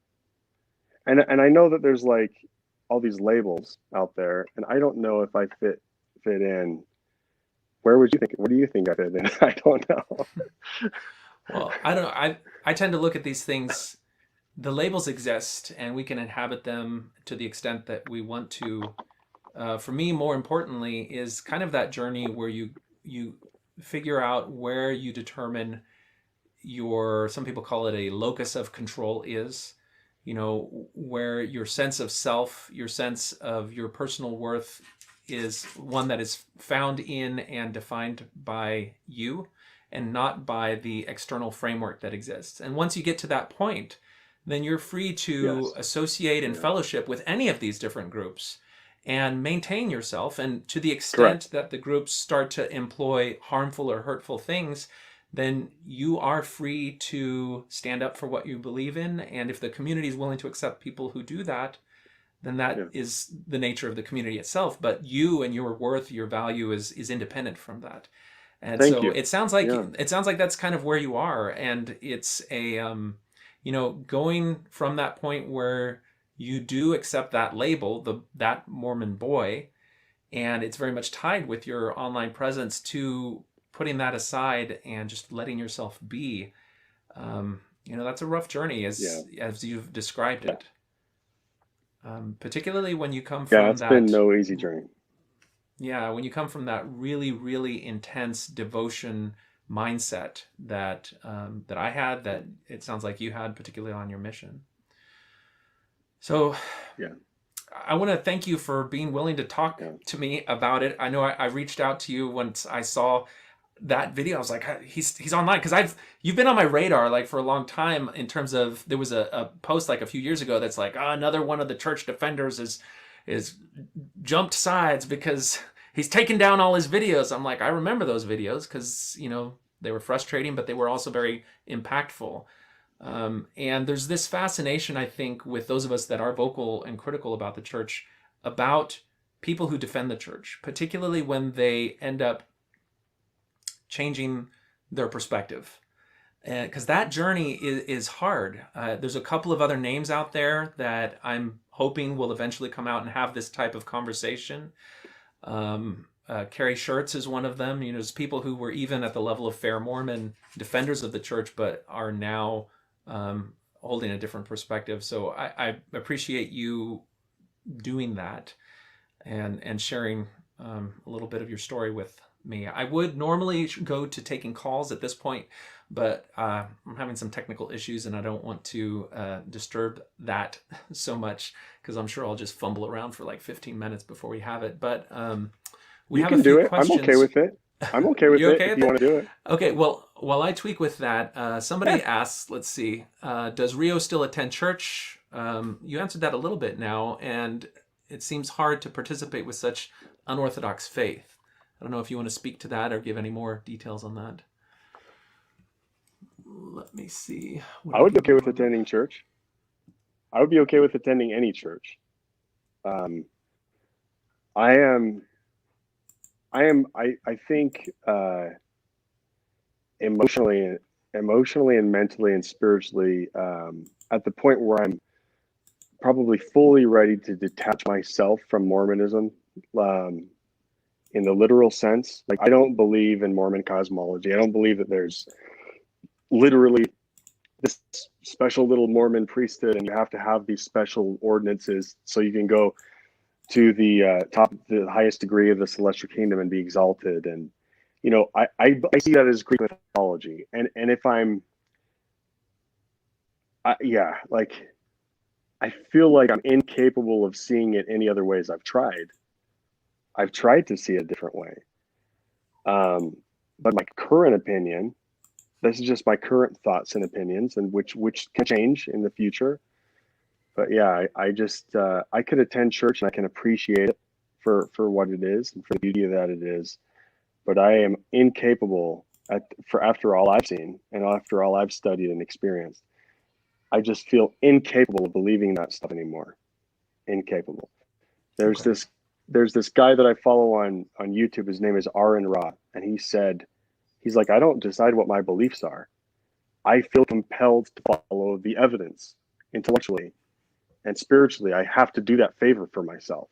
And I know that there's like all these labels out there, and I don't know if I fit in. Where do you think I fit in? I don't know. Well, I don't know. I tend to look at these things. The labels exist, and we can inhabit them to the extent that we want to. For me, more importantly, is kind of that journey where you figure out where you determine some people call it a locus of control is, where your sense of self, your sense of your personal worth is one that is found in and defined by you and not by the external framework that exists. And once you get to that point, then you're free to associate and fellowship with any of these different groups and maintain yourself. And to the extent that the groups start to employ harmful or hurtful things, then you are free to stand up for what you believe in. And if the community is willing to accept people who do that, then that is the nature of the community itself. But you and your worth, your value is independent from that. And Thank you. It sounds like that's kind of where you are. And it's a going from that point where you do accept that label, that Mormon boy, and it's very much tied with your online presence, to putting that aside and just letting yourself be. That's a rough journey as you've described it. Particularly when you come from it's been no easy journey. Yeah, when you come from that really, really intense devotion mindset that I had, that it sounds like you had, particularly on your mission. So I want to thank you for being willing to talk to me about it. I know I reached out to you once I saw that video. I was like, he's online, because you've been on my radar like for a long time, in terms of, there was a post like a few years ago that's like, another one of the church defenders is jumped sides because he's taken down all his videos. I'm like, I remember those videos because they were frustrating, but they were also very impactful. And there's this fascination, I think, with those of us that are vocal and critical about the church, about people who defend the church, particularly when they end up changing their perspective. Because that journey is hard. There's a couple of other names out there that I'm hoping will eventually come out and have this type of conversation. Carrie Schertz is one of them. There's people who were even at the level of fair Mormon defenders of the church, but are now holding a different perspective. So I appreciate you doing that and sharing a little bit of your story with me. I would normally go to taking calls at this point, but I'm having some technical issues, and I don't want to disturb that so much, because I'm sure I'll just fumble around for like 15 minutes before we have it. But we have a few questions. I'm okay with it. I'm okay with it if you want to do it. Okay, well, while I tweak with that, somebody asks, let's see, does Rio still attend church? You answered that a little bit now, and it seems hard to participate with such unorthodox faith. I don't know if you want to speak to that or give any more details on that. Let me see. I would be okay with attending church. I would be okay with attending any church. I think emotionally and mentally and spiritually at the point where I'm probably fully ready to detach myself from Mormonism in the literal sense. Like, I don't believe in Mormon cosmology. I don't believe that there's literally this special little Mormon priesthood and you have to have these special ordinances so you can go to the the highest degree of the celestial kingdom and be exalted. And I see that as Greek mythology. And if I feel like I'm incapable of seeing it any other ways. I've tried to see it a different way. But my current opinion, this is just my current thoughts and opinions, and which can change in the future. But yeah, I could attend church and I can appreciate it for what it is and for the beauty that it is. But I am incapable after all I've seen and after all I've studied and experienced. I just feel incapable of believing that stuff anymore. Incapable. There's this guy that I follow on YouTube. His name is Aaron Ra, and he's like, I don't decide what my beliefs are. I feel compelled to follow the evidence intellectually and spiritually. I have to do that favor for myself.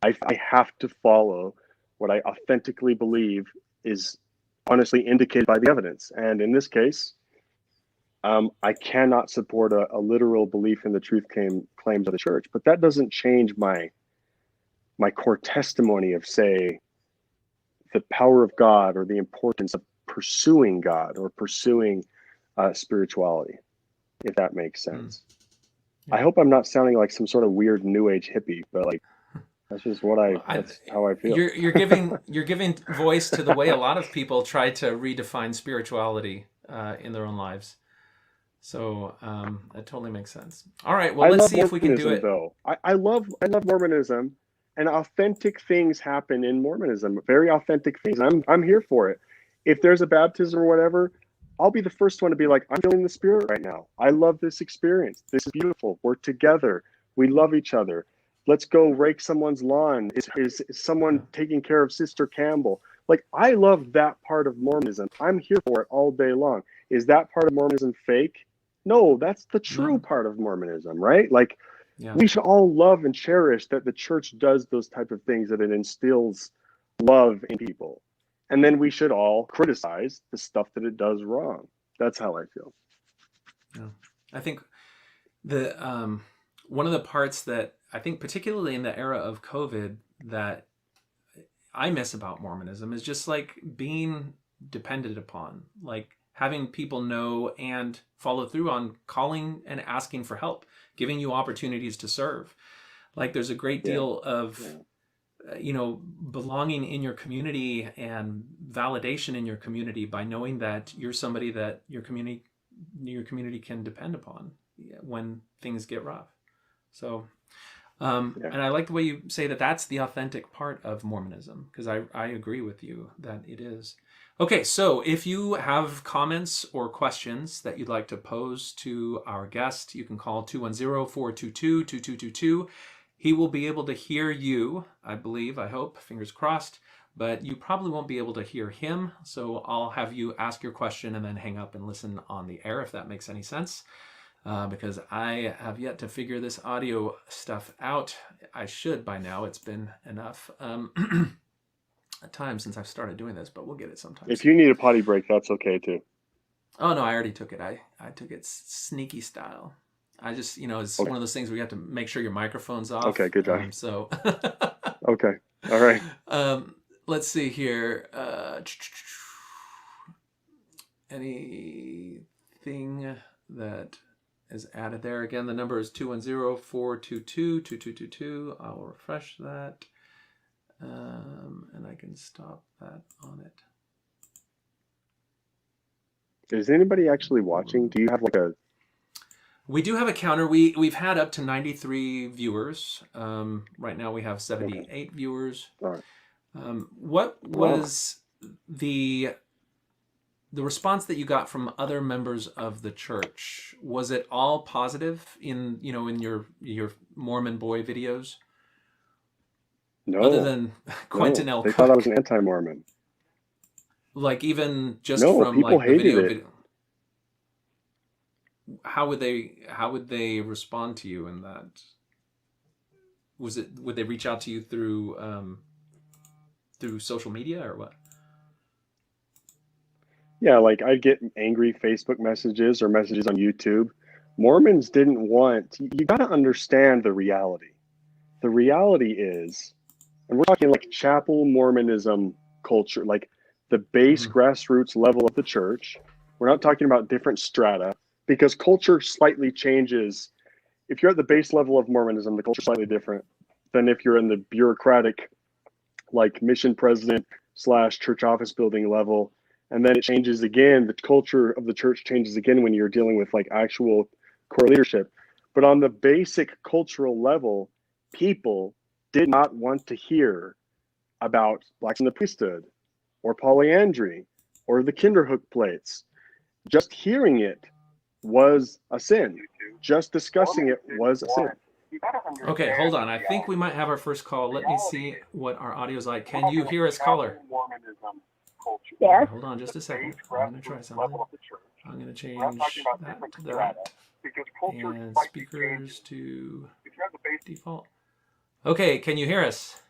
I have to follow what I authentically believe is honestly indicated by the evidence. And in this case, I cannot support a literal belief in the truth claims of the church, but that doesn't change my core testimony of, say, the power of God or the importance of pursuing God or pursuing spirituality, if that makes sense. Yeah. I hope I'm not sounding like some sort of weird new age hippie, but like, that's just that's how I feel. You're giving voice to the way a lot of people try to redefine spirituality in their own lives. So that totally makes sense. All right, well, let's see if we can do it. Though I love Mormonism, and authentic things happen in Mormonism. Very authentic things. I'm here for it. If there's a baptism or whatever, I'll be the first one to be like, I'm feeling the Spirit right now. I love this experience. This is beautiful. We're together. We love each other. Let's go rake someone's lawn. Is someone taking care of Sister Campbell? Like, I love that part of Mormonism. I'm here for it all day long. Is that part of Mormonism fake? No, that's the true part of Mormonism, right? Like, we should all love and cherish that the church does those type of things, that it instills love in people. And then we should all criticize the stuff that it does wrong. That's how I feel. Yeah. I think the one of the parts that I think, particularly in the era of COVID, that I miss about Mormonism is just like being depended upon, like having people know and follow through on calling and asking for help, giving you opportunities to serve. Like, there's a great deal of, belonging in your community and validation in your community by knowing that you're somebody that your community can depend upon when things get rough. So, and I like the way you say that that's the authentic part of Mormonism, because I agree with you that it is. Okay, so if you have comments or questions that you'd like to pose to our guest, you can call 210-422-2222. He will be able to hear you, I believe, I hope, fingers crossed, but you probably won't be able to hear him. So I'll have you ask your question and then hang up and listen on the air, if that makes any sense, because I have yet to figure this audio stuff out. I should by now. It's been enough time since I've started doing this, but we'll get it sometime. If you need a potty break, that's okay too. Oh no, I already took it. I took it sneaky style. I just, it's one of those things where you have to make sure your microphone's off. Okay, good job. So okay, all right. Let's see here. Anything that is added there? Again, the number is 210-422-2222. I'll refresh that. And I can stop that on it. Is anybody actually watching? Do you have like a... We do have a counter. We've had up to 93 viewers. Right now we have 78 viewers. All right. What was the response that you got from other members of the church? Was it all positive in your Mormon Boy videos? No, other than Quentin L. They Cook. thought I was an anti-Mormon. Like even just No, from people like the hated video, it. how would they respond to you in that? Would they reach out to you through social media or what? Yeah, like I'd get angry Facebook messages or messages on YouTube. Mormons didn't want, you got to understand the reality. The reality is, and we're talking like chapel Mormonism culture, like the base grassroots level of the church. We're not talking about different strata because culture slightly changes. If you're at the base level of Mormonism, the culture is slightly different than if you're in the bureaucratic, like mission president / church office building level. And then it changes again. The culture of the church changes again when you're dealing with like actual core leadership. But on the basic cultural level, people did not want to hear about blacks in the priesthood or polyandry or the Kinderhook plates. Just hearing it was a sin. Just discussing it was a sin. Okay, hold on. I think we might have our first call. Let me see what our audio is like. Can you hear us, caller? Yes. Okay, hold on just a second. I'm going to try something. I'm going to change that to that. And speakers to default. Okay, can you hear us?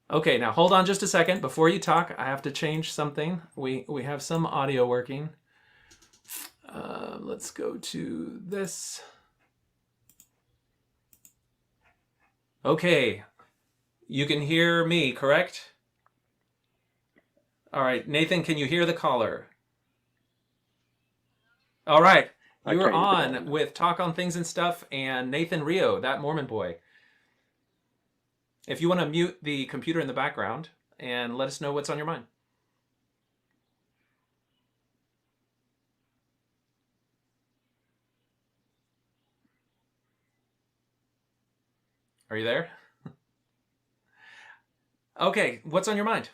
Okay, now hold on just a second. Before you talk, I have to change something. We have some audio working. Let's go to this. Okay, you can hear me, correct? All right, Nathan, can you hear the caller? All right, you're on with Talk on Things and Stuff and Nathan Rio, That Mormon Boy. If you want to mute the computer in the background and let us know what's on your mind. Are you there? Okay, what's on your mind?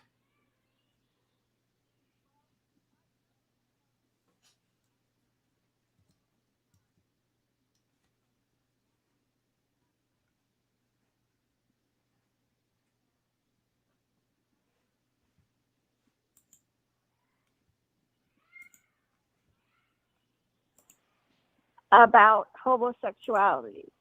About homosexuality.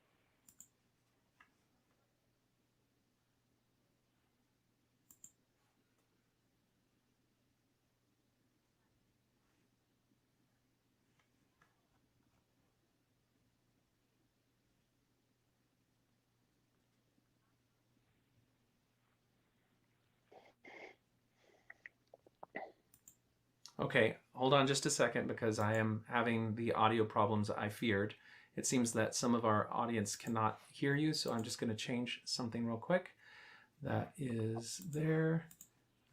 Okay, hold on just a second because I am having the audio problems I feared. It seems that some of our audience cannot hear you, so I'm just going to change something real quick. That is there.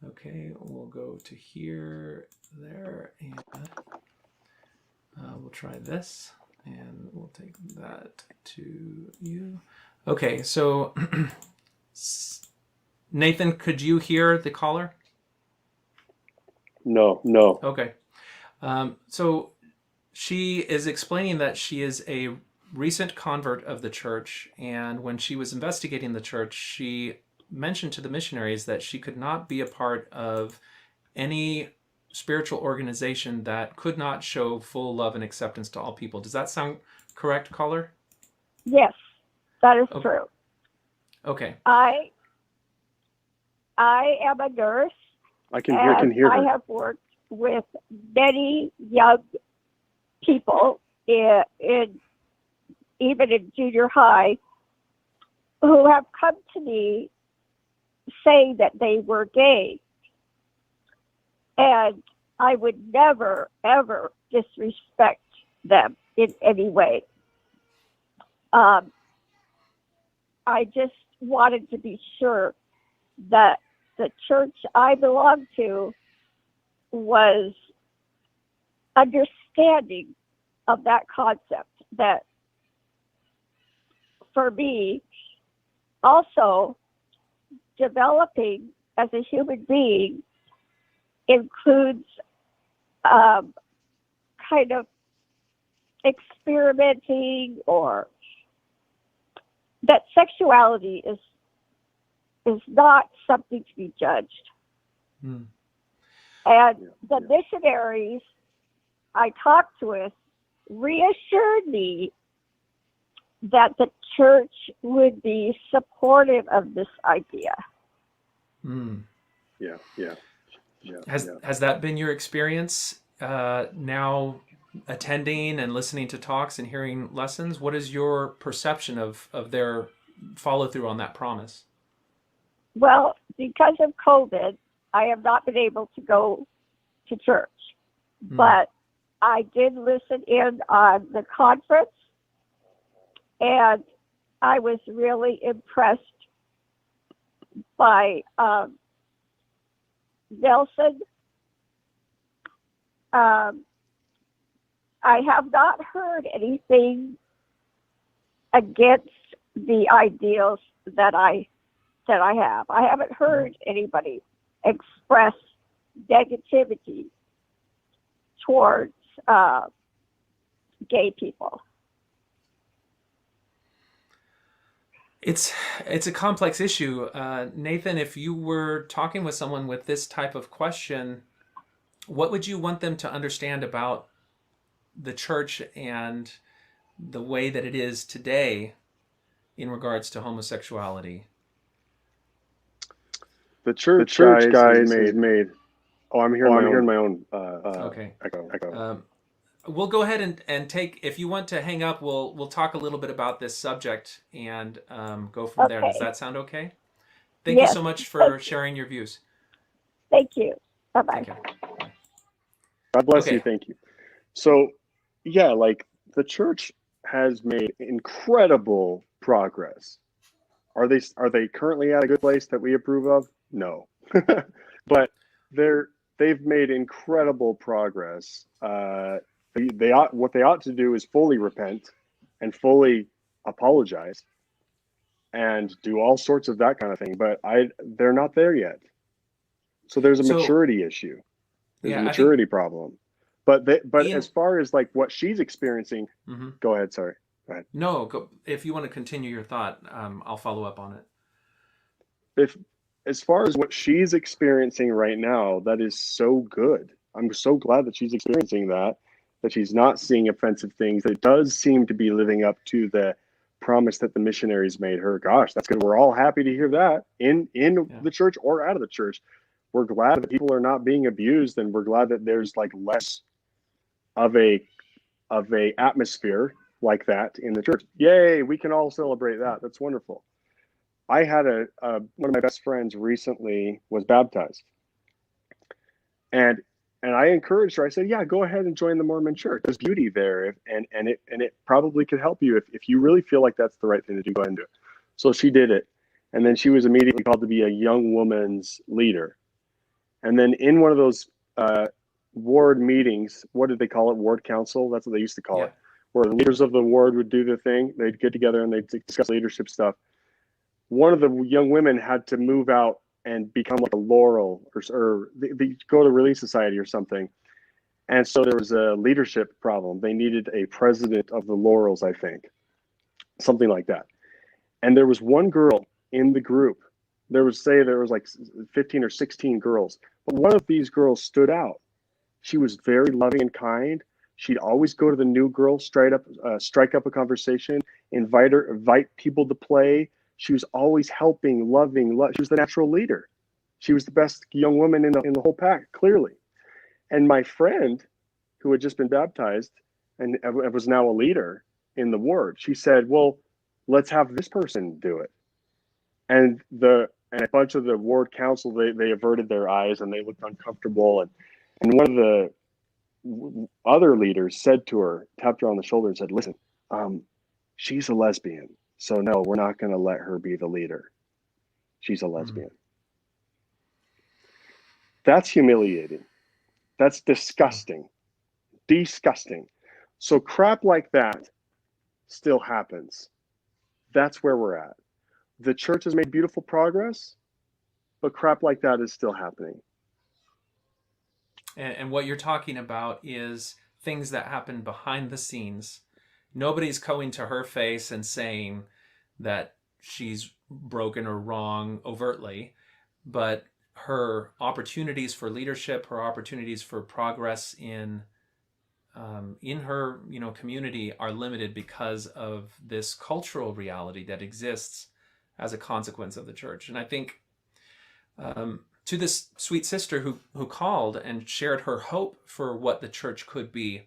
Okay, we'll go to here, there, and we'll try this, and we'll take that to you. Okay, so Nathan, could you hear the caller? No. Okay. So she is explaining that she is a recent convert of the church, and when she was investigating the church, she mentioned to the missionaries that she could not be a part of any spiritual organization that could not show full love and acceptance to all people. Does that sound correct, caller? Yes, that is true. Okay. I am a nurse. I can hear her. I have worked with many young people even in junior high who have come to me saying that they were gay. And I would never, ever disrespect them in any way. I just wanted to be sure that the church I belonged to was understanding of that concept, that for me, also developing as a human being includes kind of experimenting, or that sexuality is not something to be judged. And the missionaries I talked with reassured me that the church would be supportive of this idea. Has that been your experience now, attending and listening to talks and hearing lessons? What is your perception of their follow through on that promise? Well, because of COVID, I have not been able to go to church, but I did listen in on the conference, and I was really impressed by Nelson. I have not heard anything against the ideals that I have. I haven't heard anybody express negativity towards gay people. It's a complex issue. Nathan, if you were talking with someone with this type of question, what would you want them to understand about the church and the way that it is today in regards to homosexuality? The church guys made. Oh, I'm hearing my own. Okay. Echo. We'll go ahead and take. If you want to hang up, we'll talk a little bit about this subject and go from there. Does that sound okay? Thank you so much for sharing your views. Thank you. Bye-bye. Okay. God bless you. Thank you. So, yeah, like the church has made incredible progress. Are they currently at a good place that we approve of? No, but they've made incredible progress. What they ought to do is fully repent and fully apologize and do all sorts of that kind of thing. But they're not there yet. So there's a maturity issue. There's a maturity problem. But Ian, as far as like what she's experiencing, go ahead. Sorry. Go ahead. No, go, if you want to continue your thought, I'll follow up on it. As far as what she's experiencing right now, that is so good. I'm so glad that she's experiencing that she's not seeing offensive things, that it does seem to be living up to the promise that the missionaries made her. Gosh, that's good. We're all happy to hear that in the church or out of the church. We're glad that people are not being abused, and we're glad that there's like less of a atmosphere like that in the church. Yay, we can all celebrate that. That's wonderful. I had one of my best friends recently was baptized, and I encouraged her. I said, "Yeah, go ahead and join the Mormon Church. There's beauty there, and it probably could help you if you really feel like that's the right thing to do. Go ahead and do it." So she did it, and then she was immediately called to be a young woman's leader. And then in one of those ward meetings, what did they call it? Ward council. That's what they used to call it, where the leaders of the ward would do the thing. They'd get together and they'd discuss leadership stuff. One of the young women had to move out and become like a Laurel, or they go to Relief Society or something. And so there was a leadership problem. They needed a president of the Laurels, I think, something like that. And there was one girl in the group. There was like 15 or 16 girls, but one of these girls stood out. She was very loving and kind. She'd always go to the new girl, strike up a conversation, invite people to play. She was always helping, loving. She was the natural leader. She was the best young woman in the whole pack, clearly. And my friend, who had just been baptized and was now a leader in the ward, she said, "Well, let's have this person do it." And a bunch of the ward council, they averted their eyes and they looked uncomfortable. And one of the other leaders said to her, tapped her on the shoulder and said, "Listen, she's a lesbian. So no, we're not going to let her be the leader. She's a lesbian." That's humiliating. That's disgusting. Disgusting. So crap like that still happens. That's where we're at. The church has made beautiful progress. but crap like that is still happening. And what you're talking about is things that happen behind the scenes. Nobody's going to her face and saying that she's broken or wrong overtly, but her opportunities for leadership, her opportunities for progress in her community are limited because of this cultural reality that exists as a consequence of the church. And I think to this sweet sister who called and shared her hope for what the church could be,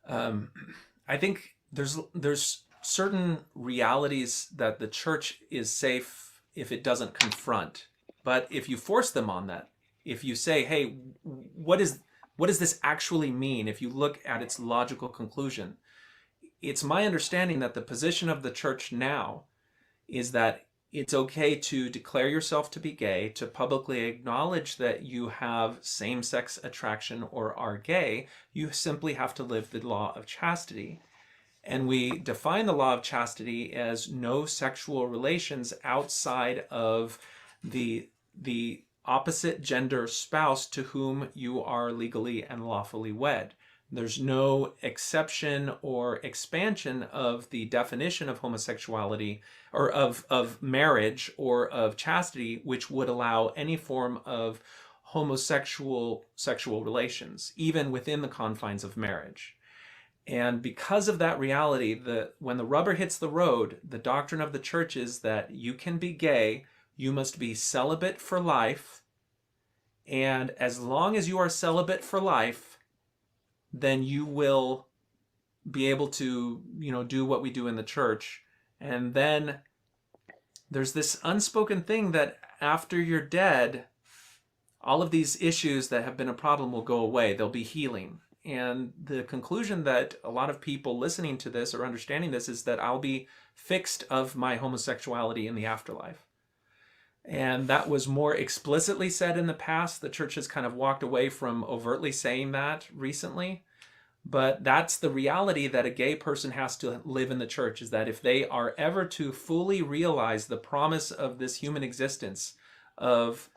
I think there's certain realities that the church is safe if it doesn't confront. But if you force them on that, if you say, hey, what does this actually mean? If you look at its logical conclusion, it's my understanding that the position of the church now is that it's okay to declare yourself to be gay, to publicly acknowledge that you have same-sex attraction or are gay. You simply have to live the law of chastity. And we define the law of chastity as no sexual relations outside of the opposite gender spouse to whom you are legally and lawfully wed. There's no exception or expansion of the definition of homosexuality or of marriage or of chastity, which would allow any form of homosexual sexual relations, even within the confines of marriage. And because of that reality, when the rubber hits the road, the doctrine of the church is that you can be gay, you must be celibate for life, and as long as you are celibate for life, then you will be able to, do what we do in the church. And then there's this unspoken thing that after you're dead, all of these issues that have been a problem will go away. There'll be healing. And the conclusion that a lot of people listening to this or understanding this is that I'll be fixed of my homosexuality in the afterlife. And that was more explicitly said in the past. The church has kind of walked away from overtly saying that recently. But that's the reality that a gay person has to live in the church, is that if they are ever to fully realize the promise of this human existence, of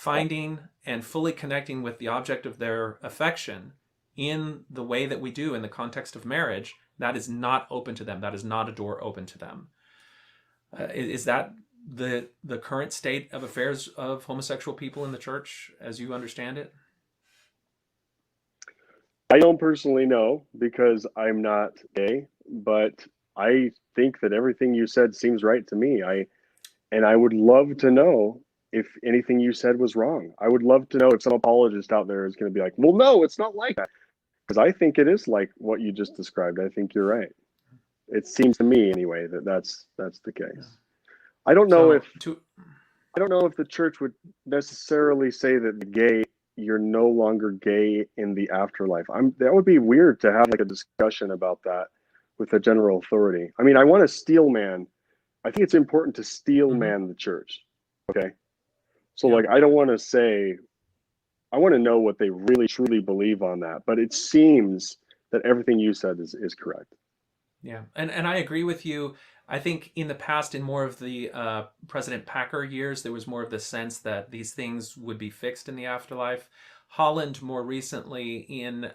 finding and fully connecting with the object of their affection in the way that we do in the context of marriage, that is not open to them. That is not a door open to them. Is that the current state of affairs of homosexual people in the church as you understand it? I don't personally know because I'm not gay, but I think that everything you said seems right to me. And I would love to know if anything you said was wrong. I would love to know if some apologist out there is going to be like, well, no, it's not like that. Because I think it is like what you just described. I think you're right. It seems to me anyway that's the case. Yeah. I don't know if the church would necessarily say that the gay, you're no longer gay in the afterlife. That would be weird to have like a discussion about that with the general authority. I mean, I want to steel man. I think it's important to steel man the church. Okay. So like, I don't want to say, I want to know what they really truly believe on that, but it seems that everything you said is correct. Yeah. And I agree with you. I think in the past, in more of the President Packer years, there was more of the sense that these things would be fixed in the afterlife. Holland, more recently, in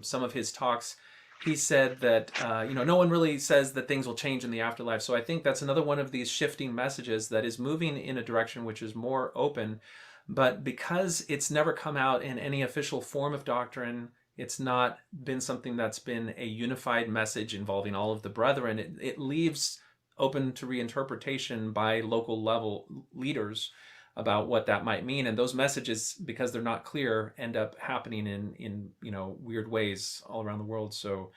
some of his talks, he said that, no one really says that things will change in the afterlife. So I think that's another one of these shifting messages that is moving in a direction which is more open. But because it's never come out in any official form of doctrine, it's not been something that's been a unified message involving all of the brethren. It leaves open to reinterpretation by local level leaders about what that might mean. And those messages, because they're not clear, end up happening in weird ways all around the world. So,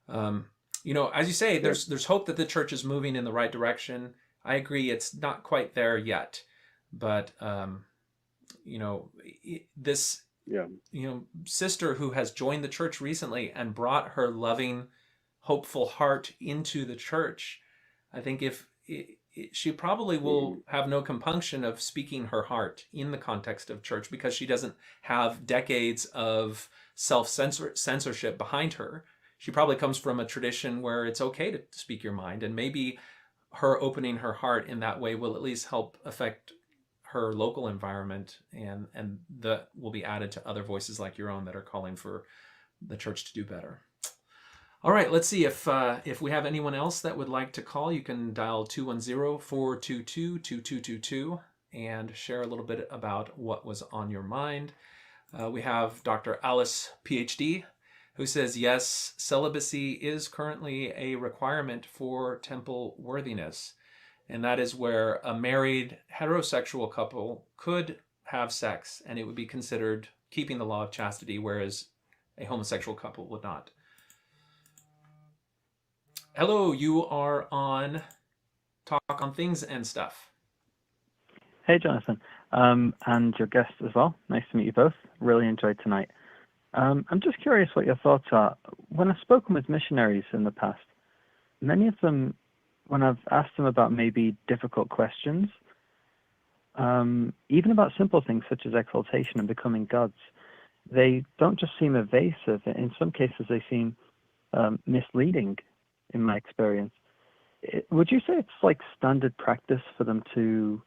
as you say, there's hope that the church is moving in the right direction. I agree, it's not quite there yet, but this sister who has joined the church recently and brought her loving, hopeful heart into the church, I think she probably will have no compunction of speaking her heart in the context of church, because she doesn't have decades of self-censorship behind her. She probably comes from a tradition where it's okay to speak your mind, and maybe her opening her heart in that way will at least help affect her local environment, and that will be added to other voices like your own that are calling for the church to do better. All right, let's see if we have anyone else that would like to call. You can dial 210-422-2222 and share a little bit about what was on your mind. We have Dr. Alice, PhD, who says, yes, celibacy is currently a requirement for temple worthiness. And that is where a married heterosexual couple could have sex, and it would be considered keeping the law of chastity, whereas a homosexual couple would not. Hello, you are on Talk on Things and Stuff. Hey, Jonathan, and your guest as well. Nice to meet you both. Really enjoyed tonight. I'm just curious what your thoughts are. When I've spoken with missionaries in the past, many of them, when I've asked them about maybe difficult questions, even about simple things such as exaltation and becoming gods, they don't just seem evasive. In some cases, they seem misleading, in my experience. Would you say it's like standard practice for them to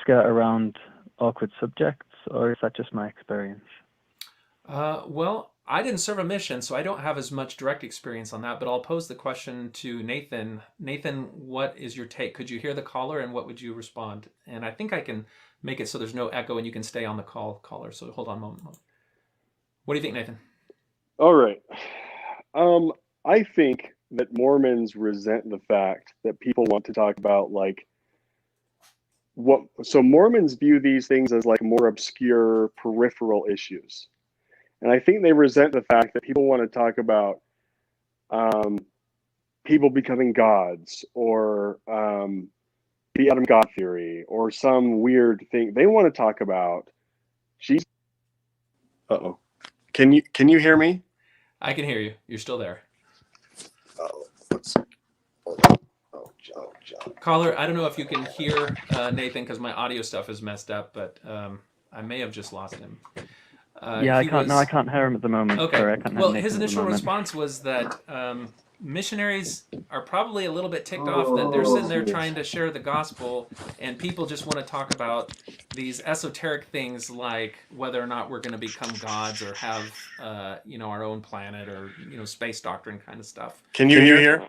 skirt around awkward subjects, or is that just my experience? Well, I didn't serve a mission, so I don't have as much direct experience on that, but I'll pose the question to Nathan. Nathan, what is your take? Could you hear the caller, and what would you respond? And I think I can make it so there's no echo and you can stay on the caller. So hold on a moment. What do you think, Nathan? All right. I think that Mormons resent the fact that people want to talk about so Mormons view these things as like more obscure peripheral issues. And I think they resent the fact that people want to talk about people becoming gods, or the Adam God theory, or some weird thing. They want to talk about Jesus. Uh-oh. Can you hear me? I can hear you. You're still there. Caller, I don't know if you can hear Nathan because my audio stuff is messed up, but I may have just lost him. I can't hear him at the moment. Okay. Sorry, I can't Well, hear his Nathan initial response was that missionaries are probably a little bit ticked off that they're sitting there trying to share the gospel, and people just want to talk about these esoteric things like whether or not we're going to become gods or have our own planet, or space doctrine kind of stuff. Can you hear?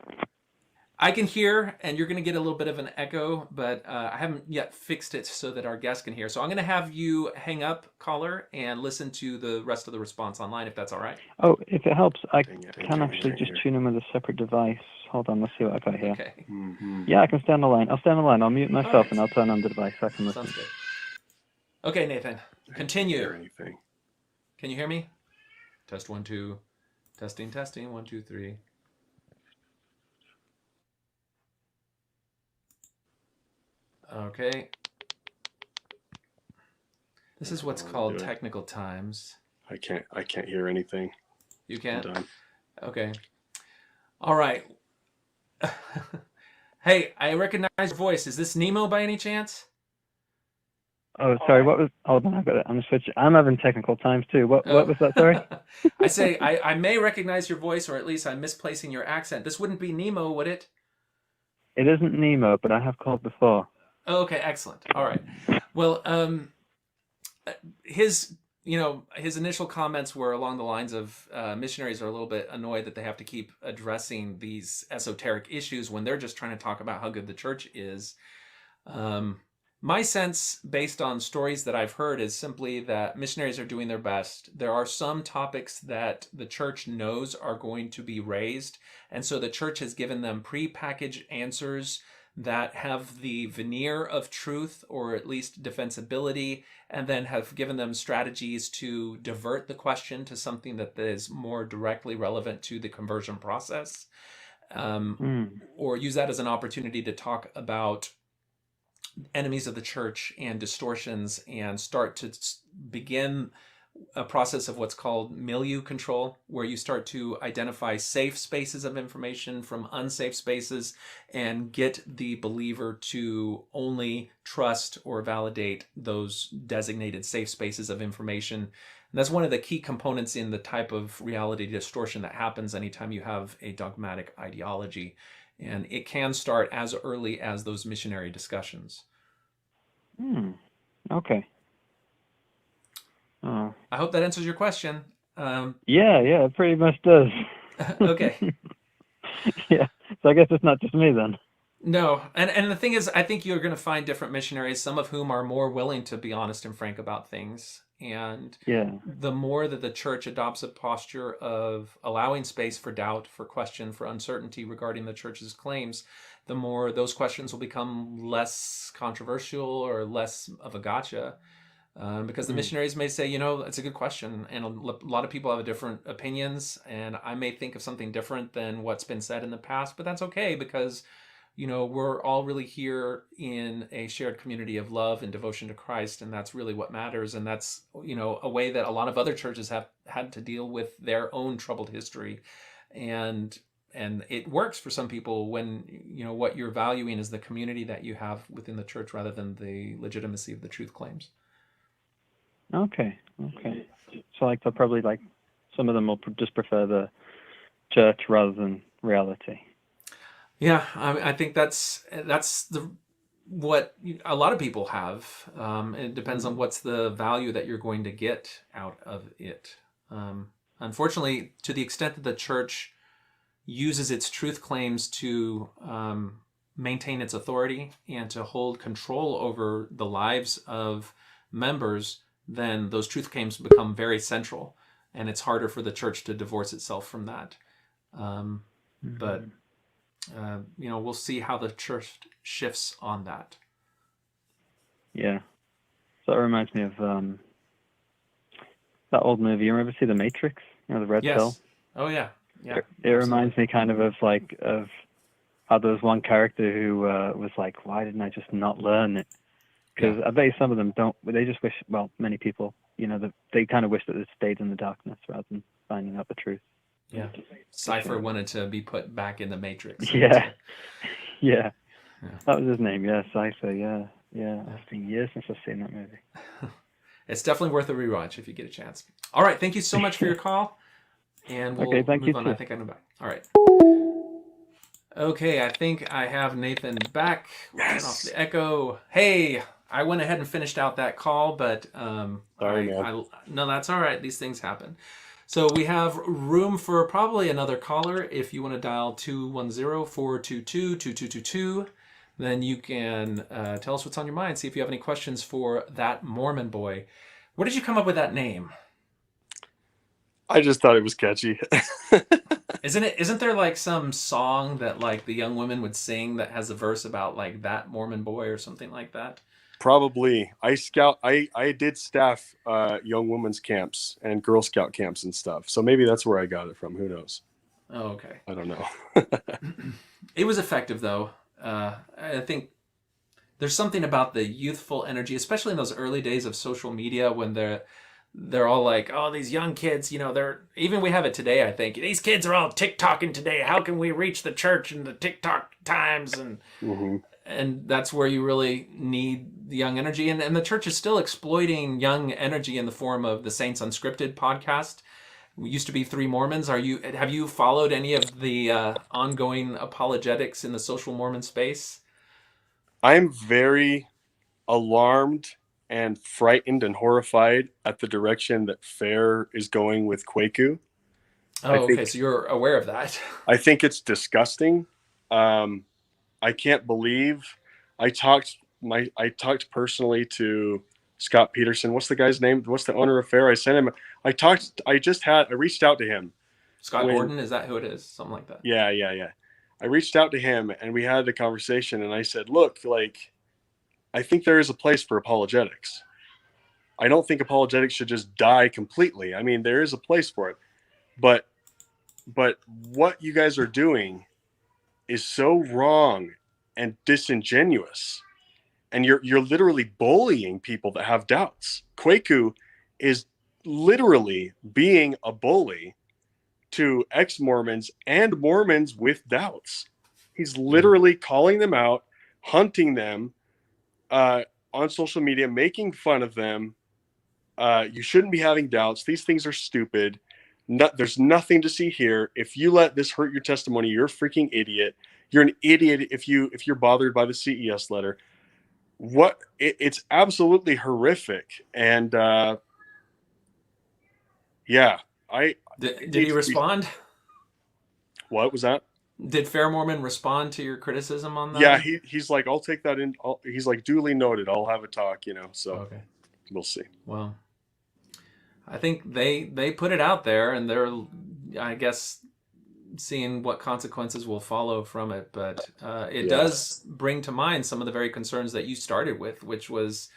I can hear, and you're going to get a little bit of an echo, but I haven't yet fixed it so that our guest can hear. So I'm going to have you hang up, caller, and listen to the rest of the response online, if that's all right. Oh, if it helps, I can actually just tune in with a separate device. Hold on, let's see what I got here. Okay. Mm-hmm. Yeah, I can stay on the line. I'll stay on the line. I'll mute myself and I'll turn on the device so I can listen. Sounds good. Okay, Nathan, continue. Hear anything? Can you hear me? Test 1 2. Testing 1 2 3. Okay. This is what's called technical times. I can't hear anything. You can't? I'm done. Okay. All right. Hey, I recognize your voice. Is this Nemo by any chance? Oh, sorry, what was... Hold on, I've got it on the switch. I'm having technical times too. What was that, sorry? I say, I may recognize your voice, or at least I'm misplacing your accent. This wouldn't be Nemo, would it? It isn't Nemo, but I have called before. Oh, okay, excellent. All right. Well, his initial comments were along the lines of missionaries are a little bit annoyed that they have to keep addressing these esoteric issues when they're just trying to talk about how good the church is. My sense, based on stories that I've heard, is simply that missionaries are doing their best. There are some topics that the church knows are going to be raised, and so the church has given them pre-packaged answers that have the veneer of truth, or at least defensibility, and then have given them strategies to divert the question to something that is more directly relevant to the conversion process, or use that as an opportunity to talk about enemies of the church and distortions, and start to begin a process of what's called milieu control, where you start to identify safe spaces of information from unsafe spaces and get the believer to only trust or validate those designated safe spaces of information. And that's one of the key components in the type of reality distortion that happens anytime you have a dogmatic ideology. And it can start as early as those missionary discussions. Okay. Oh. I hope that answers your question. Yeah, it pretty much does. Okay. Yeah. So I guess it's not just me then. No, and the thing is, I think you're going to find different missionaries, some of whom are more willing to be honest and frank about things. And Yeah. the more that the church adopts a posture of allowing space for doubt, for question, for uncertainty regarding the church's claims, the more those questions will become less controversial or less of a gotcha. Because the missionaries may say, it's a good question, and a lot of people have different opinions, and I may think of something different than what's been said in the past, but that's okay, because we're all really here in a shared community of love and devotion to Christ, and that's really what matters. And that's, a way that a lot of other churches have had to deal with their own troubled history. And it works for some people when, what you're valuing is the community that you have within the church rather than the legitimacy of the truth claims. Okay. So they'll probably some of them will just prefer the church rather than reality. Yeah, I think that's what a lot of people have. It depends on what's the value that you're going to get out of it. Unfortunately, to the extent that the church uses its truth claims to maintain its authority and to hold control over the lives of members, then those truth claims become very central, and it's harder for the church to divorce itself from that. But we'll see how the church shifts on that. Yeah. So that reminds me of that old movie. You remember The Matrix? The red pill? Oh yeah. It reminds me kind of how there was one character who was like, why didn't I just not learn it? Because I bet some of them don't. They just wish. Well, many people, they kind of wish that they stayed in the darkness rather than finding out the truth. Yeah. Cypher wanted to be put back in the Matrix. Yeah. That was his name. Yeah, Cypher. Yeah. It's been years since I've seen that movie. It's definitely worth a rewatch if you get a chance. All right. Thank you so much for your call. And we'll move on. I think I'm back. All right. Okay, I think I have Nathan back. We'll turn off the echo. Hey, I went ahead and finished out that call, but Sorry, man. No, that's all right. These things happen. So we have room for probably another caller. If you want to dial 210-422-2222, then you can tell us what's on your mind. See if you have any questions for That Mormon Boy. Where did you come up with that name? I just thought it was catchy. Isn't there some song that the young women would sing that has a verse about that Mormon boy or something like that? Probably. I did staff young women's camps and Girl Scout camps and stuff. So maybe that's where I got it from. Who knows? Oh, okay. I don't know. It was effective though. I think there's something about the youthful energy, especially in those early days of social media when they're all like, oh, these young kids, they're, even we have it today, I think. These kids are all TikToking today. How can we reach the church in the TikTok times? And and that's where you really need the young energy. And the church is still exploiting young energy in the form of the Saints Unscripted podcast. We used to be Three Mormons. Have you followed any of the ongoing apologetics in the social Mormon space? I'm very alarmed and frightened and horrified at the direction that FAIR is going with Kwaku. Oh, okay. So you're aware of that. I think it's disgusting. I can't believe I talked personally to Scott Peterson. What's the guy's name? What's the owner of FAIR? I sent him. I reached out to him. Scott Gordon, is that who it is? Something like that. Yeah. I reached out to him and we had the conversation and I said, look, I think there is a place for apologetics. I don't think apologetics should just die completely. I mean, there is a place for it, but what you guys are doing is so wrong and disingenuous, and you're literally bullying people that have doubts. Kwaku is literally being a bully to ex-Mormons and Mormons with doubts. He's literally calling them out, hunting them on social media, making fun of them. You shouldn't be having doubts. These things are stupid. There's nothing to see here. If you let this hurt your testimony, you're a freaking idiot. You're an idiot if you're bothered by the CES letter. it's absolutely horrific. And yeah, Did he respond? What was that? Did Fair Mormon respond to your criticism on that? Yeah, he's like, I'll take that in. He's like, duly noted. I'll have a talk, so okay. We'll see. Well, I think they put it out there, and they're, I guess, seeing what consequences will follow from it. But it does bring to mind some of the very concerns that you started with, which was,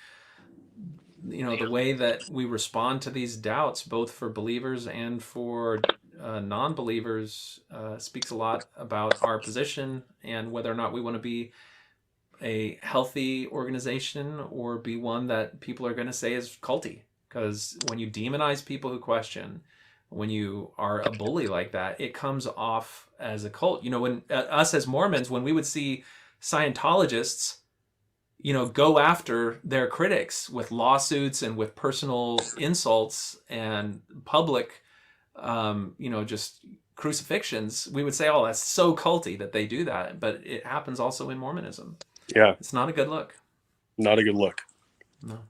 the way that we respond to these doubts, both for believers and for non-believers, speaks a lot about our position and whether or not we want to be a healthy organization or be one that people are going to say is culty. Because when you demonize people who question, when you are a bully like that, it comes off as a cult. When us as Mormons, when we would see Scientologists, go after their critics with lawsuits and with personal insults and public, just crucifixions, we would say, oh, that's so culty that they do that. But it happens also in Mormonism. Yeah. It's not a good look. Not a good look. No.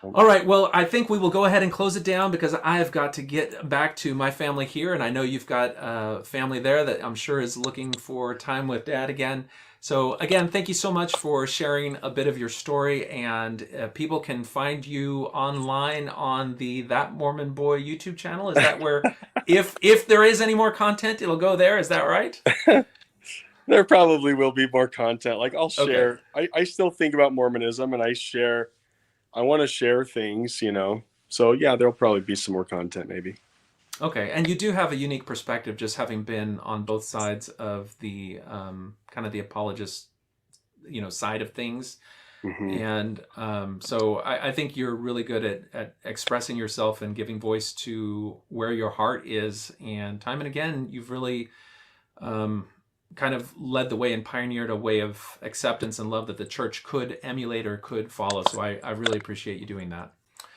All right. Well, I think we will go ahead and close it down because I have got to get back to my family here. And I know you've got family there that I'm sure is looking for time with Dad again. So again, thank you so much for sharing a bit of your story. And people can find you online on the That Mormon Boy YouTube channel. Is that where, if there is any more content, it'll go there? Is that right? There probably will be more content. Like I'll share. Okay. I still think about Mormonism, and I want to share things, So yeah, there'll probably be some more content maybe. Okay, and you do have a unique perspective, just having been on both sides of the kind of the apologist, side of things. Mm-hmm. And so I think you're really good at expressing yourself and giving voice to where your heart is. And time and again, you've really kind of led the way and pioneered a way of acceptance and love that the church could emulate or could follow. So I really appreciate you doing that.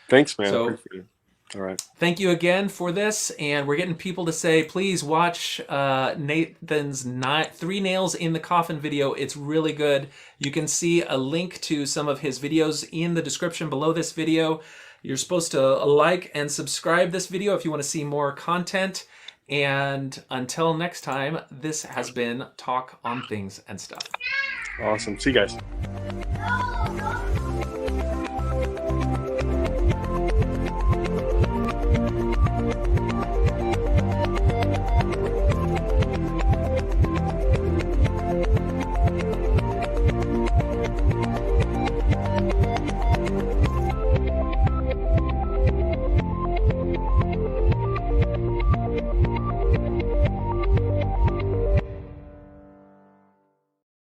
Thanks, man. So, appreciate it. All right. Thank you again for this. And we're getting people to say, please watch Nathan's 3 Nails in the Coffin video. It's really good. You can see a link to some of his videos in the description below this video. You're supposed to like and subscribe this video if you want to see more content. And until next time, this has been Talk on Things and Stuff. Awesome. See you guys.